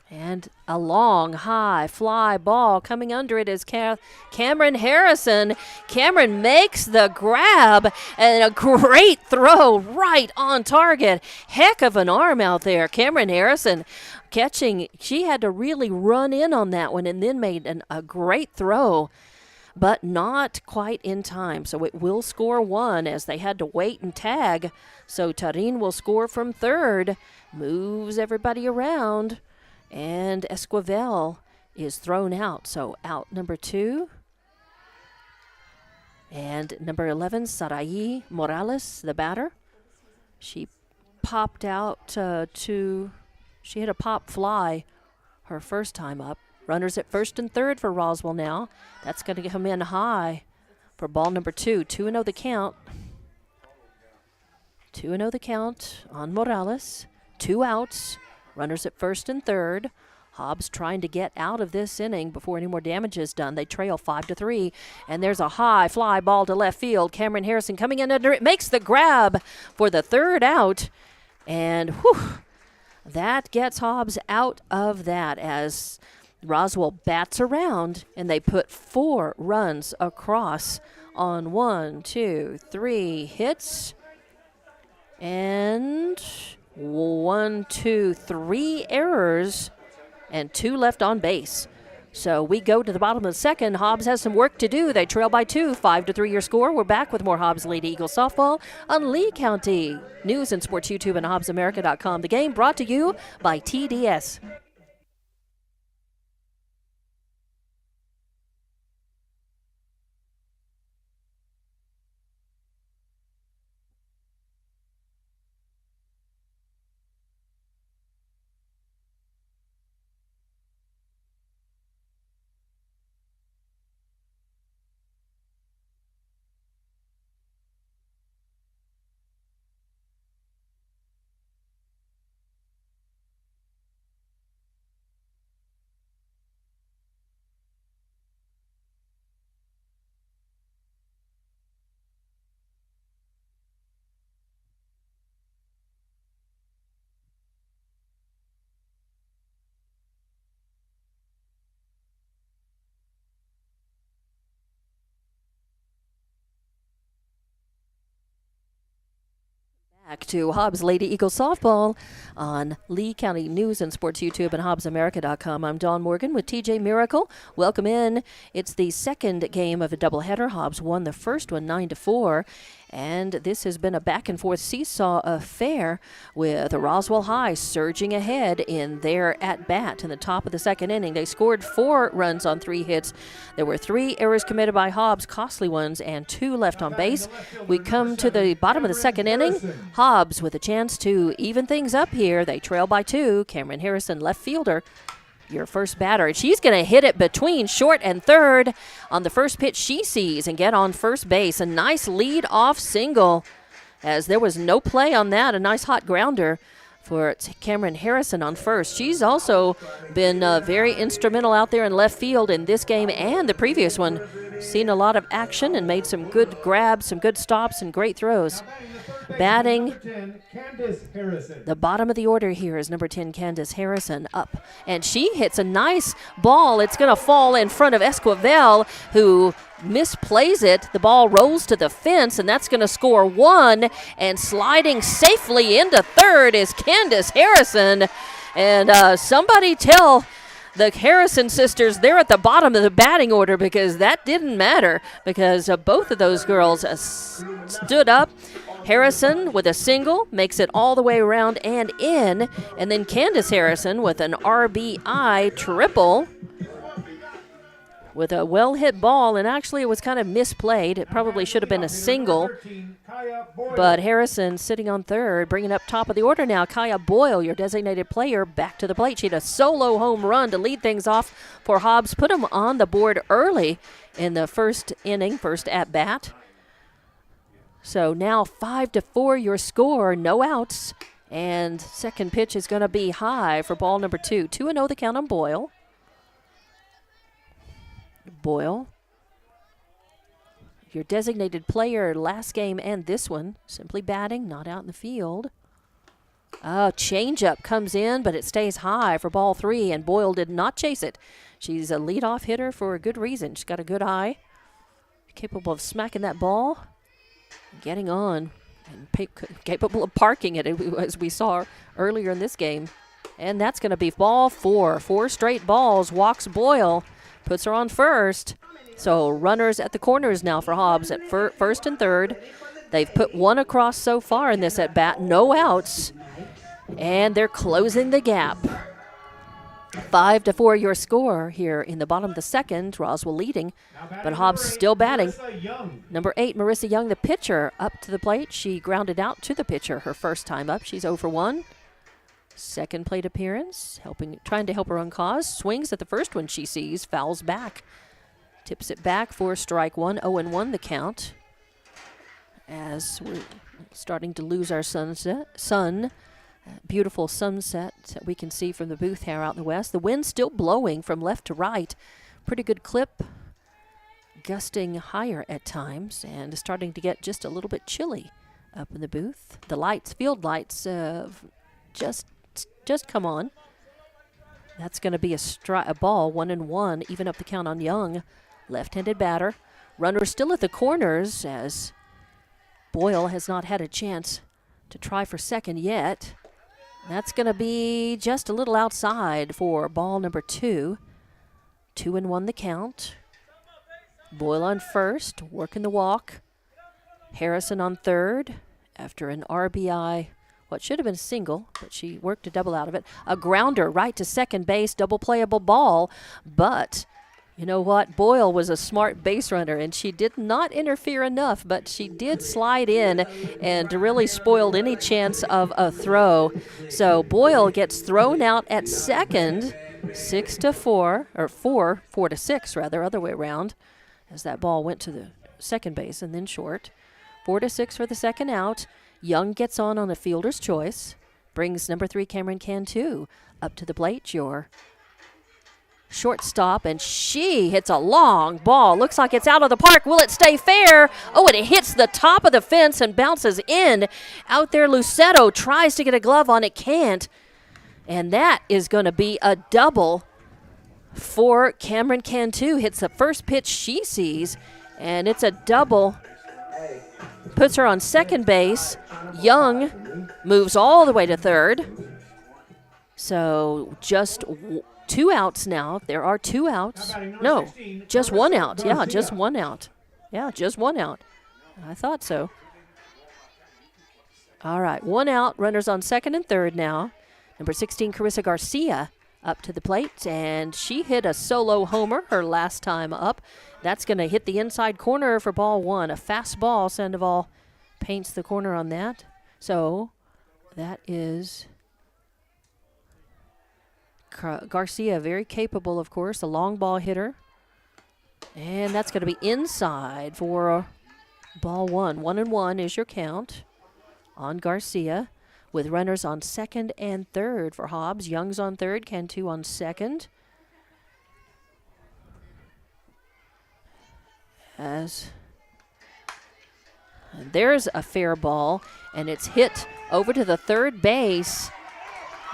And a long, high fly ball coming under it is Cameron Harrison. Cameron makes the grab and a great throw right on target. Heck of an arm out there. Cameron Harrison catching. She had to really run in on that one and then made a great throw, but not quite in time. So it will score 1 as they had to wait and tag. So Tarin will score from third, moves everybody around, and Esquivel is thrown out. So out number 2. And number 11, Sarai Morales, the batter. She popped out she hit a pop fly her first time up. Runners at first and third for Roswell now. That's going to come in high for ball number 2. 2-0 the count. 2-0 the count on Morales. 2 outs. Runners at first and third. Hobbs trying to get out of this inning before any more damage is done. They trail 5-3. And there's a high fly ball to left field. Cameron Harrison coming in under it. Makes the grab for the 3rd out. And that gets Hobbs out of that as Roswell bats around, and they put 4 runs across on 1, 2, 3 hits. And 1, 2, 3 errors and 2 left on base. So we go to the bottom of the second. Hobbs has some work to do. They trail by 2, 5-3 your score. We're back with more Hobbs Lady Eagle softball on Lee County News and Sports YouTube and HobbsAmerica.com. The game brought to you by TDS. Back to Hobbs Lady Eagle softball on Lee County News and Sports YouTube and HobbsAmerica.com. I'm Dawn Morgan with TJ Miracle. Welcome in. It's the second game of a doubleheader. Hobbs won the first one 9-4. And this has been a back-and-forth seesaw affair with Roswell High surging ahead in their at-bat in the top of the second inning. They scored 4 runs on 3 hits. There were 3 errors committed by Hobbs, costly ones, and 2 left on base. We come to the bottom of the second inning. Hobbs with a chance to even things up here. They trail by 2. Cameron Harrison, left fielder, your first batter. She's going to hit it between short and third on the first pitch she sees and get on first base. A nice lead-off single as there was no play on that. A nice hot grounder for Cameron Harrison on first. She's also been very instrumental out there in left field in this game and the previous one. Seen a lot of action and made some good grabs, some good stops, and great throws. Batting, Candace Harrison. the bottom of the order here is number 10, Candace Harrison, up. And she hits a nice ball. It's going to fall in front of Esquivel, who misplays it. The ball rolls to the fence, and that's going to score 1. And sliding safely into third is Candace Harrison. And somebody tell the Harrison sisters they're at the bottom of the batting order, because that didn't matter, because both of those girls stood up. Harrison with a single makes it all the way around and in, and then Candace Harrison with an RBI triple with a well-hit ball, and actually it was kind of misplayed. It probably should have been a single, but Harrison sitting on third, bringing up top of the order now. Kaya Boyle, your designated player, back to the plate. She had a solo home run to lead things off for Hobbs, put them on the board early in the first inning, first at-bat. So now 5-4 your score, no outs, and second pitch is going to be high for ball number 2. 2-0 the count on Boyle. Boyle, your designated player last game and this one, simply batting, not out in the field. Changeup comes in, but it stays high for ball 3, and Boyle did not chase it. She's a leadoff hitter for a good reason. She's got a good eye, capable of smacking that ball, getting on, and capable of parking it, as we saw earlier in this game. And that's going to be ball 4. 4 straight balls, walks Boyle, puts her on first. So runners at the corners now for Hobbs at first and third. They've put 1 across so far in this at-bat, no outs, and they're closing the gap. 5-4 your score here in the bottom of the second. Roswell leading, but Hobbs still batting. Number 8, Marissa Young, the pitcher, up to the plate. She grounded out to the pitcher her first time up. She's 0 for 1. Second plate appearance, trying to help her own cause. Swings at the first one she sees, fouls back. Tips it back for strike 1, 0-1 the count. As we're starting to lose our sun. Beautiful sunset that we can see from the booth here out in the west. The wind still blowing from left to right. Pretty good clip, gusting higher at times, and starting to get just a little bit chilly up in the booth. The lights, field lights, just come on. That's going to be a ball, 1-1, even up the count on Young, left-handed batter. Runner still at the corners, as Boyle has not had a chance to try for second yet. That's going to be just a little outside for ball number 2. 2-1 the count. Boyle on first, working the walk. Harrison on third after an RBI, what should have been a single, but she worked a double out of it. A grounder right to second base, double playable ball, but you know what? Boyle was a smart base runner, and she did not interfere enough, but she did slide in and really spoiled any chance of a throw. So Boyle gets thrown out at second, 6-4, or 4-6 rather, other way around, as that ball went to the second base and then short. 4-6 for the second out. Young gets on a fielder's choice, brings number 3 Cameron Cantu up to the plate. Your shortstop, and she hits a long ball. Looks like it's out of the park. Will it stay fair? Oh, and it hits the top of the fence and bounces in. Out there, Lucetto tries to get a glove on it, can't. And that is going to be a double for Cameron Cantu. Hits the first pitch she sees, and it's a double. Puts her on second base. Young moves all the way to third. So just 2 outs now. There are 2 outs. No, just 1 out. Yeah, just 1 out. Yeah, just 1 out. I thought so. All right, 1 out. Runners on second and third now. Number 16, Carissa Garcia, up to the plate, and she hit a solo homer her last time up. That's going to hit the inside corner for ball 1. A fast ball. Sandoval paints the corner on that. So that is Garcia, very capable, of course, a long ball hitter. And that's going to be inside for ball 1. 1-1 is your count on Garcia. with runners on second and third for Hobbs. Young's on third, Cantu on second. There's a fair ball, and it's hit over to the third base.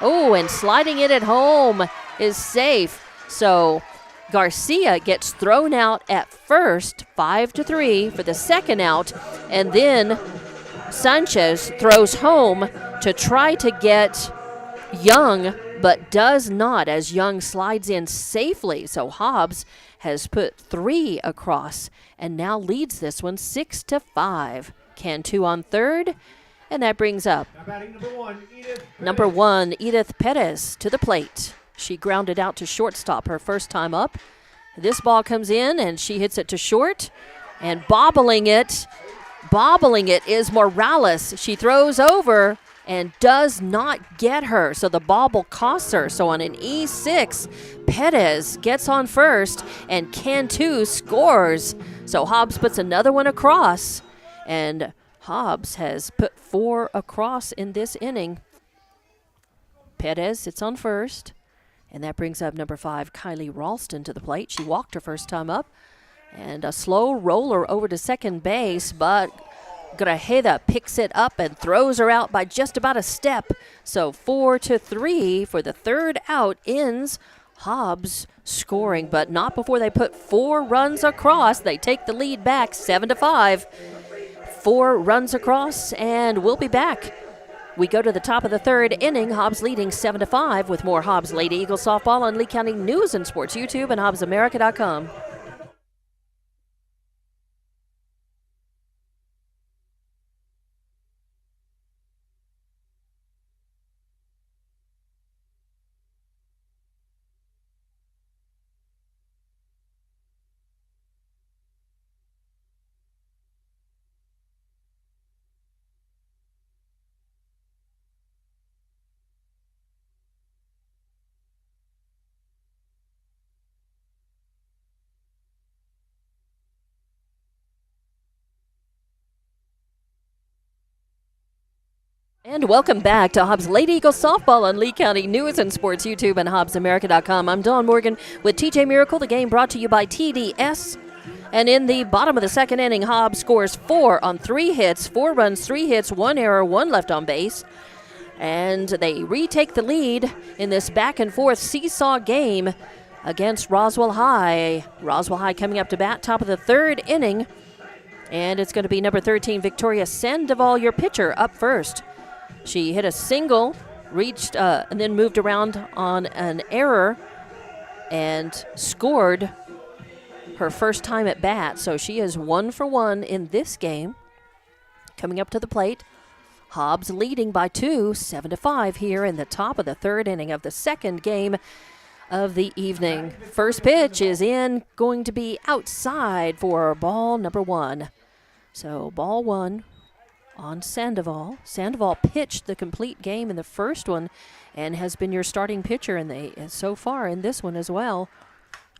Oh, and sliding it at home is safe. So Garcia gets thrown out at first, 5-3 for the second out, and then Sanchez throws home to try to get Young, but does not, as Young slides in safely. So Hobbs has put 3 across and now leads this one 6-5. Cantu on third, and that brings up Now batting number 1, Edith Perez to the plate. She grounded out to shortstop her first time up. This ball comes in, and she hits it to short, and bobbling it is Morales. She throws over and does not get her, so the bobble costs her. So on an E6, Perez gets on first, and Cantu scores. So Hobbs puts another one across, and Hobbs has put 4 across in this inning. Perez sits on first, and that brings up number 5, Kylie Ralston, to the plate. She walked her first time up, and a slow roller over to second base, but Grajeda picks it up and throws her out by just about a step. So 4-3 for the third out ends Hobbs scoring, but not before they put 4 runs across. They take the lead back 7-5. 4 runs across, and we'll be back. We go to the top of the third inning, Hobbs leading 7-5 with more Hobbs Lady Eagle softball on Lee County News and Sports YouTube and HobbsAmerica.com. And welcome back to Hobbs Lady Eagle softball on Lee County News and Sports YouTube and HobbsAmerica.com. I'm Dawn Morgan with TJ Miracle. The game brought to you by TDS. And in the bottom of the second inning, Hobbs scores 4 on 3 hits, 4 runs, 3 hits, 1 error, 1 left on base. And they retake the lead in this back and forth seesaw game against Roswell High. Roswell High coming up to bat, top of the third inning. And it's going to be number 13, Victoria Sandoval, your pitcher, up first. She hit a single, reached, and then moved around on an error and scored her first time at bat. So she is 1 for 1 in this game. Coming up to the plate, Hobbs leading by 2, 7-5 here in the top of the third inning of the second game of the evening. First pitch is going to be outside for ball number 1. So ball 1. On Sandoval. Sandoval pitched the complete game in the first one and has been your starting pitcher so far in this one as well.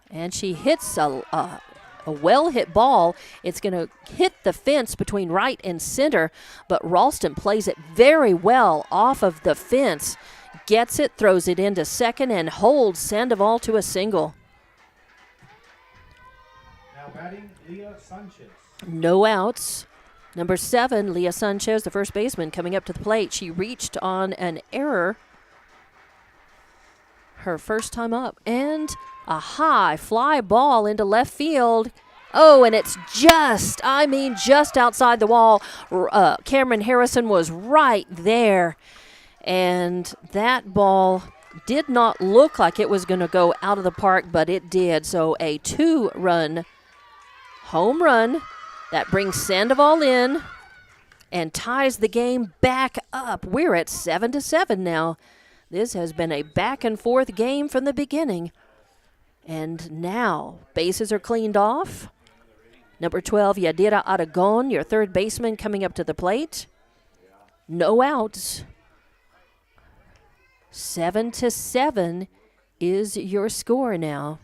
And she hits a well-hit ball. It's going to hit the fence between right and center, but Ralston plays it very well off of the fence. Gets it, throws it into second, and holds Sandoval to a single. Now batting Leah Sanchez. No outs. Number 7, Leah Sanchez, the first baseman, coming up to the plate. She reached on an error her first time up. And a high fly ball into left field. Oh, and it's just outside the wall. Cameron Harrison was right there. And that ball did not look like it was going to go out of the park, but it did. So a 2-run home run. That brings Sandoval in and ties the game back up. We're at 7-7 now. This has been a back-and-forth game from the beginning. And now bases are cleaned off. Number 12, Yadira Aragon, your third baseman, coming up to the plate. No outs. 7-7 is your score now.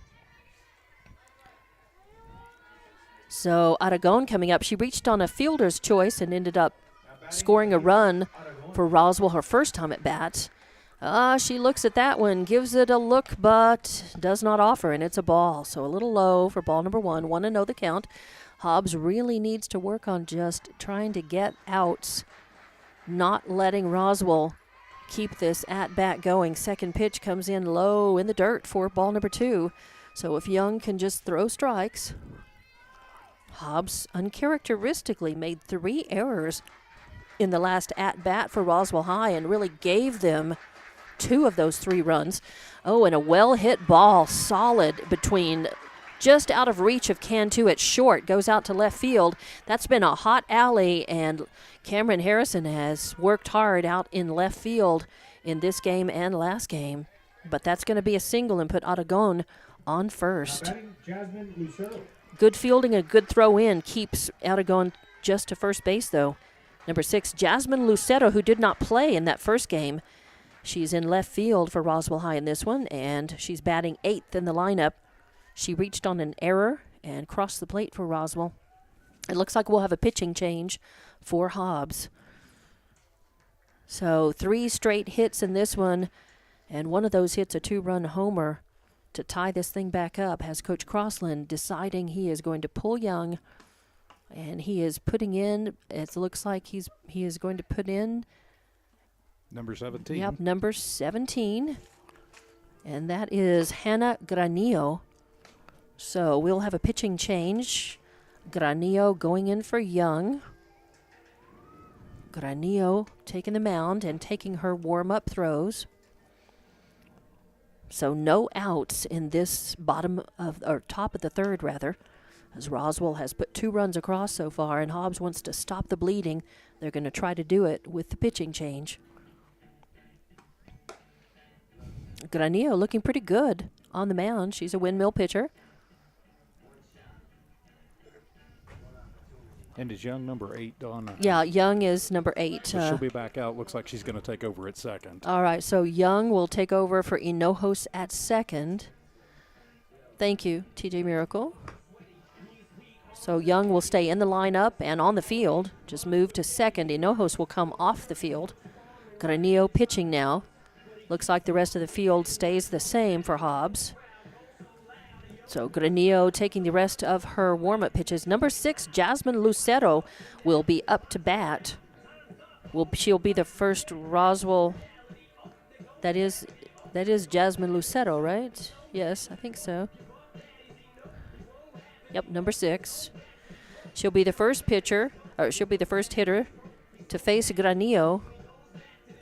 So Aragon coming up. She reached on a fielder's choice and ended up scoring a run for Roswell, her first time at bat. She looks at that one, gives it a look, but does not offer, and it's a ball. So a little low for ball number 1. 1-0 the count. Hobbs really needs to work on just trying to get outs, not letting Roswell keep this at-bat going. Second pitch comes in low in the dirt for ball number 2. So if Young can just throw strikes. Hobbs uncharacteristically made 3 errors in the last at-bat for Roswell High and really gave them 2 of those 3 runs. Oh, and a well-hit ball, solid between just out of reach of Cantu at short, goes out to left field. That's been a hot alley, and Cameron Harrison has worked hard out in left field in this game and last game. But that's going to be a single and put Aragon on first. Batting, Jasmine Lucero. Good fielding, a good throw in, keeps Aragon just to first base, though. Number 6, Jasmine Lucero, who did not play in that first game. She's in left field for Roswell High in this one, and she's batting 8th in the lineup. She reached on an error and crossed the plate for Roswell. It looks like we'll have a pitching change for Hobbs. So 3 straight hits in this one, and one of those hits a 2-run homer to tie this thing back up, has Coach Crossland deciding he is going to pull Young, and he is putting in, it looks like he is going to put in Number 17. Yep, number 17. And that is Hannah Granillo. So we'll have a pitching change. Granillo going in for Young. Granillo taking the mound and taking her warm-up throws. So no outs in this top of the third, rather, as Roswell has put 2 runs across so far, and Hobbs wants to stop the bleeding. They're going to try to do it with the pitching change. Granillo looking pretty good on the mound. She's a windmill pitcher. And is Young number 8, Donna? Yeah, Young is number 8. So she'll be back out. Looks like she's going to take over at second. All right, so Young will take over for Hinojos at second. Thank you, TJ Miracle. So Young will stay in the lineup and on the field. Just move to second. Hinojos will come off the field. Granillo pitching now. Looks like the rest of the field stays the same for Hobbs. So Granillo taking the rest of her warm-up pitches. Number 6, Jasmine Lucero, will be up to bat. She'll be the first Roswell. That is Jasmine Lucero, right? Yes, I think so. Yep, number 6. She'll be the first pitcher, or she'll be the first hitter to face Granillo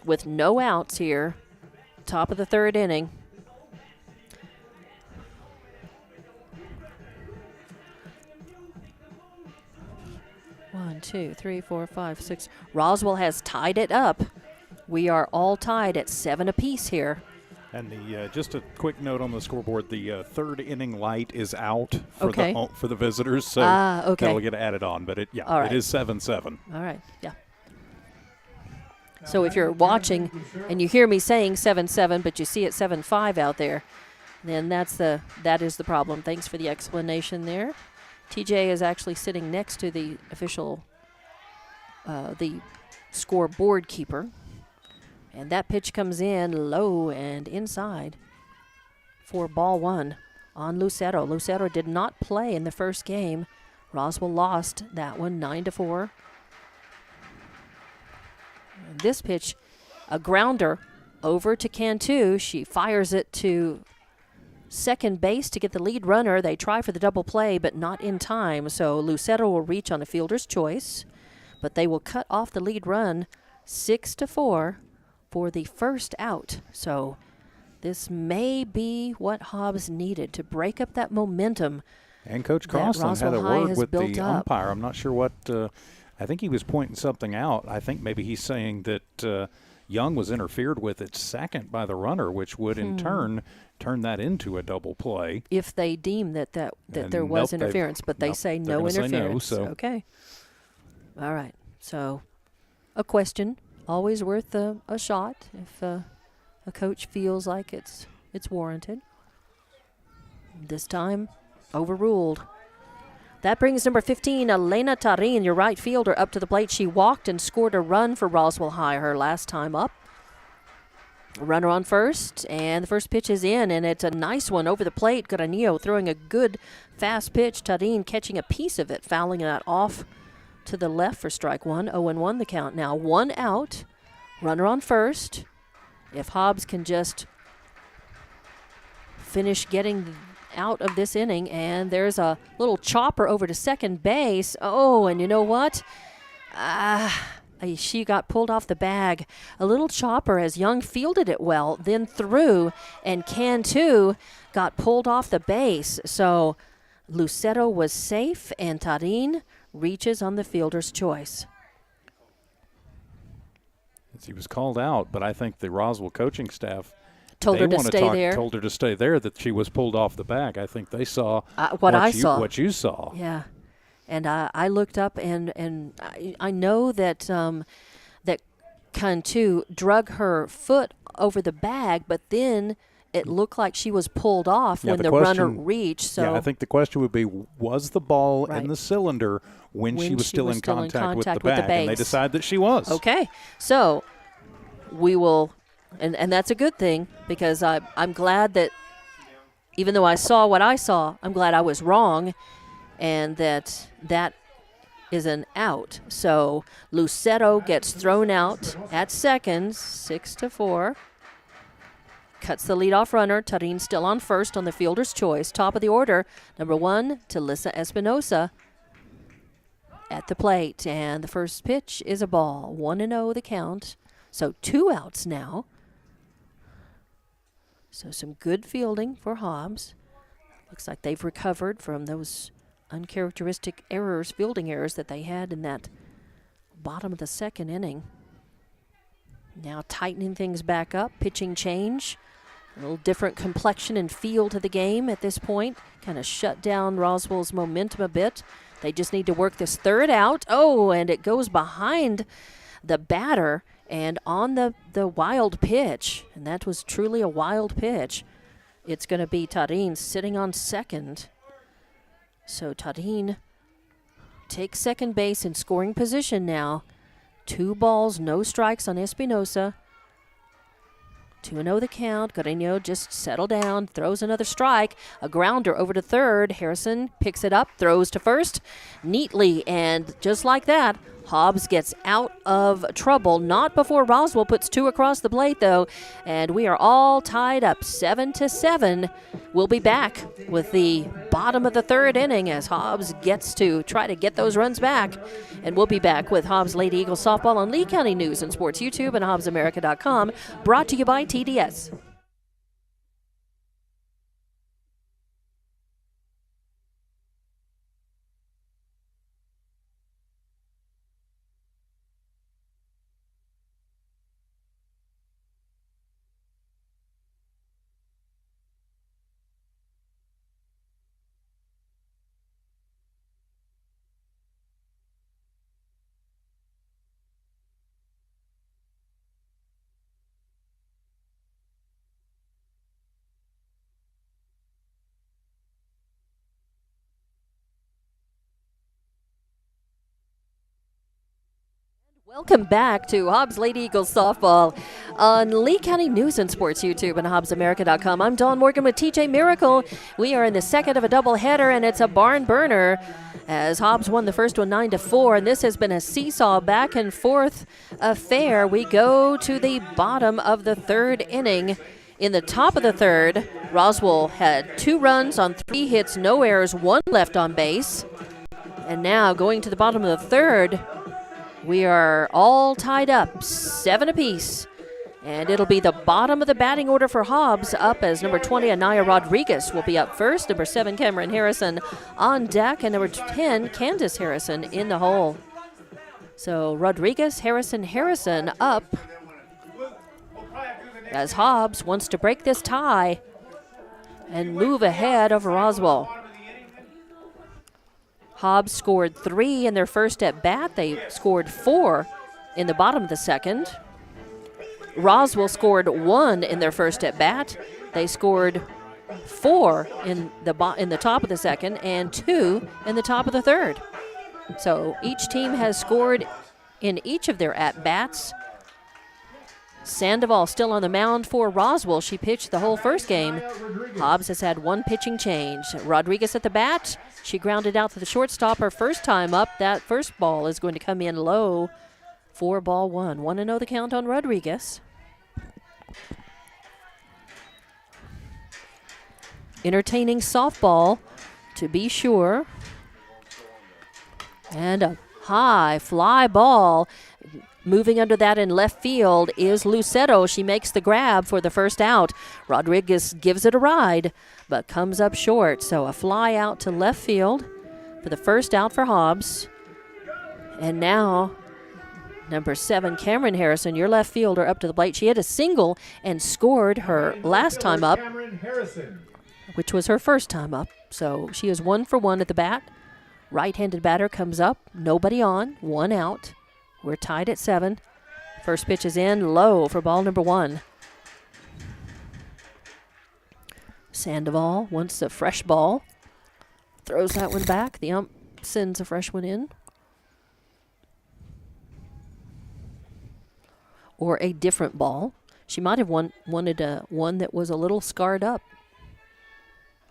with no outs here. Top of the third inning. One, two, three, four, five, six. Roswell has tied it up. We are all tied at 7 apiece here. And just a quick note on the scoreboard: the third inning light is out for Okay. the visitors, so Okay. that'll get added on. But it All right. is 7-7. All right, yeah. So if you're watching and you hear me saying 7-7, but you see it 7-5 out there, then that is the problem. Thanks for the explanation there. TJ is actually sitting next to the official, the scoreboard keeper. And that pitch comes in low and inside for ball 1 on Lucero. Lucero did not play in the first game. Roswell lost that one 9-4. This pitch, a grounder over to Cantu. She fires it to second base to get the lead runner. They try for the double play, but not in time. So Lucero will reach on a fielder's choice, but they will cut off the lead run 6-4 for the first out. So this may be what Hobbs needed to break up that momentum. And Coach that Crossland had a Roswell High word has with built the up. umpire. I'm not sure what. I think he was pointing something out. I think maybe he's saying that Young was interfered with at second by the runner, which would in turn that into a double play. If they deem that there was interference, but they say they're no gonna say interference. no, so. Okay. All right. So a question, always worth a shot if a coach feels like it's warranted. This time overruled. That brings number 15, Elena Tarin, your right fielder, up to the plate. She walked and scored a run for Roswell High her last time up. Runner on first, and the first pitch is in, and it's a nice one over the plate. Granillo throwing a good fast pitch. Tarin catching a piece of it, fouling that off to the left for strike one. 0-1 the count now. 1 out. Runner on first. If Hobbs can just finish getting out of this inning, and there's a little chopper over to second base. Oh, and you know what? She got pulled off the bag. A little chopper as Young fielded it well, then threw, and Cantu got pulled off the base. So Lucero was safe, and Tarin reaches on the fielder's choice. He was called out, but I think the Roswell coaching staff told her to stay there. Told her to stay there, that she was pulled off the bag. I think they saw what you saw. Yeah. And I looked up, and I know that that Cantu drug her foot over the bag, but then it looked like she was pulled off when the runner reached. So I think the question would be, was the ball in the cylinder when she was still in contact with the bag? And they decide that she was. Okay. So we will, and that's a good thing, because I'm glad that even though I saw what I saw, I'm glad I was wrong, and that is an out. So Lucero gets thrown out at second, 6-4. Cuts the leadoff runner. Tarin still on first on the fielder's choice. Top of the order, number 1, Talissa Espinosa at the plate. And the first pitch is a ball. 1-0 the count. So 2 outs now. So some good fielding for Hobbs. Looks like they've recovered from those uncharacteristic errors, fielding errors that they had in that bottom of the second inning. Now tightening things back up, pitching change. A little different complexion and feel to the game at this point. Kind of shut down Roswell's momentum a bit. They just need to work this third out. Oh, and it goes behind the batter and on the wild pitch. And that was truly a wild pitch. It's going to be Tarin sitting on second. So Tarin takes second base in scoring position now. 2 balls, no strikes on Espinosa. 2-0 the count. Guarino just settled down, throws another strike. A grounder over to third. Harrison picks it up, throws to first neatly, and just like that, Hobbs gets out of trouble. Not before Roswell puts 2 across the plate, though, and we are all tied up 7-7. We'll be back with the bottom of the third inning as Hobbs gets to try to get those runs back. And we'll be back with Hobbs Lady Eagles softball on Lee County News and Sports YouTube and HobbsAmerica.com, brought to you by TDS. Welcome back to Hobbs Lady Eagles softball on Lee County News and Sports YouTube and HobbsAmerica.com. I'm Dawn Morgan with TJ Miracle. We are in the second of a doubleheader, and it's a barn burner as Hobbs won the first one 9-4, and this has been a seesaw back and forth affair. We go to the bottom of the third inning. In the top of the third, Roswell had 2 runs on 3 hits, no errors, 1 left on base. And now going to the bottom of the third, we are all tied up, 7 apiece. And it'll be the bottom of the batting order for Hobbs, up as number 20, Anaya Rodriguez, will be up first. Number 7, Cameron Harrison on deck. And number 10, Candace Harrison in the hole. So Rodriguez, Harrison up as Hobbs wants to break this tie and move ahead of Roswell. Hobbs scored 3 in their first at bat. They scored 4 in the bottom of the second. Roswell scored 1 in their first at bat. They scored 4 in the top of the second and 2 in the top of the third. So each team has scored in each of their at-bats. Sandoval still on the mound for Roswell. She pitched the whole first game. Hobbs has had 1 pitching change. Rodriguez at the bat. She grounded out to the shortstop her first time up. That first ball is going to come in low for ball 1. 1-0 the count on Rodriguez. Entertaining softball, to be sure. And a high fly ball. Moving under that in left field is Lucero. She makes the grab for the first out. Rodriguez gives it a ride, but comes up short. So a fly out to left field for the first out for Hobbs. And now, number 7, Cameron Harrison, your left fielder, up to the plate. She hit a single and scored her last time up, which was her first time up. So she is 1 for 1 at the bat. Right-handed batter comes up, nobody on, 1 out. We're tied at 7. First pitch is in, low for ball number 1. Sandoval wants a fresh ball. Throws that one back. The ump sends a fresh one in. Or a different ball. She might have wanted one that was a little scarred up.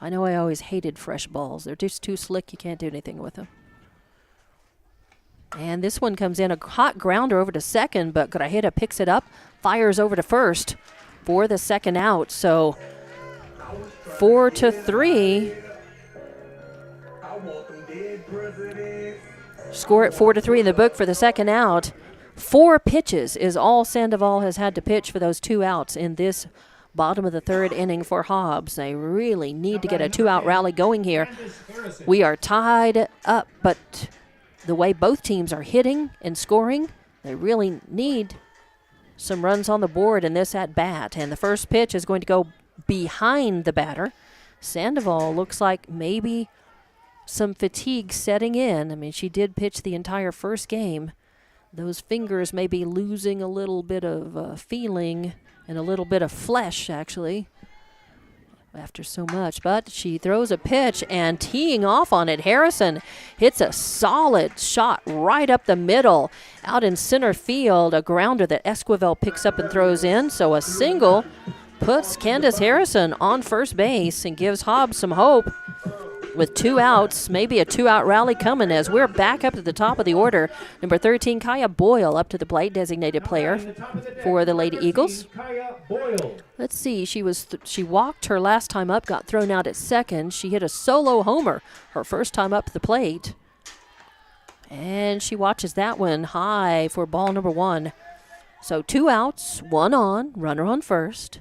I know I always hated fresh balls. They're just too slick, you can't do anything with them. And this one comes in, a hot grounder over to second, but Grajeda picks it up, fires over to first for the second out. So 4-3. Score at 4-3 in the book for the second out. 4 pitches is all Sandoval has had to pitch for those 2 outs in this bottom of the third inning for Hobbs. They really need to get a 2-out rally going here. We are tied up, but the way both teams are hitting and scoring, they really need some runs on the board in this at-bat. And the first pitch is going to go behind the batter. Sandoval looks like maybe some fatigue setting in. I mean, she did pitch the entire first game. Those fingers may be losing a little bit of feeling and a little bit of flesh, actually, after so much. But she throws a pitch, and teeing off on it, Harrison hits a solid shot right up the middle. Out in center field, a grounder that Esquivel picks up and throws in. So a single puts Candace Harrison on first base and gives Hobbs some hope. With 2 outs, maybe a 2-out rally coming as we're back up to the top of the order. Number 13, Kaya Boyle, up to the plate, designated player for the Lady Eagles. Let's see, she walked her last time up, got thrown out at second. She hit a solo homer her first time up the plate. And she watches that one high for ball number 1. So 2 outs, 1 on, runner on first.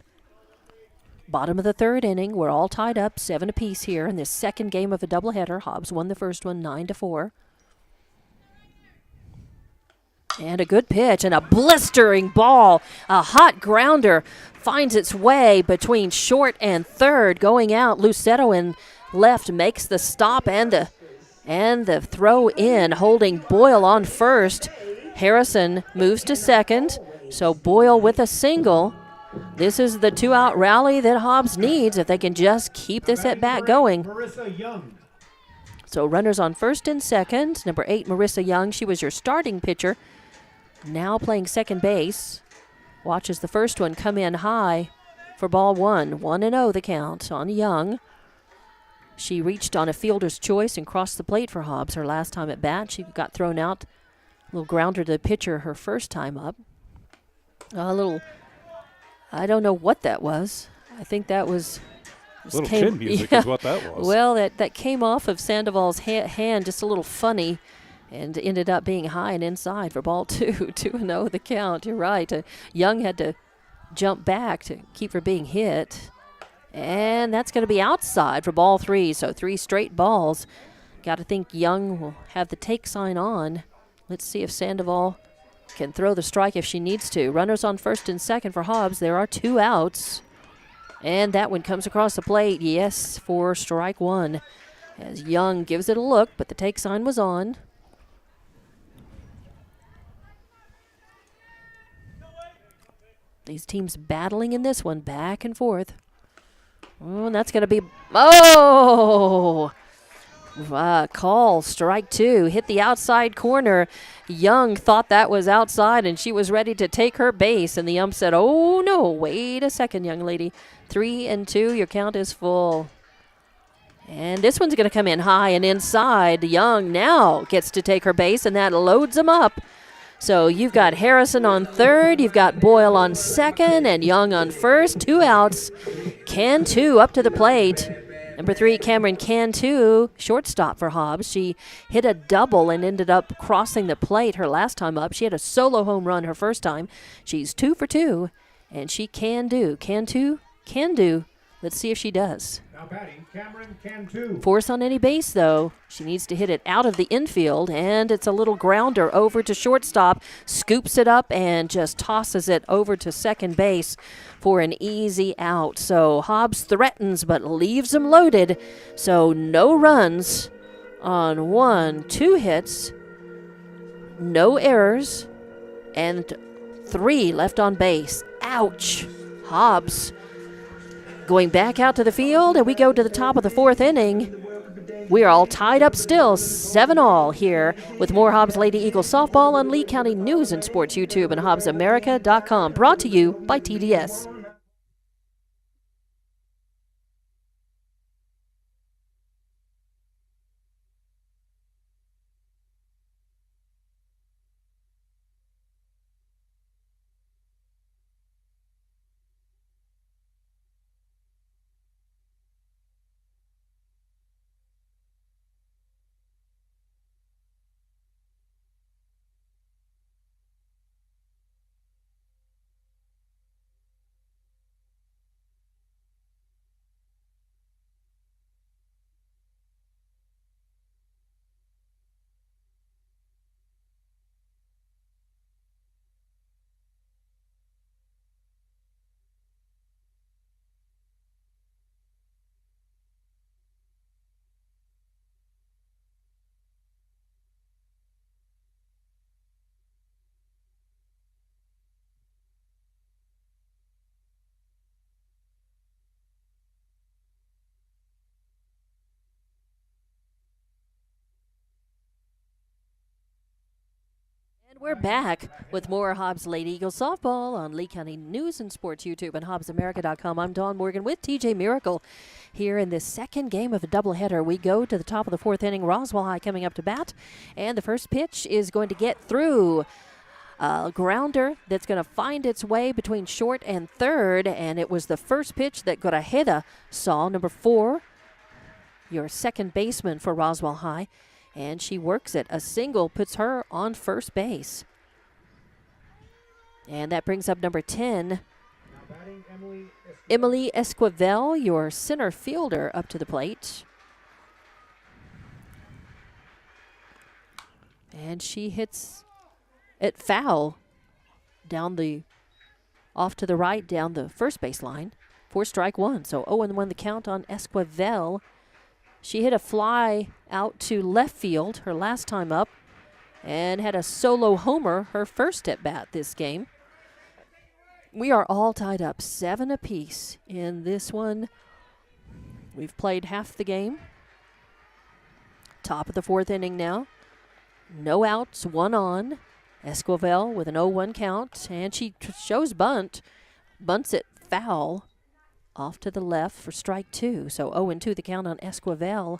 Bottom of the third inning, we're all tied up, 7 apiece here in this second game of a doubleheader. Hobbs won the first one 9-4. And a good pitch and a blistering ball. A hot grounder finds its way between short and third. Going out, Lucero in left makes the stop and the throw in, holding Boyle on first. Harrison moves to second, so Boyle with a single. This is the 2-out rally that Hobbs needs if they can just keep this at bat going. So runners on first and second. Number 8, Marissa Young. She was your starting pitcher. Now playing second base. Watches the first one come in high for ball 1. 1-0 the count on Young. She reached on a fielder's choice and crossed the plate for Hobbs her last time at bat. She got thrown out. A little grounder to the pitcher her first time up. I don't know what that was. I think that was... A little chin music is what that was. Well, that came off of Sandoval's hand just a little funny and ended up being high and inside for ball 2. 2-0 the count. You're right. Young had to jump back to keep from being hit. And that's going to be outside for ball 3. So 3 straight balls. Got to think Young will have the take sign on. Let's see if Sandoval can throw the strike if she needs to. Runners on first and second for Hobbs. There are 2 outs. And that one comes across the plate. Yes, for strike 1. As Young gives it a look, but the take sign was on. These teams battling in this one, back and forth. Oh, and that's going to be, oh! Call, strike two, hit the outside corner. Young thought that was outside, and she was ready to take her base, and the ump said, oh, no, wait a second, young lady. 3-2, your count is full. And this one's going to come in high and inside. Young now gets to take her base, and that loads them up. So you've got Harrison on third, you've got Boyle on second, and Young on first. 2 outs. Cantu up to the plate. Number 3, Cameron Cantu, shortstop for Hobbs. She hit a double and ended up crossing the plate her last time up. She had a solo home run her first time. She's 2 for 2, and she can do. Cantu can do. Let's see if she does. Now batting, Cameron Cantu. Force on any base, though. She needs to hit it out of the infield, and it's a little grounder over to shortstop. Scoops it up and just tosses it over to second base for an easy out. So Hobbs threatens but leaves them loaded. So no runs on 2 hits, no errors, and 3 left on base. Ouch. Hobbs going back out to the field, and we go to the top of the 4th inning. We are all tied up still, 7-all here with more Hobbs Lady Eagles softball on Lee County News and Sports YouTube and HobbsAmerica.com. Brought to you by TDS. And we're back with more Hobbs Lady Eagles softball on Lee County News and Sports YouTube and HobbsAmerica.com. I'm Dawn Morgan with TJ Miracle. Here in this second game of a doubleheader, we go to the top of the 4th inning. Roswell High coming up to bat, and the first pitch is going to get through. A grounder that's going to find its way between short and third, and it was the first pitch that Gorajeda saw, number 4, your second baseman for Roswell High. And she works it. A single puts her on first base. And that brings up number 10, Now batting, Emily Esquivel, your center fielder, up to the plate. And she hits it foul off to the right down the first base line for strike 1. So 0-1 the count on Esquivel. She hit a fly out to left field her last time up and had a solo homer her first at bat this game. We are all tied up 7 apiece in this one. We've played half the game. Top of the 4th inning now. No outs, 1 on. Esquivel with an 0-1 count, and she shows bunts it foul off to the left for strike 2. So 0-2 the count on Esquivel.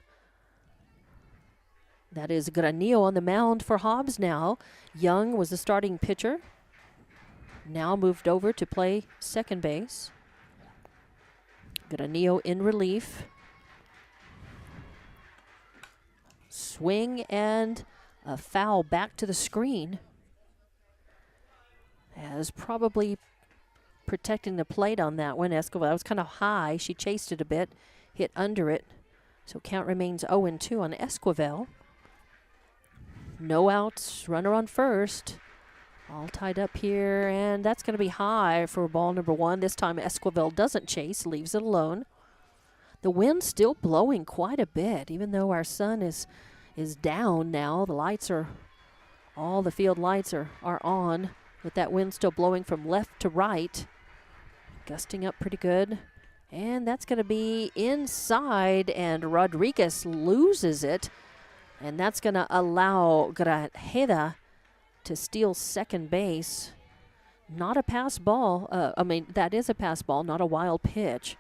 That is Granillo on the mound for Hobbs now. Young was the starting pitcher. Now moved over to play second base. Granillo in relief. Swing and a foul back to the screen. As probably protecting the plate on that one. Esquivel, that was kind of high. She chased it a bit, hit under it. So count remains 0-2 on Esquivel. No outs, runner on first. All tied up here, and that's going to be high for ball number 1. This time Esquivel doesn't chase, leaves it alone. The wind's still blowing quite a bit, even though our sun is down now. The lights are, all the field lights are on, with that wind still blowing from left to right. Gusting up pretty good. And that's going to be inside, and Rodriguez loses it. And that's going to allow Grajeda to steal second base. Not a pass ball. That is a pass ball, not a wild pitch.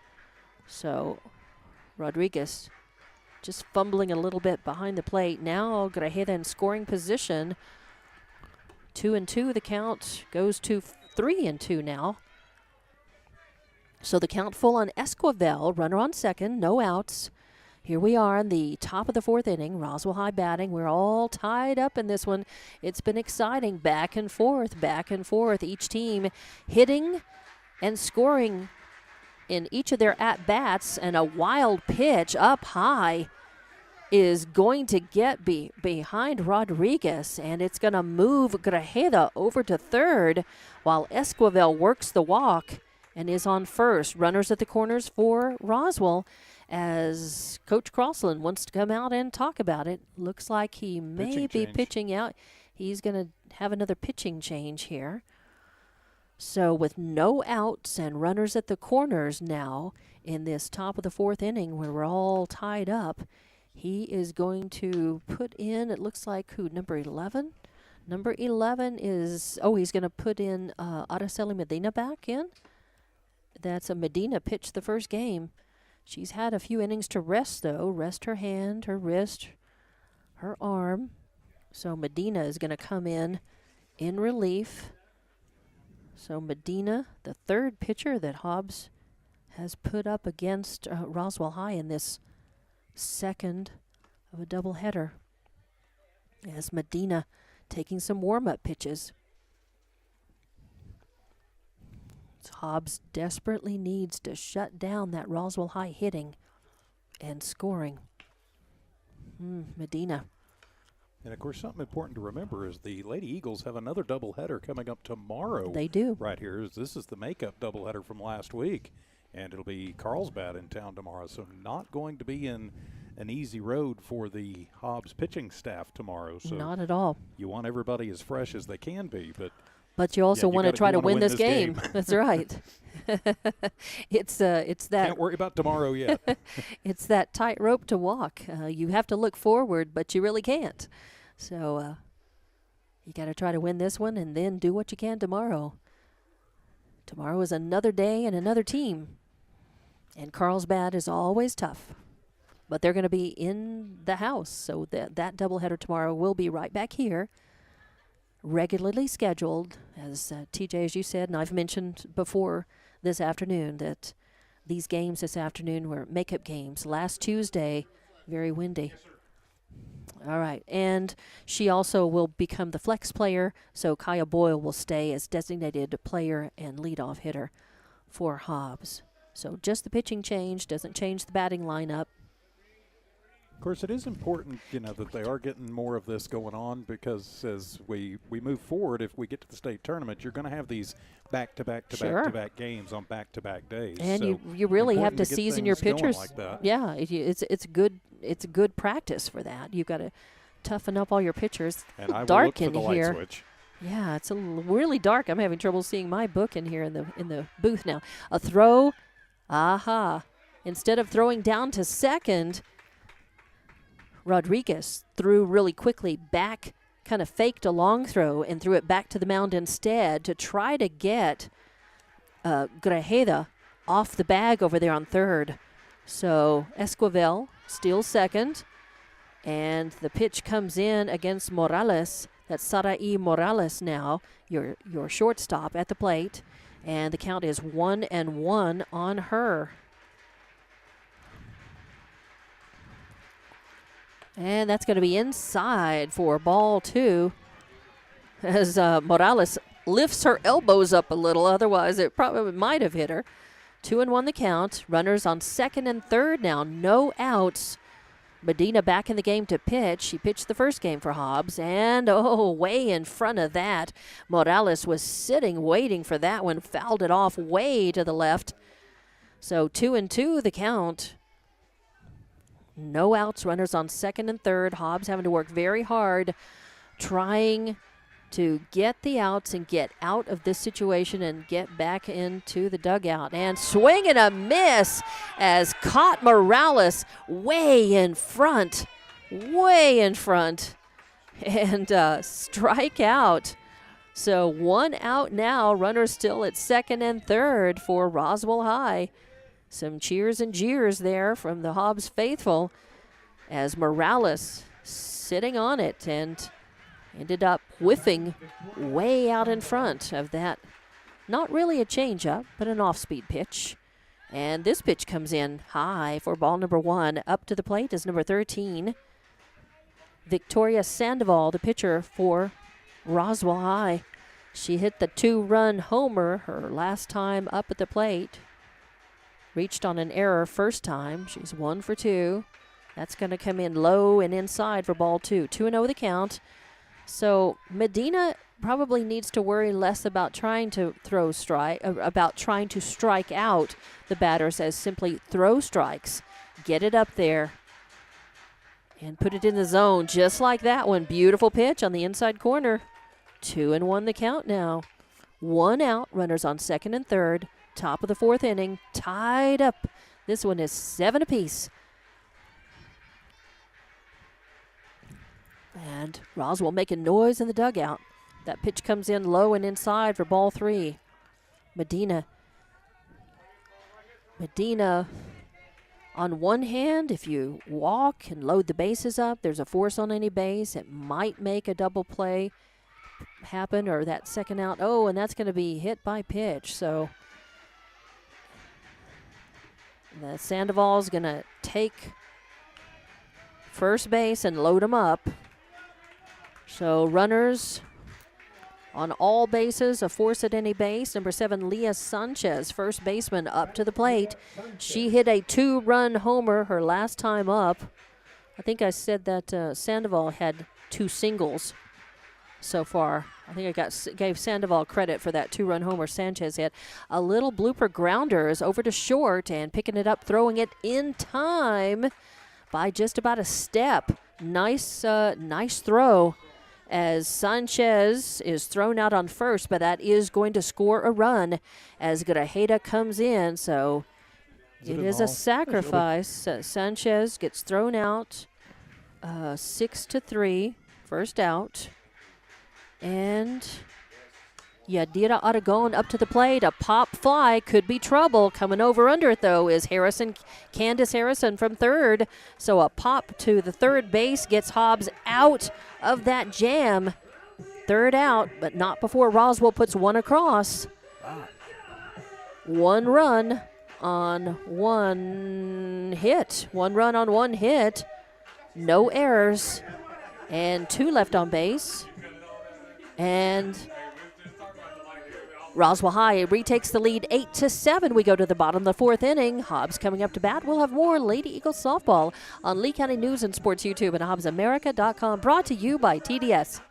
So Rodriguez just fumbling a little bit behind the plate. Now Grajeda in scoring position. 2-2. The count goes to 3-2 now. So the count full on Esquivel. Runner on second. No outs. Here we are in the top of the fourth inning. Roswell High batting. We're all tied up in this one. It's been exciting. Back and forth, back and forth. Each team hitting and scoring in each of their at-bats. And a wild pitch up high is going to get behind Rodriguez. And it's going to move Grajeda over to third while Esquivel works the walk and is on first. Runners at the corners for Roswell. As Coach Crossland wants to come out and talk about it. Looks like he may be pitching out. He's going to have another pitching change here. So with no outs and runners at the corners now in this top of the fourth inning where we're all tied up, he is going to put in, it looks like, number 11? Number 11 is, he's going to put in Araceli Medina back in. That's a Medina pitched the first game. She's had a few innings to rest, though. Rest her hand, her wrist, her arm. So Medina is going to come in relief. So Medina, the third pitcher that Hobbs has put up against Roswell High in this second of a doubleheader. As Medina taking some warm-up pitches. Hobbs desperately needs to shut down that Roswell High hitting and scoring. Medina. And, of course, something important to remember is the Lady Eagles have another doubleheader coming up tomorrow. They do. Right here. This is the makeup doubleheader from last week. And it'll be Carlsbad in town tomorrow. So not going to be in an easy road for the Hobbs pitching staff tomorrow. So not at all. You want everybody as fresh as they can be, but you also want to try to win this game. That's right. It's that. Can't worry about tomorrow yet. It's that tightrope to walk. You have to look forward, but you really can't. So you got to try to win this one and then do what you can tomorrow. Tomorrow is another day and another team. And Carlsbad is always tough. But they're going to be in the house. So that doubleheader tomorrow will be right back here. Regularly scheduled, as TJ, as you said, and I've mentioned before this afternoon that these games this afternoon were makeup games. Last Tuesday, very windy. All right, and she also will become the flex player, so Kaya Boyle will stay as designated player and leadoff hitter for Hobbs. So just the pitching change, doesn't change the batting lineup. Of course, it is important, that they are getting more of this going on because as we move forward, if we get to the state tournament, you're going to have these back-to-back games on back-to-back days. And so you really have to get season your pitchers. like that. Yeah, it's good practice for that. You've got to toughen up all your pitchers. And I will dark look for in the here. light switch. Yeah, it's really dark. I'm having trouble seeing my book in here in the booth now. A throw, instead of throwing down to second, Rodriguez threw really quickly back, kind of faked a long throw and threw it back to the mound instead to try to get Grajeda off the bag over there on third. So Esquivel steals second, and the pitch comes in against Morales. That's Sarai Morales now, your shortstop at the plate, and the count is 1-1 on her. And that's going to be inside for ball two as Morales lifts her elbows up a little. Otherwise, it probably might have hit her. 2-1 the count. Runners on second and third now. No outs. Medina back in the game to pitch. She pitched the first game for Hobbs. And, way in front of that. Morales was sitting, waiting for that one. Fouled it off way to the left. So 2-2 the count. No outs, runners on second and third. Hobbs having to work very hard, trying to get the outs and get out of this situation and get back into the dugout. And swing and a miss as caught Morales way in front, and strike out. So 1 out now, runners still at second and third for Roswell High. Some cheers and jeers there from the Hobbs faithful as Morales sitting on it and ended up whiffing way out in front of that. Not really a changeup, but an off-speed pitch. And this pitch comes in high for ball number 1. Up to the plate is number 13, Victoria Sandoval, the pitcher for Roswell High. She hit the 2-run homer her last time up at the plate. Reached on an error first time. She's 1 for 2. That's going to come in low and inside for ball 2. 2-0 the count. So Medina probably needs to worry less about trying to strike out the batters as simply throw strikes. Get it up there and put it in the zone just like that one. Beautiful pitch on the inside corner. 2-1 the count now. 1 out, runners on second and third. Top of the 4th inning, tied up. This one is 7 apiece. And Roswell making noise in the dugout. That pitch comes in low and inside for ball 3. Medina, on one hand, if you walk and load the bases up, there's a force on any base. It might make a double play happen or that second out. Oh, and that's going to be hit by pitch. So the Sandoval's going to take first base and load them up. So runners on all bases, a force at any base. Number 7, Leah Sanchez, first baseman, up to the plate. She hit a 2-run homer her last time up. I think I said that Sandoval had 2 singles so far. I think I gave Sandoval credit for that 2-run homer Sanchez hit. A little blooper grounder is over to short and picking it up, throwing it in time by just about a step. Nice throw as Sanchez is thrown out on first, but that is going to score a run as Grajeda comes in. So it is a sacrifice. Sanchez gets thrown out 6-3, first out. And Yadira Aragon up to the plate. A pop fly could be trouble. Coming over under it, though, is Candace Harrison from third. So a pop to the third base gets Hobbs out of that jam. Third out, but not before Roswell puts one across. 1 run on 1 hit. 1 run on 1 hit. No errors. And 2 left on base. And Roswell High retakes the lead 8-7. We go to the bottom of the 4th inning. Hobbs coming up to bat. We'll have more Lady Eagles softball on Lee County News and Sports YouTube and HobbsAmerica.com. Brought to you by TDS.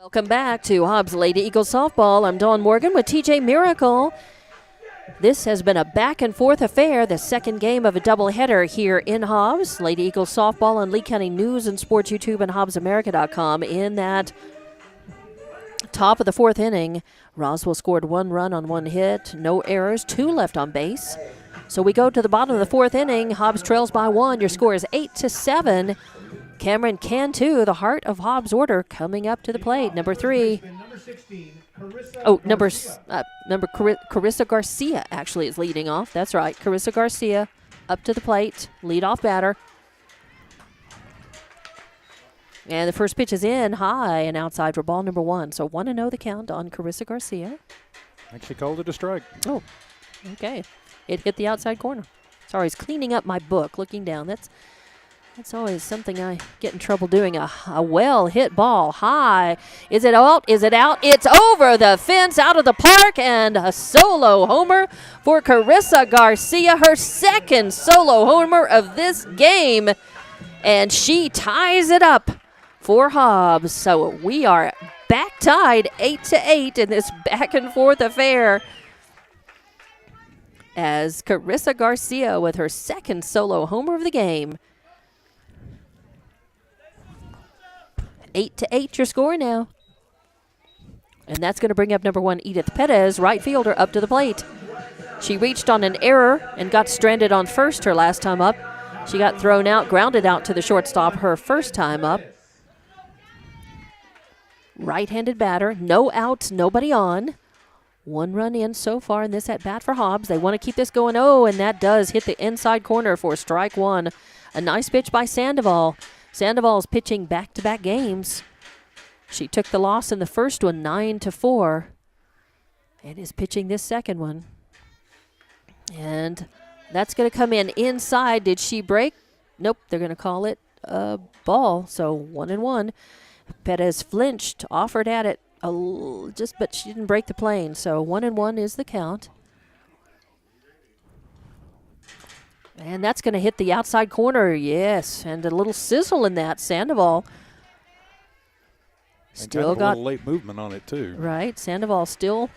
Welcome back to Hobbs Lady Eagles softball. I'm Dawn Morgan with TJ Miracle. This has been a back-and-forth affair, the second game of a doubleheader here in Hobbs. Lady Eagles softball on Lee County News and Sports YouTube and HobbsAmerica.com. In that top of the 4th inning, Roswell scored 1 run on 1 hit, no errors, 2 left on base. So we go to the bottom of the 4th inning. Hobbs trails by 1. Your score is 8-7. Cameron Cantu, the heart of Hobbs' order, coming up to the plate. Number 3. Carissa Garcia actually is leading off. That's right. Carissa Garcia up to the plate, leadoff batter. And the first pitch is in high and outside for ball number 1. So 1-0 the count on Carissa Garcia. Actually called it a strike. Oh, Okay. It hit the outside corner. Sorry, I was cleaning up my book, looking down. That's always something I get in trouble doing. A well-hit ball high. Is it out? Is it out? It's over the fence, out of the park, and a solo homer for Carissa Garcia, her second solo homer of this game. And she ties it up for Hobbs. So we are back tied 8-8 in this back-and-forth affair, as Carissa Garcia with her second solo homer of the game. 8-8 your score now. And that's going to bring up number 1, Edith Perez, right fielder, up to the plate. She reached on an error and got stranded on first her last time up. She got thrown out, grounded out to the shortstop her first time up. Right-handed batter, no outs, nobody on. 1 run in so far in this at-bat for Hobbs. They want to keep this going. Oh, and that does hit the inside corner for strike 1. A nice pitch by Sandoval. Sandoval's pitching back-to-back games. She took the loss in the first one, 9-4, and is pitching this second one. And that's going to come in inside. Did she break? Nope, they're going to call it a ball, so 1-1. Perez flinched, offered at it, but she didn't break the plane, so 1-1 is the count. And that's going to hit the outside corner, yes, and a little sizzle in that. Sandoval still got a little late movement on it too. Right, Sandoval still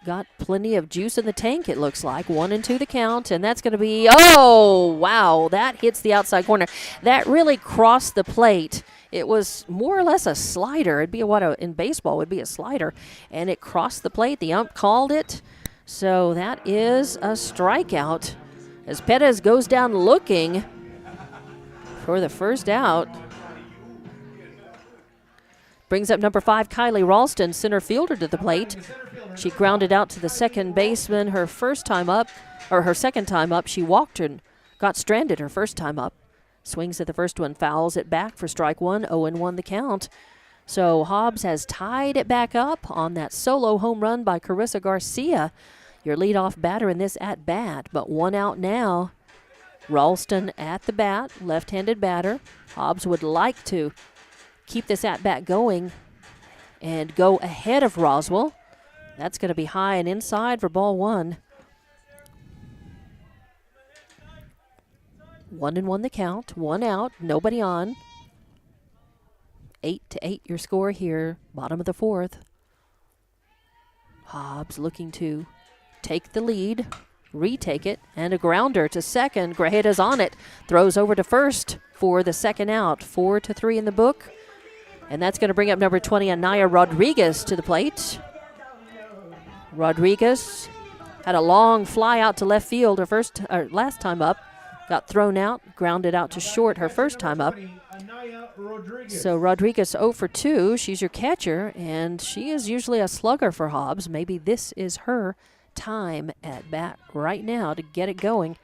got plenty of juice in the tank, it looks like. 1-2 the count, and that's going to be, oh, wow, that hits the outside corner. That really crossed the plate. It was more or less a slider. It'd be in baseball would be a slider, and it crossed the plate. The ump called it. So that is a strikeout as Perez goes down looking for the first out. Brings up number 5, Kylie Ralston, center fielder, to the plate. She grounded out to the second baseman her second time up. She walked and got stranded her first time up. Swings at the first one, fouls it back for strike 1, 0-1 the count. So Hobbs has tied it back up on that solo home run by Carissa Garcia, your leadoff batter in this at-bat. But 1 out now. Ralston at the bat, left-handed batter. Hobbs would like to keep this at-bat going and go ahead of Roswell. That's going to be high and inside for ball 1. 1-1 the count, 1 out, nobody on. 8-8 your score here, bottom of the 4th. Hobbs looking to take the lead, retake it, and a grounder to second. Grajeda's on it, throws over to first for the second out. 4-3 in the book. And that's going to bring up number 20, Anaya Rodriguez, to the plate. Rodriguez had a long fly out to left field last time up. Got thrown out, grounded out to short her first time up. So Rodriguez 0 for 2. She's your catcher, and she is usually a slugger for Hobbs. Maybe this is her time at bat right now to get it going.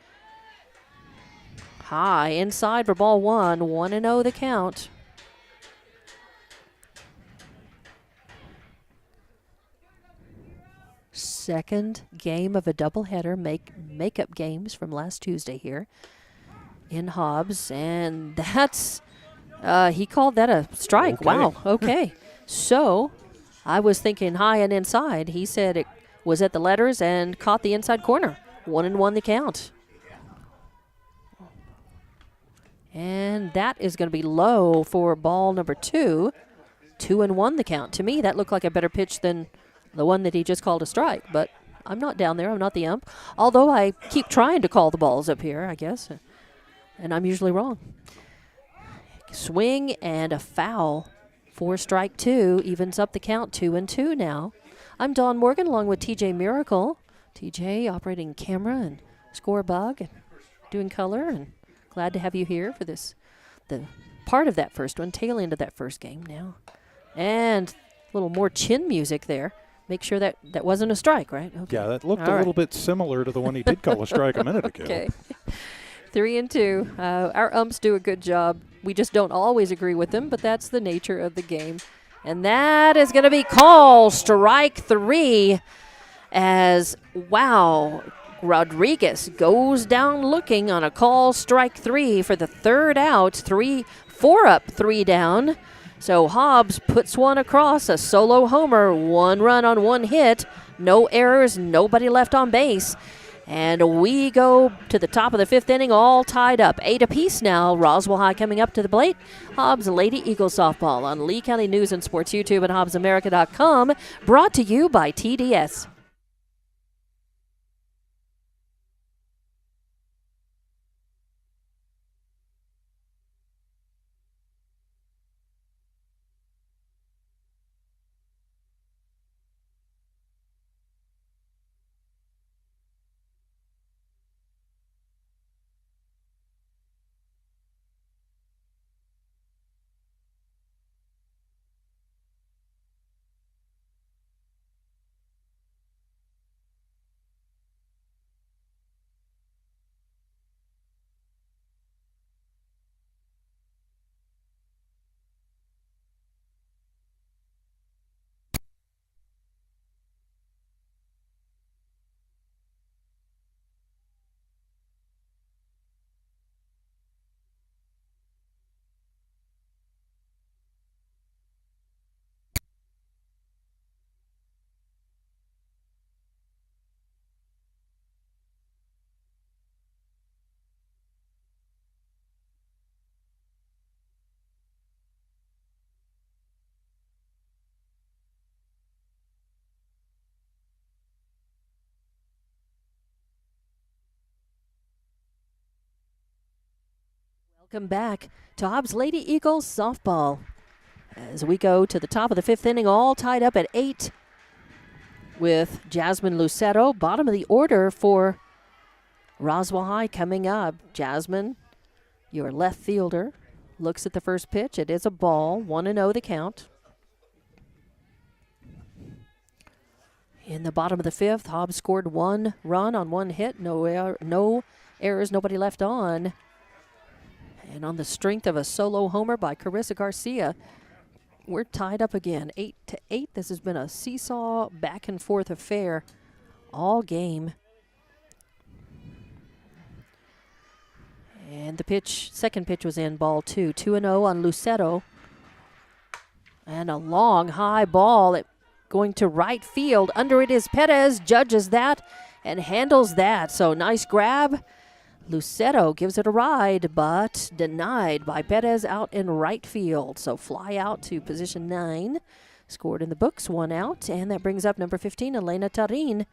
High inside for ball 1. 1-0 the count. Second game of a doubleheader, makeup games from last Tuesday here in Hobbs, and that's he called that a strike. Okay. Wow. Okay. So I was thinking high and inside. He said it was at the letters and caught the inside corner. 1-1 the count. And that is going to be low for ball number 2. 2-1 the count. To me, that looked like a better pitch than the one that he just called a strike, but I'm not down there. I'm not the ump. Although I keep trying to call the balls up here, I guess, and I'm usually wrong. Swing and a foul for strike 2. Evens up the count, 2-2 now. I'm Dawn Morgan along with TJ Miracle. TJ operating camera and score bug and doing color, and glad to have you here for the part of that first one, tail end of that first game now. And a little more chin music there. Make sure that wasn't a strike, right? Okay. Yeah, that looked a little bit similar to the one he did call a strike a minute ago. Okay. 3-2. Our umps do a good job. We just don't always agree with them, but that's the nature of the game. And that is going to be called strike 3 as, wow, Rodriguez goes down looking on a call strike 3 for the third out. 4 up, 3 down. So Hobbs puts one across, a solo homer, 1 run on 1 hit, no errors, nobody left on base. And we go to the top of the 5th inning, all tied up. 8 apiece now. Roswell High coming up to the plate. Hobbs Lady Eagles softball on Lee County News and Sports YouTube and HobbsAmerica.com. Brought to you by TDS. Welcome back to Hobbs Lady Eagles softball as we go to the top of the 5th inning, all tied up at 8 with Jasmine Lucero. Bottom of the order for Roswell High coming up. Jasmine, your left fielder, looks at the first pitch. It is a ball, 1-0 the count. In the bottom of the 5th, Hobbs scored 1 run on 1 hit, no errors, nobody left on. And on the strength of a solo homer by Carissa Garcia, we're tied up again, 8-8. This has been a seesaw back and forth affair all game. And the second pitch was in, ball 2. 2-0 on Lucero. And a long high ball going to right field. Under it is Perez, judges that and handles that. So nice grab. Lucero gives it a ride, but denied by Perez out in right field. So fly out to position 9. Scored in the books, 1 out. And that brings up number 15, Elena Tarin,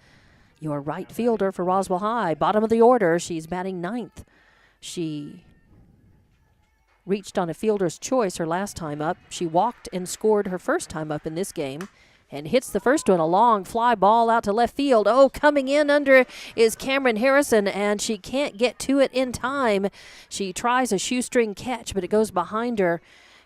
your right fielder for Roswell High. Bottom of the order, she's batting 9th. She reached on a fielder's choice her last time up. She walked and scored her first time up in this game. And hits the first one, a long fly ball out to left field. Oh, coming in under is Candace Harrison, and she can't get to it in time. She tries a shoestring catch, but it goes behind her,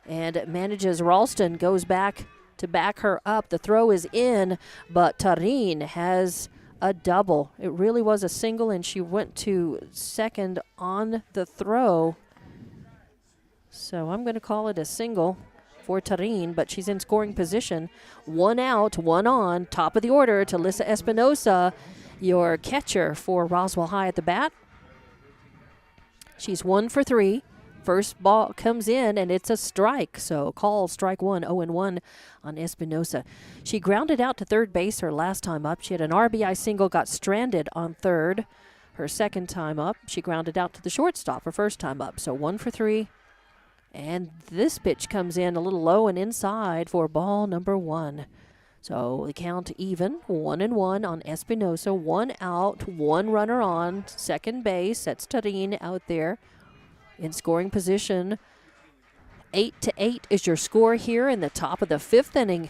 and manages Ralston, goes back to back her up. The throw is in, but Tarin has a double. It really was a single, and she went to second on the throw. So I'm going to call it a single for Tarin, but she's in scoring position. 1 out, 1 on. Top of the order to Lisa Espinosa, your catcher for Roswell High at the bat. She's 1 for 3. First ball comes in, and it's a strike. So call strike 1, 0-1 on Espinosa. She grounded out to third base her last time up. She had an RBI single, got stranded on third. Her second time up, she grounded out to the shortstop her first time up. So 1 for 3. And this pitch comes in a little low and inside for ball number 1. So the count even, 1-1 on Espinosa. 1 out, 1 runner on second base. That's Tarin out there in scoring position. 8-8 is your score here in the top of the 5th inning.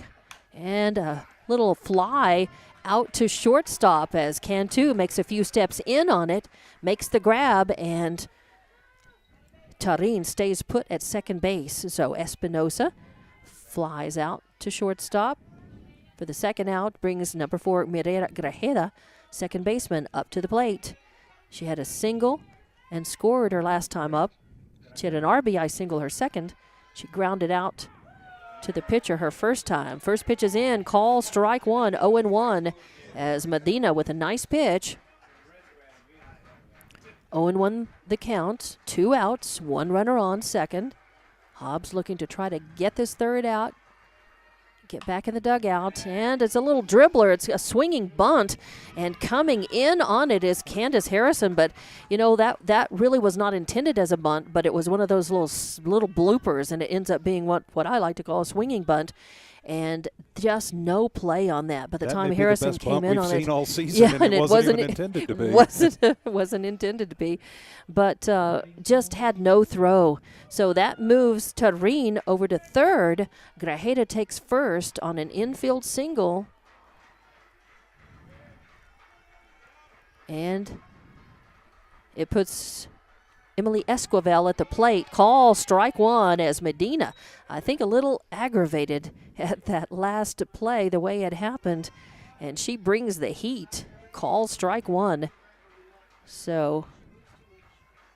And a little fly out to shortstop as Cantu makes a few steps in on it, makes the grab, and Tarin stays put at second base. So Espinosa flies out to shortstop for the second out, brings number 4, Mireya Grajeda, second baseman, up to the plate. She had a single and scored her last time up. She had an RBI single her second. She grounded out to the pitcher her first time. First pitch is in. Call strike one. 0-1 as Medina with a nice pitch. 0-1 the count. 2 outs. 1 runner on second. Hobbs looking to try to get this third out. Get back in the dugout, and it's a little dribbler. It's a swinging bunt, and coming in on it is Candace Harrison. But you know that really was not intended as a bunt, but it was one of those little bloopers, and it ends up being what I like to call a swinging bunt. And just no play on that. By the time Harrison came in on it, seen all season, and it wasn't even intended to be. wasn't intended to be, but just had no throw. So that moves Tarin over to third. Grajeda takes first on an infield single, and it puts Emily Esquivel at the plate. Call strike one as Medina, I think, a little aggravated at that last play, the way it happened, and she brings the heat. Call strike one. So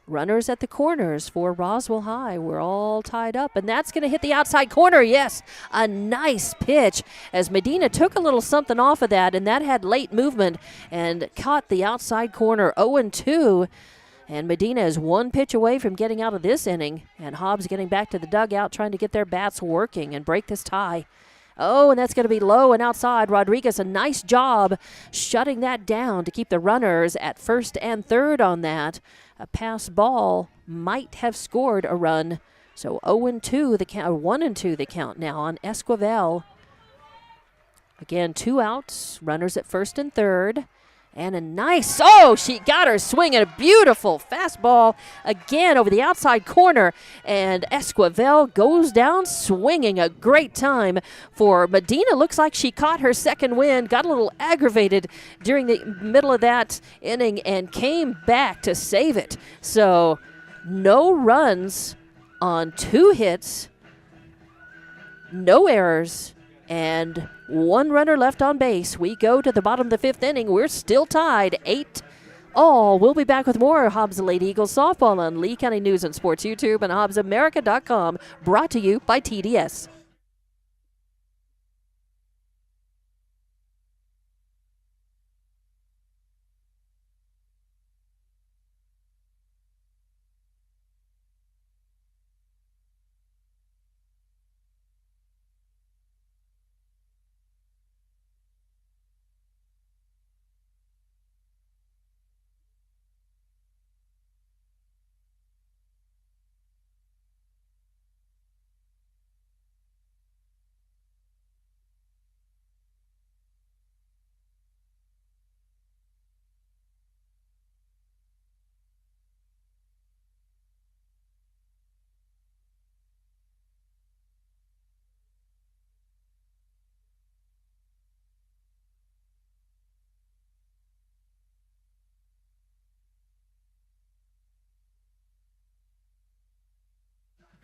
runners at the corners for Roswell High. We're all tied up, and that's going to hit the outside corner. Yes, a nice pitch as Medina took a little something off of that, and that had late movement and caught the outside corner. 0-2. And Medina is 1 pitch away from getting out of this inning. And Hobbs getting back to the dugout, trying to get their bats working and break this tie. Oh, and that's going to be low and outside. Rodriguez, a nice job shutting that down to keep the runners at first and third on that. A pass ball might have scored a run. So 0-2 the count, 1-2 the count now on Esquivel. Again, 2 outs, runners at first and third. And a nice, she got her swinging. A beautiful fastball again over the outside corner. And Esquivel goes down swinging. A great time for Medina. Looks like she caught her second wind, got a little aggravated during the middle of that inning and came back to save it. So no runs on 2 hits, no errors, and 1 runner left on base. We go to the bottom of the 5th inning. We're still tied 8-all. We'll be back with more Hobbs Lady Eagles softball on Lee County News and Sports YouTube and HobbsAmerica.com, brought to you by TDS.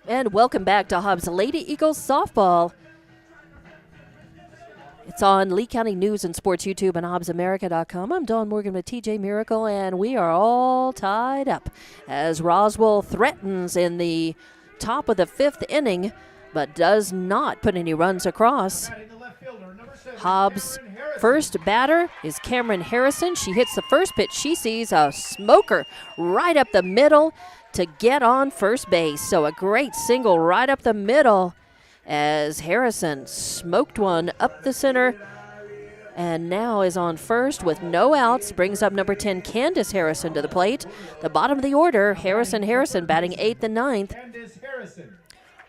And welcome back to Hobbs Lady Eagles softball. It's on Lee County News and Sports YouTube and HobbsAmerica.com. I'm Dawn Morgan with TJ Miracle, and we are all tied up as Roswell threatens in the top of the 5th inning, but does not put any runs across. Hobbs' first batter is Cameron Harrison. She hits the first pitch. She sees a smoker right up the middle to get on first base. So a great single right up the middle as Harrison smoked one up the center and now is on first with no outs. Brings up number 10, Candace Harrison, to the plate. The bottom of the order, Harrison batting 8th and 9th.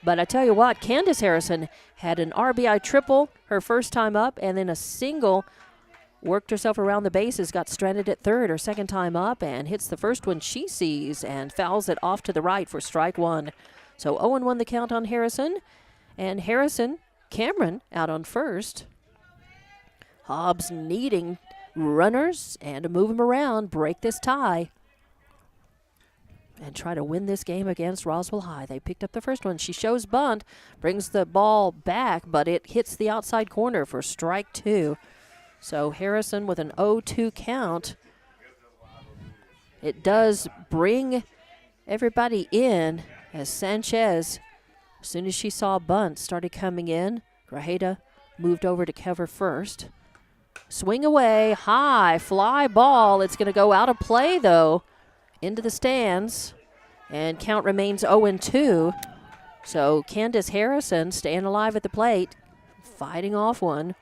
But I tell you what, Candace Harrison had an RBI triple her first time up, and then a single, worked herself around the bases, got stranded at third her second time up, and hits the first one she sees and fouls it off to the right for strike one. So 0-1 the count on Harrison. And Harrison, Cameron out on first. Hobbs needing runners and to move him around, break this tie, and try to win this game against Roswell High. They picked up the first one. She shows bunt, brings the ball back, but it hits the outside corner for strike 2. So Harrison with an 0-2 count. It does bring everybody in as Sanchez As soon as she saw a bunt started coming in, Grajeda moved over to cover first. Swing away, high, fly ball. It's going to go out of play, though, into the stands. And count remains 0-2. So Candace Harrison staying alive at the plate, fighting off one.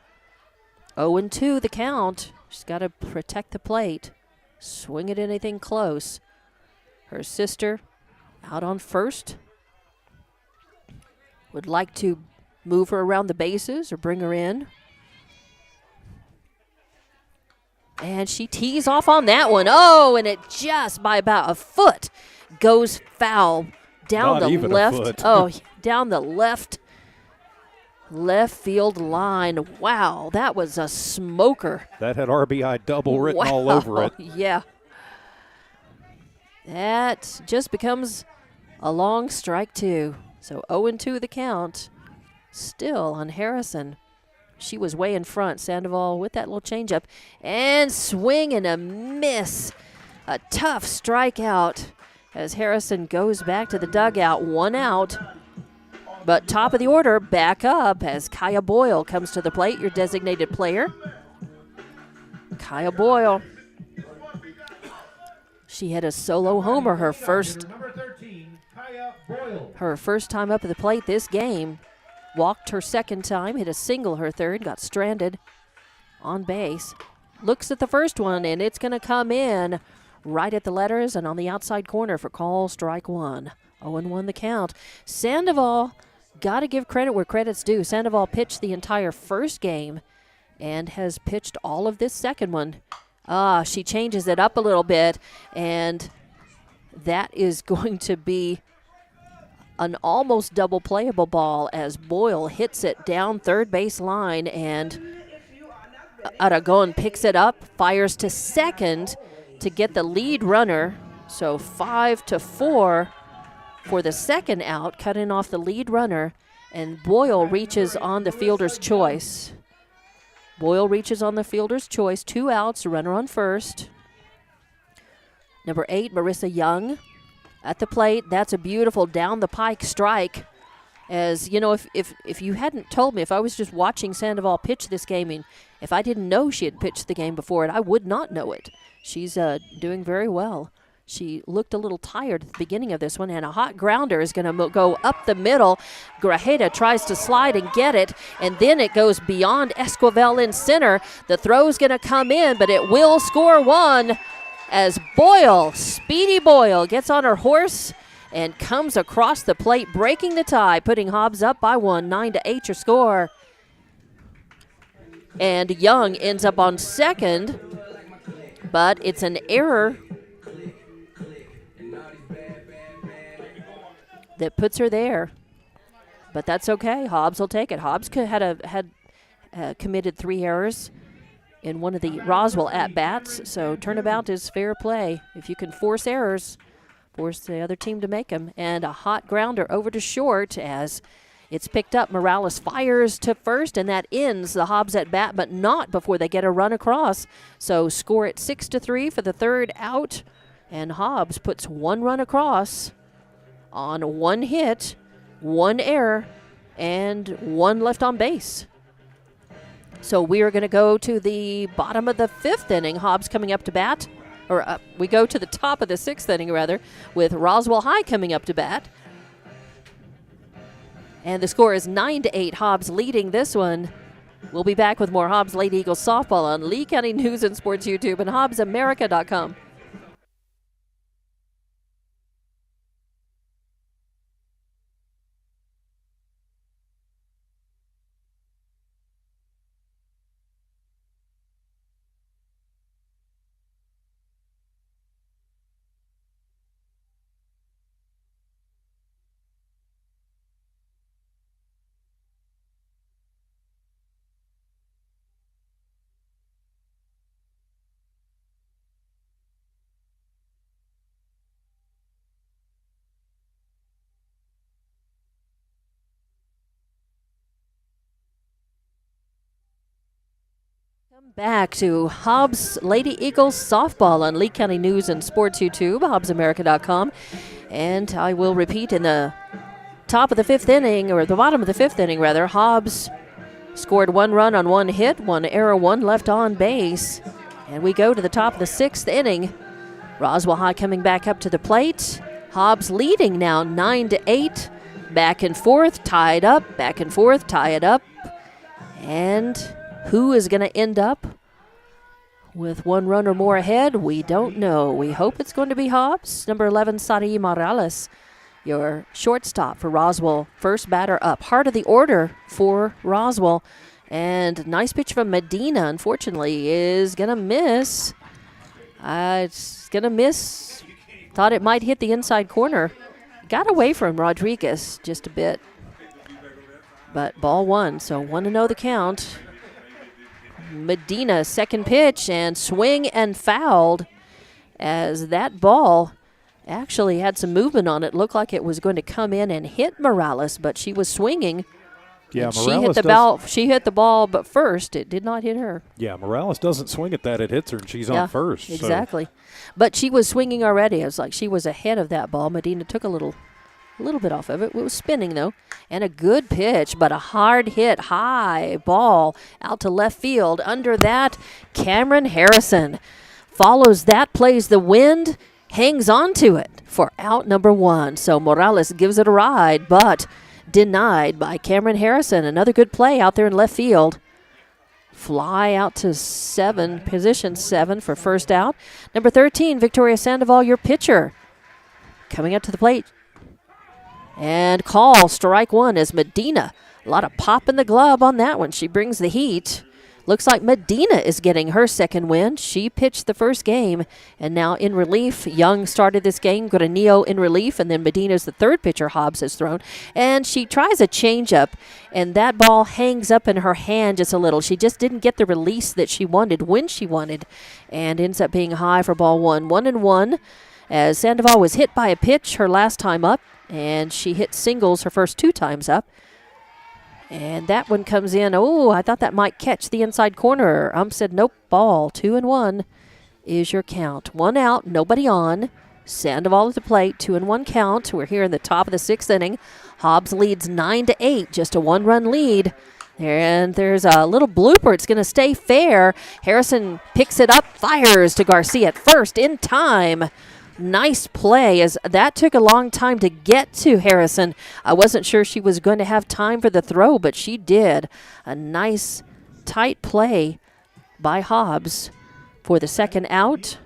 0-2 the count. She's got to protect the plate. Swing at anything close. Her sister out on first. Would like to move her around the bases or bring her in. And she tees off on that one. Oh, and it just by about a foot goes foul down Not the even a left. foot. Oh, down the left field line. Wow, that was a smoker. That had RBI double written Wow. all over it. Yeah. That just becomes a long strike, too. So 0-2 the count. Still on Harrison. She was way in front. Sandoval with that little changeup. And swing and a miss. A tough strikeout as Harrison goes back to the dugout. 1 out. But top of the order, back up as Kaya Boyle comes to the plate, your designated player. Kaya Boyle. She had a solo homer her first Number 13, Kaya Boyle. her first time up at the plate this game. Walked her second time, hit a single her third, got stranded on base. Looks at the first one, and it's going to come in right at the letters and on the outside corner for call strike 1. 0-1 the count. Sandoval, got to give credit where credit's due. Sandoval pitched the entire first game and has pitched all of this second one. She changes it up a little bit, and that is going to be an almost double playable ball as Boyle hits it down third base line, and Aragon picks it up, fires to second to get the lead runner. So 5-4 for the second out, cutting off the lead runner, and Boyle reaches on the fielder's choice. Boyle reaches on the fielder's choice. 2 outs, runner on first. Number 8, Marissa Young at the plate. That's a beautiful down the pike strike. As you know, if you hadn't told me, if I was just watching Sandoval pitch this game, and if I didn't know she had pitched the game before it, I would not know it. She's doing very well. She looked a little tired at the beginning of this one, and a hot grounder is going to go up the middle. Grajeda tries to slide and get it, and then it goes beyond Esquivel in center. The throw's going to come in, but it will score 1 as Boyle, Speedy Boyle, gets on her horse and comes across the plate, breaking the tie, putting Hobbs up by 1, 9-8 your score. And Young ends up on second, but it's an error that puts her there. But that's okay. Hobbs will take it. Hobbs had committed 3 errors in one of the Roswell at-bats, so turnabout is fair play. If you can force errors, force the other team to make them. And a hot grounder over to short as it's picked up. Morales fires to first, and that ends the Hobbs at-bat, but not before they get a run across. So score it 6-3 for the third out, and Hobbs puts 1 run across on 1 hit, 1 error, and 1 left on base. So we are going to go to the bottom of the 5th inning. Hobbs coming up to bat. We go to the top of the 6th inning, rather, with Roswell High coming up to bat. And the score is 9-8. Hobbs leading this one. We'll be back with more Hobbs Lady Eagles softball on Lee County News and Sports YouTube and HobbsAmerica.com. Come back to Hobbs Lady Eagles softball on Lee County News and Sports YouTube, HobbsAmerica.com. And I will repeat in the top of the fifth inning, or the bottom of the fifth inning, rather, Hobbs scored 1 run on 1 hit, 1 error, 1 left on base. And we go to the top of the 6th inning. Roswell High coming back up to the plate. Hobbs leading now 9-8. Back and forth, tied up, back and forth, tie it up. And who is going to end up with 1 run or more ahead? We don't know. We hope it's going to be Hobbs. Number 11, Sari Morales, your shortstop for Roswell. First batter up. Heart of the order for Roswell. And nice pitch from Medina, unfortunately, is going to miss. It's going to miss. Thought it might hit the inside corner. Got away from Rodriguez just a bit. But ball 1, so 1-0 the count. Medina, second pitch, and swing and fouled as that ball actually had some movement on it. Looked like it was going to come in and hit Morales, but she was swinging. Yeah, She hit the ball, but first it did not hit her. Yeah, Morales doesn't swing at that. It hits her, and she's on first. Exactly. So. But she was swinging already. It was like she was ahead of that ball. Medina took a little bit off of it. It was spinning, though. And a good pitch, but a hard hit, high ball out to left field. Under that, Cameron Harrison follows that, plays the wind, hangs on to it for out number 1. So Morales gives it a ride, but denied by Cameron Harrison. Another good play out there in left field. Fly out to 7, position 7 for first out. Number 13, Victoria Sandoval, your pitcher. Coming up to the plate. And call, strike 1 is Medina. A lot of pop in the glove on that one. She brings the heat. Looks like Medina is getting her second win. She pitched the first game, and now in relief. Young started this game, Granillo in relief, and then Medina's the third pitcher Hobbs has thrown. And she tries a changeup, and that ball hangs up in her hand just a little. She just didn't get the release that she wanted when she wanted, and ends up being high for ball 1. 1-1, as Sandoval was hit by a pitch her last time up, and she hit singles her first 2 times up. And that one comes in. Oh, I thought that might catch the inside corner. Said nope, ball. 2-1 is your count. 1 out, nobody on. Sandoval at the plate, 2-1 count. We're here in the top of the 6th inning. Hobbs leads 9-8, just a 1-run lead. And there's a little blooper. It's going to stay fair. Harrison picks it up, fires to Garcia at first in time. Nice play, as that took a long time to get to Harrison. I wasn't sure she was going to have time for the throw, but she did. A nice, tight play by Hobbs for the second out.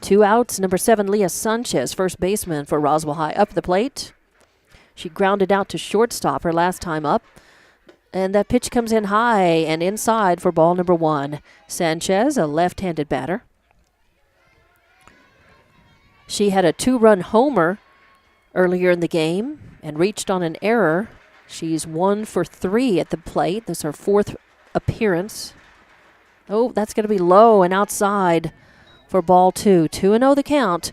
2 outs, number 7, Leah Sanchez, first baseman for Roswell High, up the plate. She grounded out to shortstop her last time up. And that pitch comes in high and inside for ball number 1. Sanchez, a left-handed batter. She had a 2-run homer earlier in the game and reached on an error. She's 1 for 3 at the plate. This is her 4th appearance. Oh, that's going to be low and outside for ball 2. 2-0 the count,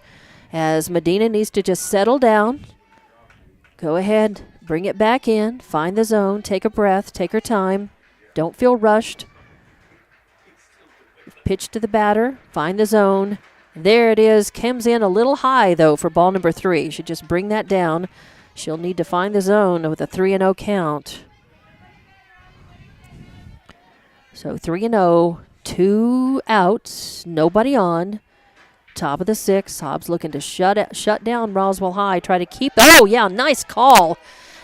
as Medina needs to just settle down. Go ahead, bring it back in, find the zone, take a breath, take her time. Don't feel rushed. Pitch to the batter, find the zone. There it is. Comes in a little high, though, for ball number 3. Should just bring that down. She'll need to find the zone with a 3-0 count. So 3-0, 2 outs, nobody on. Top of the 6th. Hobbs looking to shut down Roswell High. Try to keep. Oh, yeah, nice call.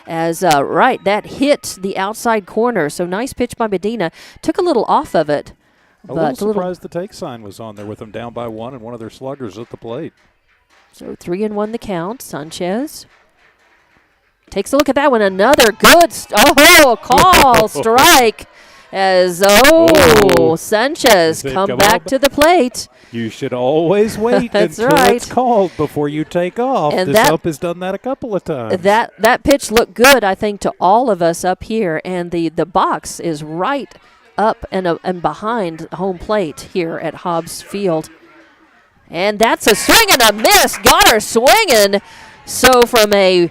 As that hit the outside corner. So nice pitch by Medina. Took a little off of it. A little surprised the take sign was on there with them down by 1 and one of their sluggers at the plate. So 3-1 the count. Sanchez takes a look at that one. Another good call, strike. As Sanchez come back to the plate. You should always wait until it's called before you take off. And this ump has done that a couple of times. That pitch looked good, I think, to all of us up here, and the box is right up and behind home plate here at Hobbs Field. And that's a swing and a miss. Got her swinging. So from an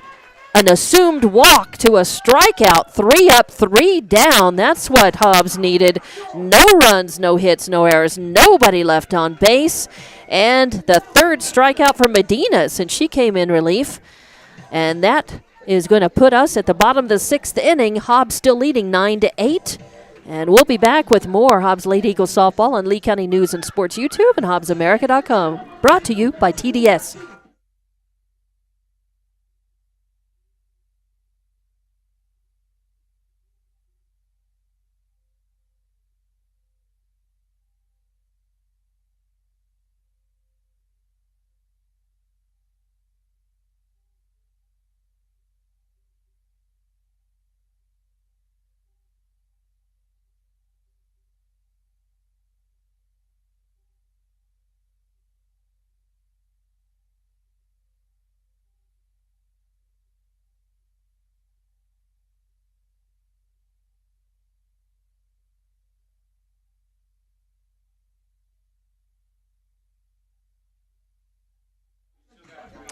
assumed walk to a strikeout, 3 up, 3 down. That's what Hobbs needed. No runs, no hits, no errors. Nobody left on base. And the 3rd strikeout for Medina since she came in relief. And that is going to put us at the bottom of the 6th inning. Hobbs still leading 9-8. And we'll be back with more Hobbs Lady Eagles softball on Lee County News and Sports YouTube and HobbsAmerica.com. Brought to you by TDS.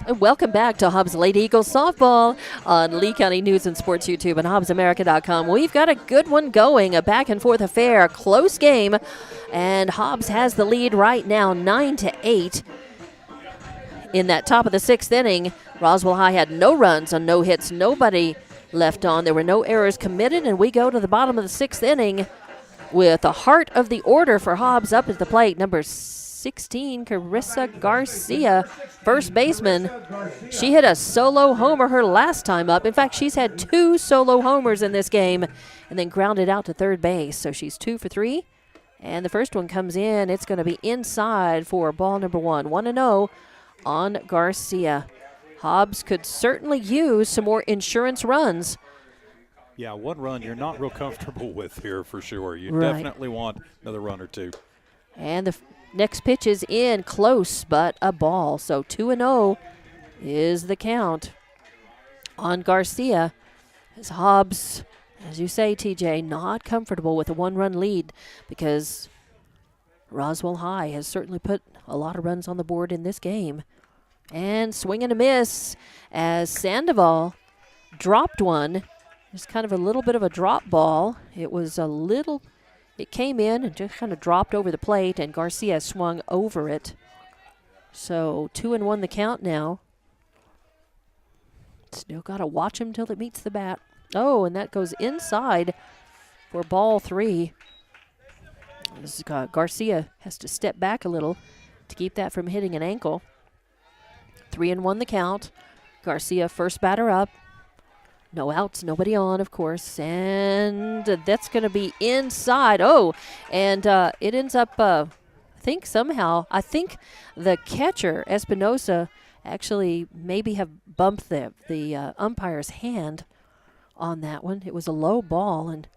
And welcome back to Hobbs Lady Eagles softball on Lee County News and Sports YouTube and HobbsAmerica.com. We've got a good one going, a back and forth affair, close game, and Hobbs has the lead right now, 9-8. In that top of the 6th inning, Roswell High had no runs on no hits, nobody left on. There were no errors committed, and we go to the bottom of the 6th inning with the heart of the order for Hobbs up at the plate, number 16, Carissa Garcia, first baseman. She hit a solo homer her last time up. In fact, she's had 2 solo homers in this game and then grounded out to third base. So she's 2 for 3. And the first one comes in. It's going to be inside for ball number 1. 1-0 on Garcia. Hobbs could certainly use some more insurance runs. Yeah, 1 run you're not real comfortable with here for sure. You Right. definitely want another run or 2. And the next pitch is in, close, but a ball. So 2-0 is the count on Garcia. As Hobbs, as you say, TJ, not comfortable with a 1-run lead because Roswell High has certainly put a lot of runs on the board in this game. And swing and a miss as Sandoval dropped one. It's kind of a little bit of a drop ball. It came in and just kind of dropped over the plate, and Garcia swung over it. So 2-1 the count now. Still got to watch him till it meets the bat. Oh, and that goes inside for ball 3. Garcia has to step back a little to keep that from hitting an ankle. 3-1 the count. Garcia first batter up. No outs, nobody on, of course, and that's going to be inside. Oh, and it ends up, I think the catcher, Espinosa, actually maybe have bumped the umpire's hand on that one. It was a low ball, and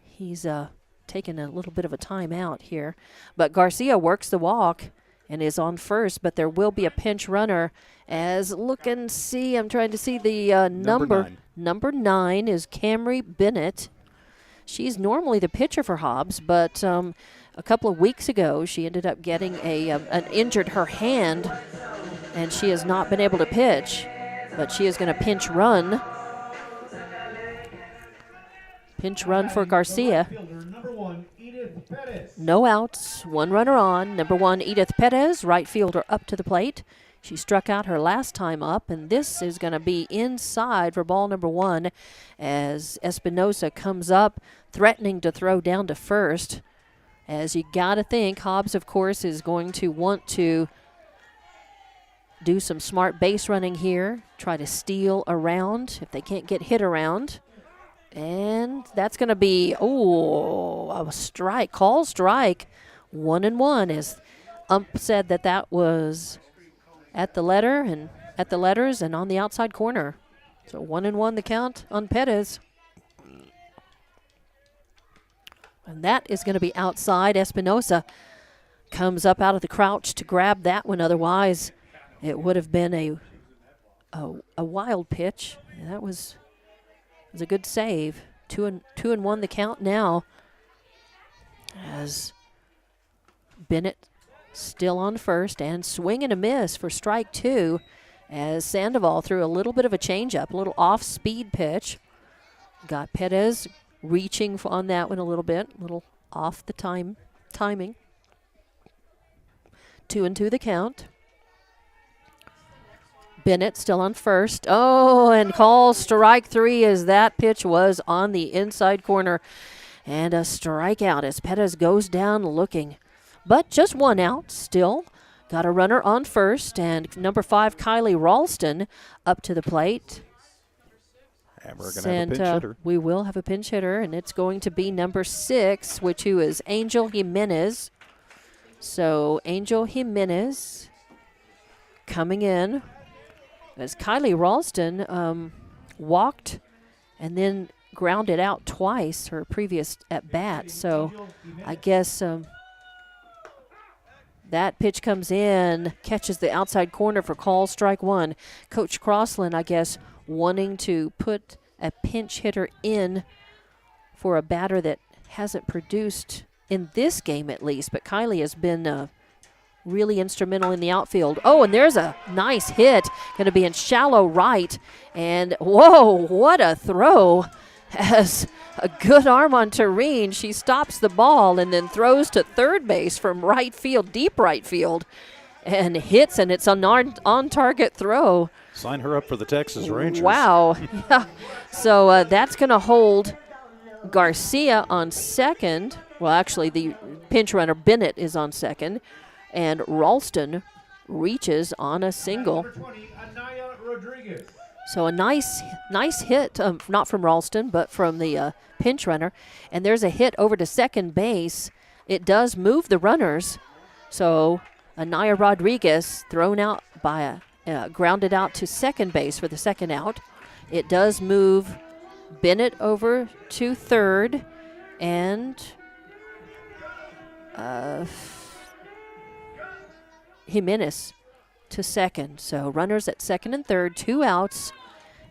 he's taken a little bit of a timeout here. But Garcia works the walk and is on first, but there will be a pinch runner as I'm trying to see the number. Number 9 is Camry Bennett. She's normally the pitcher for Hobbs, but a couple of weeks ago she ended up getting her hand, and she has not been able to pitch, but she is going to pinch run. Pinch run for Garcia. No outs, 1 runner on. Number 1, Edith Perez, right fielder, up to the plate. She struck out her last time up, and this is going to be inside for ball number 1 as Espinosa comes up, threatening to throw down to first. As you got to think, Hobbs, of course, is going to want to do some smart base running here, try to steal around if they can't get hit around. And that's going to be, a strike, call strike, 1-1, as ump said that was at the letters and on the outside corner. So 1-1 the count on Perez. And that is going to be outside. Espinosa comes up out of the crouch to grab that one. Otherwise, it would have been a wild pitch. And that was a good save. 2-1 the count now. As Bennett still on first, and swing and a miss for strike 2 as Sandoval threw a little bit of a changeup, a little off-speed pitch. Got Perez reaching on that one a little off the timing. 2-2 the count. Bennett still on first. Oh, and call strike 3 as that pitch was on the inside corner. And a strikeout as Pettis goes down looking. But just one out still. Got a runner on first, and number 5, Kylie Ralston, up to the plate. And we're going to have a pinch hitter. We will have a pinch hitter, and it's going to be number 6, who is Angel Jimenez. So Angel Jimenez coming in as Kylie Ralston walked and then grounded out twice her previous at bat. So I guess that pitch comes in, catches the outside corner for call strike 1. Coach Crossland, I guess, wanting to put a pinch hitter in for a batter that hasn't produced in this game at least. But Kylie has been really instrumental in the outfield. Oh, and there's a nice hit. Going to be in shallow right. And, whoa, what a throw. Has a good arm on Tarin. She stops the ball and then throws to third base from right field, deep right field, and hits, and it's an on-target throw. Sign her up for the Texas Rangers. Wow. Yeah. So that's going to hold Garcia on second. Well, actually, the pinch runner, Bennett, is on second. And Ralston reaches on a single. Number 20, Anaya Rodriguez. So a nice hit, not from Ralston, but from the pinch runner. And there's a hit over to second base. It does move the runners. So Anaya Rodriguez thrown out by grounded out to second base for the second out. It does move Bennett over to third, and Jimenez to second. So runners at second and third, 2 outs,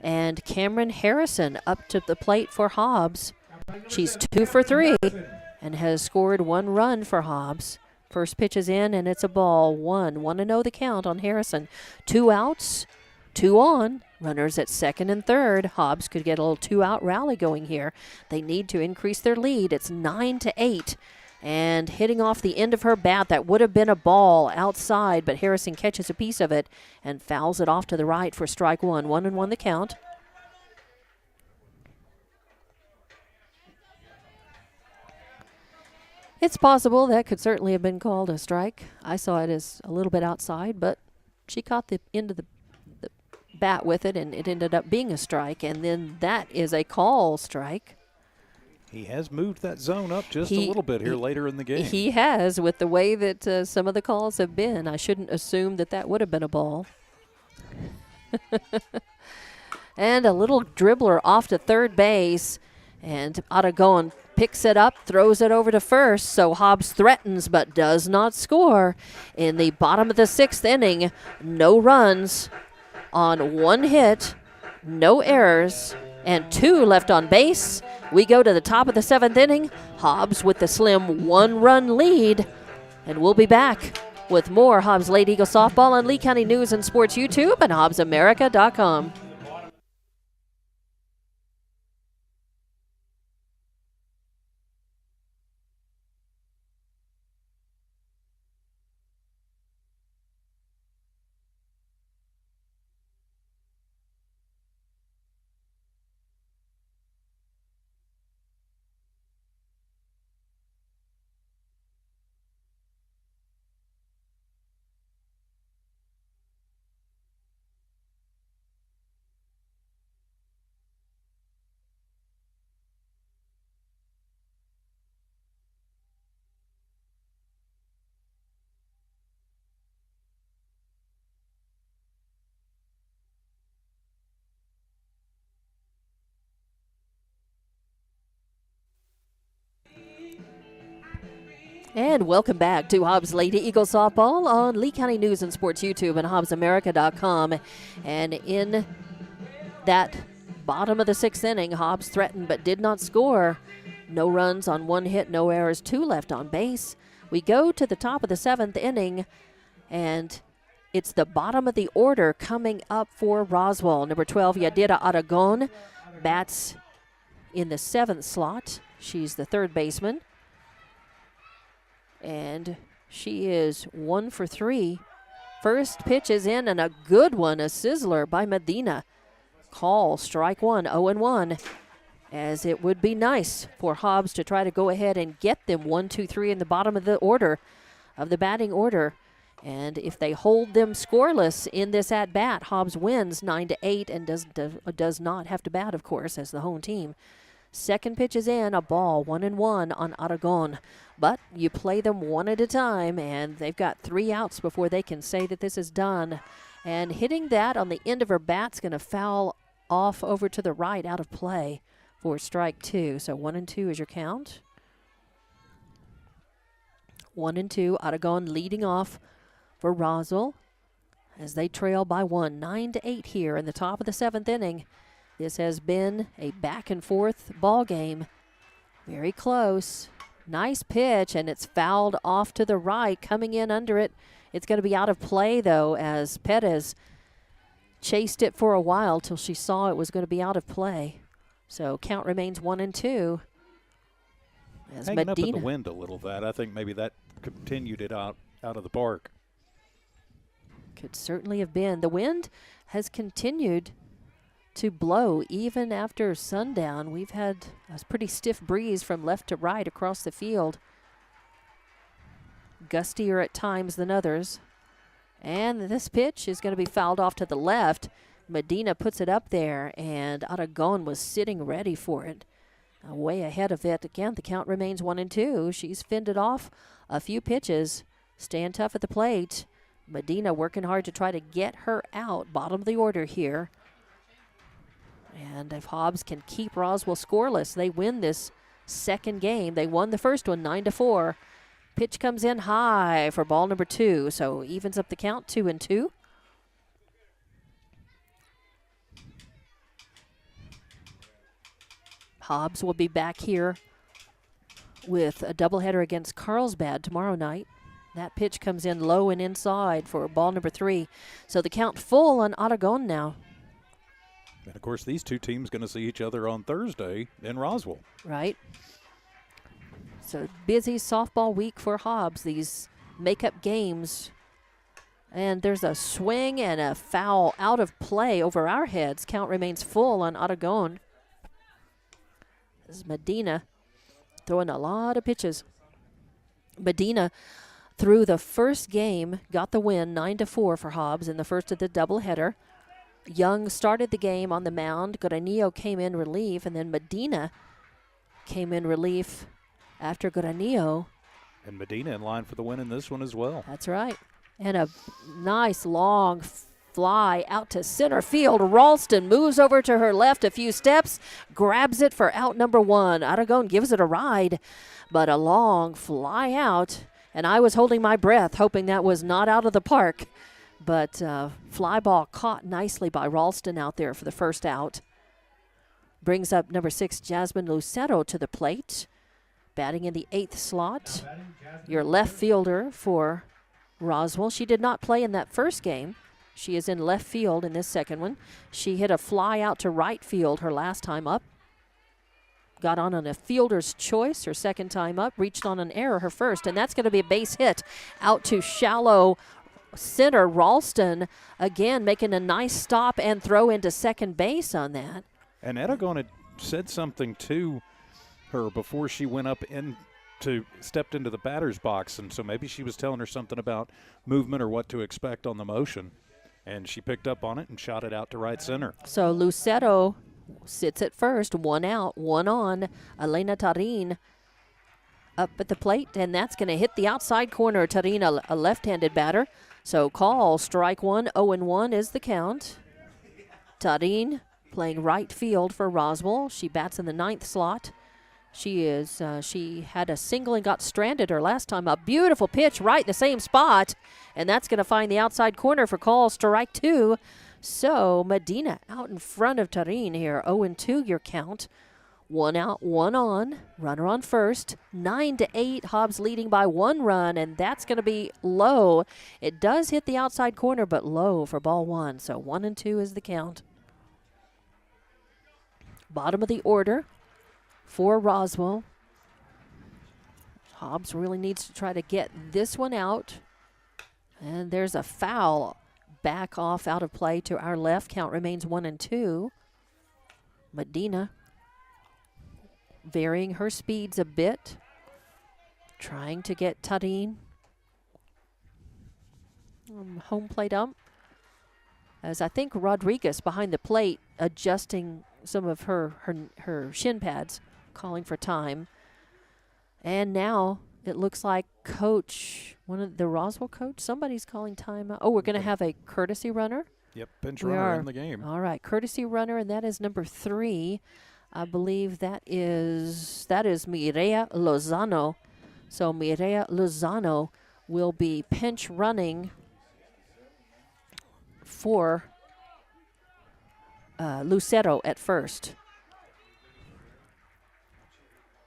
and Cameron Harrison up to the plate for Hobbs. She's 2 for 3 and has scored 1 run for Hobbs. First pitch is in, and it's a ball. 1-0 the count on Harrison. 2 outs, 2 on. Runners at second and third. Hobbs could get a little 2-out rally going here. They need to increase their lead. It's 9-8. And hitting off the end of her bat, that would have been a ball outside, but Harrison catches a piece of it and fouls it off to the right for strike 1. 1-1 the count. It's possible that could certainly have been called a strike. I saw it as a little bit outside, but she caught the end of the bat with it, and it ended up being a strike, and then that is a call strike. He has moved that zone up just a little bit here later in the game. He has, with the way that some of the calls have been. I shouldn't assume that would have been a ball. And a little dribbler off to third base, and Aragon picks it up, throws it over to first, so Hobbs threatens but does not score. In the bottom of the 6th inning, no runs on 1 hit, no errors, and 2 left on base. We go to the top of the 7th inning. Hobbs with the slim 1-run lead. And we'll be back with more Hobbs Lady Eagle Softball on Lee County News and Sports YouTube and HobbsAmerica.com. And welcome back to Hobbs Lady Eagle Softball on Lee County News and Sports YouTube and HobbsAmerica.com. And in that bottom of the 6th inning, Hobbs threatened but did not score. No runs on 1 hit, no errors, 2 left on base. We go to the top of the 7th inning, and it's the bottom of the order coming up for Roswell. Number 12, Yadira Aragon, bats in the 7th slot. She's the third baseman. And she is 1 for 3 First pitch is in, and a good one, a sizzler by Medina. Call, strike one, 0-1. As it would be nice for Hobbs to try to go ahead and get them 1, 2, 3 in the bottom of the order, of the batting order. And if they hold them scoreless in this at-bat, Hobbs wins 9-8 and does not have to bat, of course, as the home team. Second pitch is in, a ball, 1-1 on Aragon. But you play them one at a time, and they've got 3 outs before they can say that this is done. And hitting that on the end of her bat's going to foul off over to the right, out of play for strike 2. So 1-2 is your count. 1-2, Aragon leading off for Roswell as they trail by 1, 9-8 here in the top of the 7th inning. This has been a back-and-forth ball game. Very close. Nice pitch, and it's fouled off to the right. Coming in under it, it's going to be out of play, though, as Perez chased it for a while till she saw it was going to be out of play. So count remains 1-2. As Hanging Medina up in the wind a little, that. I think maybe that continued it out of the park. could certainly have been. The wind has continued to blow even after sundown. We've had a pretty stiff breeze from left to right across the field. Gustier at times than others. And this pitch is going to be fouled off to the left. Medina puts it up there, and Aragon was sitting ready for it. Way ahead of it. Again, the count remains 1-2. She's fended off a few pitches, staying tough at the plate. Medina working hard to try to get her out. Bottom of the order here. And if Hobbs can keep Roswell scoreless, they win this second game. They won the first one 9-4. Pitch comes in high for ball number 2, so evens up the count 2-2. Hobbs will be back here with a doubleheader against Carlsbad tomorrow night. That pitch comes in low and inside for ball number 3. So the count full on Aragon now. And, of course, these two teams going to see each other on Thursday in Roswell. Right. So busy softball week for Hobbs, these make-up games. And there's a swing and a foul out of play over our heads. Count remains full on Aragon. This is Medina throwing a lot of pitches. Medina, through the first game, got the win 9-4 for Hobbs in the first of the doubleheader. Young started the game on the mound. Guaranillo came in relief, and then Medina came in relief after Guaranillo. And Medina in line for the win in this one as well. That's right. And a nice long fly out to center field. Ralston moves over to her left a few steps, grabs it for out number 1. Aragon gives it a ride, but a long fly out. And I was holding my breath, hoping that was not out of the park. But fly ball caught nicely by Ralston out there for the first out. Brings up number 6, Jasmine Lucero, to the plate. Batting in the 8th slot. Your left fielder for Roswell. She did not play in that first game. She is in left field in this second one. She hit a fly out to right field her last time up. Got on a fielder's choice her second time up. Reached on an error her first, and that's going to be a base hit out to shallow center. Ralston again making a nice stop and throw into second base on that. And Aragon had said something to her before she went up stepped into the batter's box, and so maybe she was telling her something about movement or what to expect on the motion, and she picked up on it and shot it out to right center. So Lucero sits at first, 1 out, 1 on. Elena Tarin up at the plate, and that's going to hit the outside corner. Tarin, a left-handed batter. So call, strike 1, 0-1 is the count. Tarin playing right field for Roswell. She bats in the 9th slot. She had a single and got stranded her last time. A beautiful pitch right in the same spot, and that's going to find the outside corner for call, strike 2. So Medina out in front of Tarin here, 0-2 your count. 1 out, 1 on, runner on first. 9-8, Hobbs leading by 1 run, and that's going to be low. It does hit the outside corner, but low for ball 1. So 1-2 is the count. Bottom of the order for Roswell. Hobbs really needs to try to get this one out And there's a foul back off out of play to our left. Count remains 1-2. Medina varying her speeds a bit, trying to get Tarin home plate ump. As I think Rodriguez behind the plate adjusting some of her shin pads, calling for time. And now it looks like coach, one of the Roswell coach, somebody's calling timeout. Oh, we're going to have a courtesy runner. Yep, pinch We runner are. in the game. All right, courtesy runner, and that is number 3. I believe that is Mireya Lozano. So Mireya Lozano will be pinch running for Lucero at first.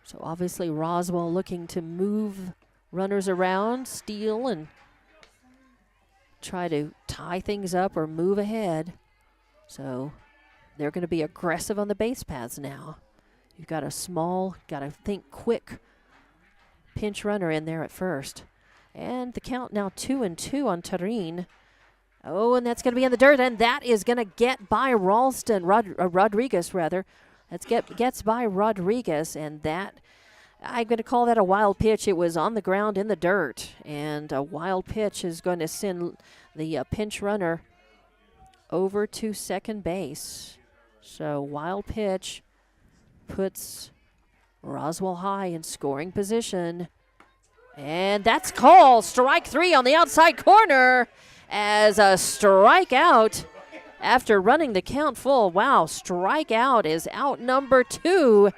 So obviously Roswell looking to move runners around, steal, and try to tie things up or move ahead. So they're going to be aggressive on the base paths now. You've got a small, got to think quick pinch runner in there at first. And the count now 2-2 on Tarin. Oh, and that's going to be in the dirt, and that is going to get by Ralston, Rodriguez rather. Gets by Rodriguez, and that, I'm going to call that a wild pitch. It was on the ground in the dirt, and a wild pitch is going to send the pinch runner over to second base. So wild pitch puts Roswell High in scoring position. And that's called strike 3 on the outside corner as a strikeout after running the count full. Wow, strikeout is out number 2.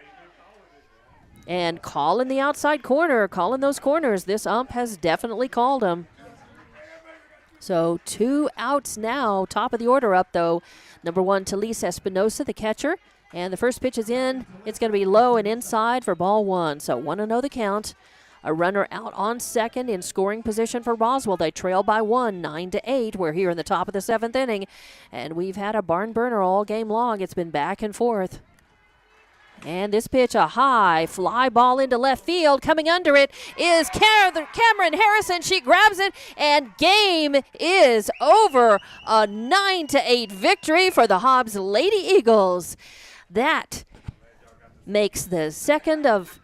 And calling the outside corner, calling those corners. This ump has definitely called them. So 2 outs now. Top of the order up, though. Number 1, Talisa Espinosa, the catcher. And the first pitch is in. It's going to be low and inside for ball 1. So 1-0 the count. A runner out on second in scoring position for Roswell. They trail by 1, 9-8. We're here in the top of the 7th inning. And we've had a barn burner all game long. It's been back and forth. And this pitch, a high fly ball into left field. Coming under it is Cameron Harrison. She grabs it, and game is over. A 9-8 victory for the Hobbs Lady Eagles. That makes the second of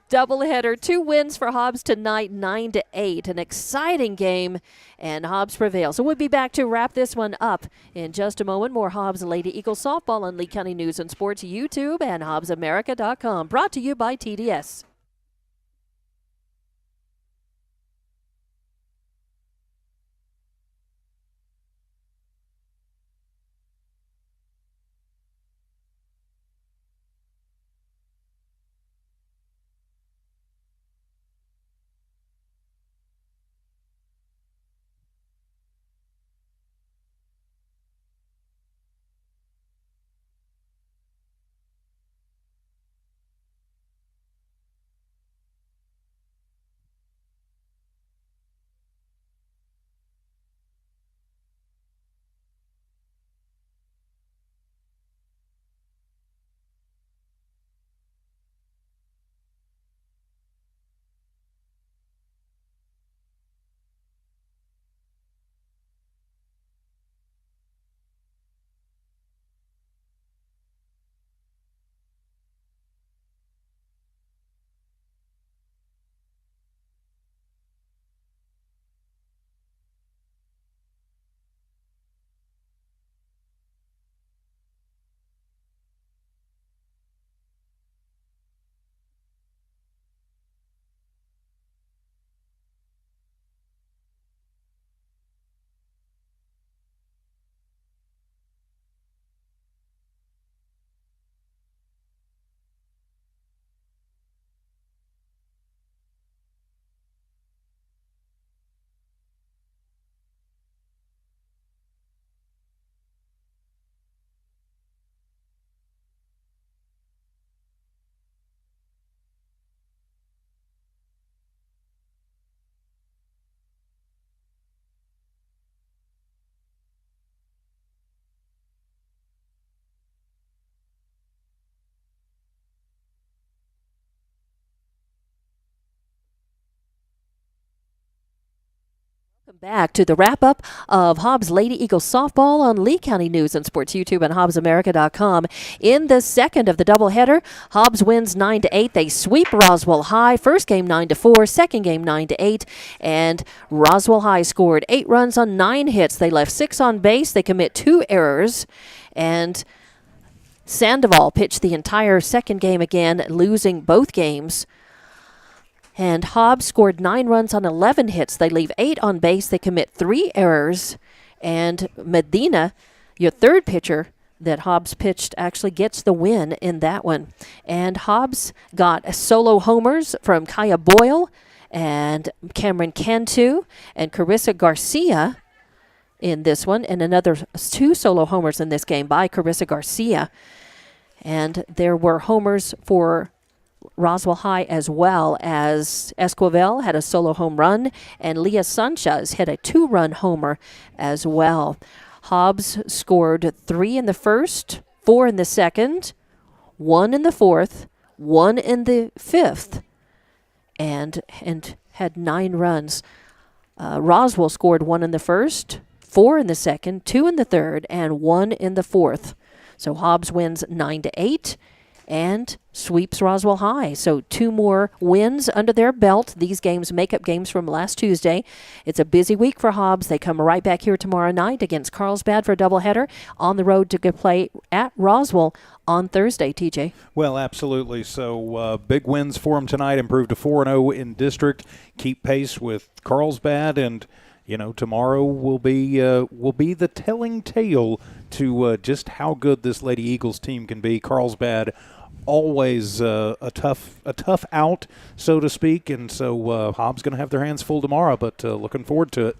doubleheader. 2 wins for Hobbs tonight, 9-8. An exciting game, and Hobbs prevails. So we'll be back to wrap this one up in just a moment. More Hobbs Lady Eagles softball on Lee County News and Sports YouTube and HobbsAmerica.com. Brought to you by TDS. Back to the wrap-up of Hobbs Lady Eagles softball on Lee County News and Sports YouTube and HobbsAmerica.com. In the second of the doubleheader, Hobbs wins 9-8. They sweep Roswell High. First game 9-4, second game 9-8, and Roswell High scored 8 runs on 9 hits. They left 6 on base. They commit 2 errors, and Sandoval pitched the entire second game again, losing both games. And Hobbs scored 9 runs on 11 hits. They leave 8 on base. They commit 3 errors. And Medina, your third pitcher that Hobbs pitched, actually gets the win in that one. And Hobbs got solo homers from Kaya Boyle and Cameron Cantu and Carissa Garcia in this one, and another 2 solo homers in this game by Carissa Garcia. And there were homers for Roswell High, as well as Esquivel had a solo home run, and Leah Sanchez had a 2-run homer as well. Hobbs scored 3 in the first, 4 in the second, 1 in the fourth, 1 in the fifth, and had 9 runs. Roswell scored 1 in the first, 4 in the second, 2 in the third, and 1 in the fourth. So Hobbs wins 9-8. And sweeps Roswell High. So 2 more wins under their belt. These games make up games from last Tuesday. It's a busy week for Hobbs. They come right back here tomorrow night against Carlsbad for a doubleheader, on the road to go play at Roswell on Thursday, TJ. Well, absolutely. So big wins for them tonight. Improved to 4-0 in district. Keep pace with Carlsbad, and tomorrow will be the telling tale to just how good this Lady Eagles team can be. Carlsbad, always a tough out, so to speak, and so Hobbs going to have their hands full tomorrow, but looking forward to it.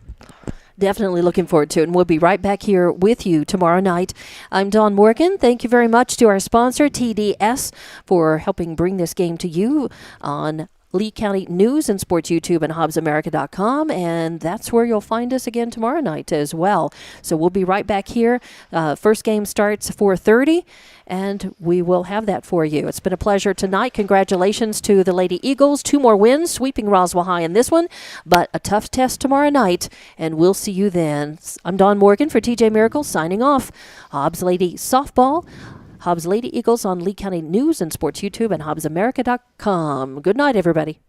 Definitely looking forward to it, and we'll be right back here with you tomorrow night. I'm Dawn Morgan. Thank you very much to our sponsor, TDS, for helping bring this game to you on Lee County News and Sports YouTube and HobbsAmerica.com, and that's where you'll find us again tomorrow night as well. So we'll be right back here. First game starts 4:30, and we will have that for you. It's been a pleasure tonight. Congratulations to the Lady Eagles. 2 more wins, sweeping Roswell High in this one, but a tough test tomorrow night, and we'll see you then. I'm Dawn Morgan for TJ Miracle, signing off. Hobbs Lady Softball, Hobbs Lady Eagles on Lee County News and Sports YouTube and HobbsAmerica.com. Good night, everybody.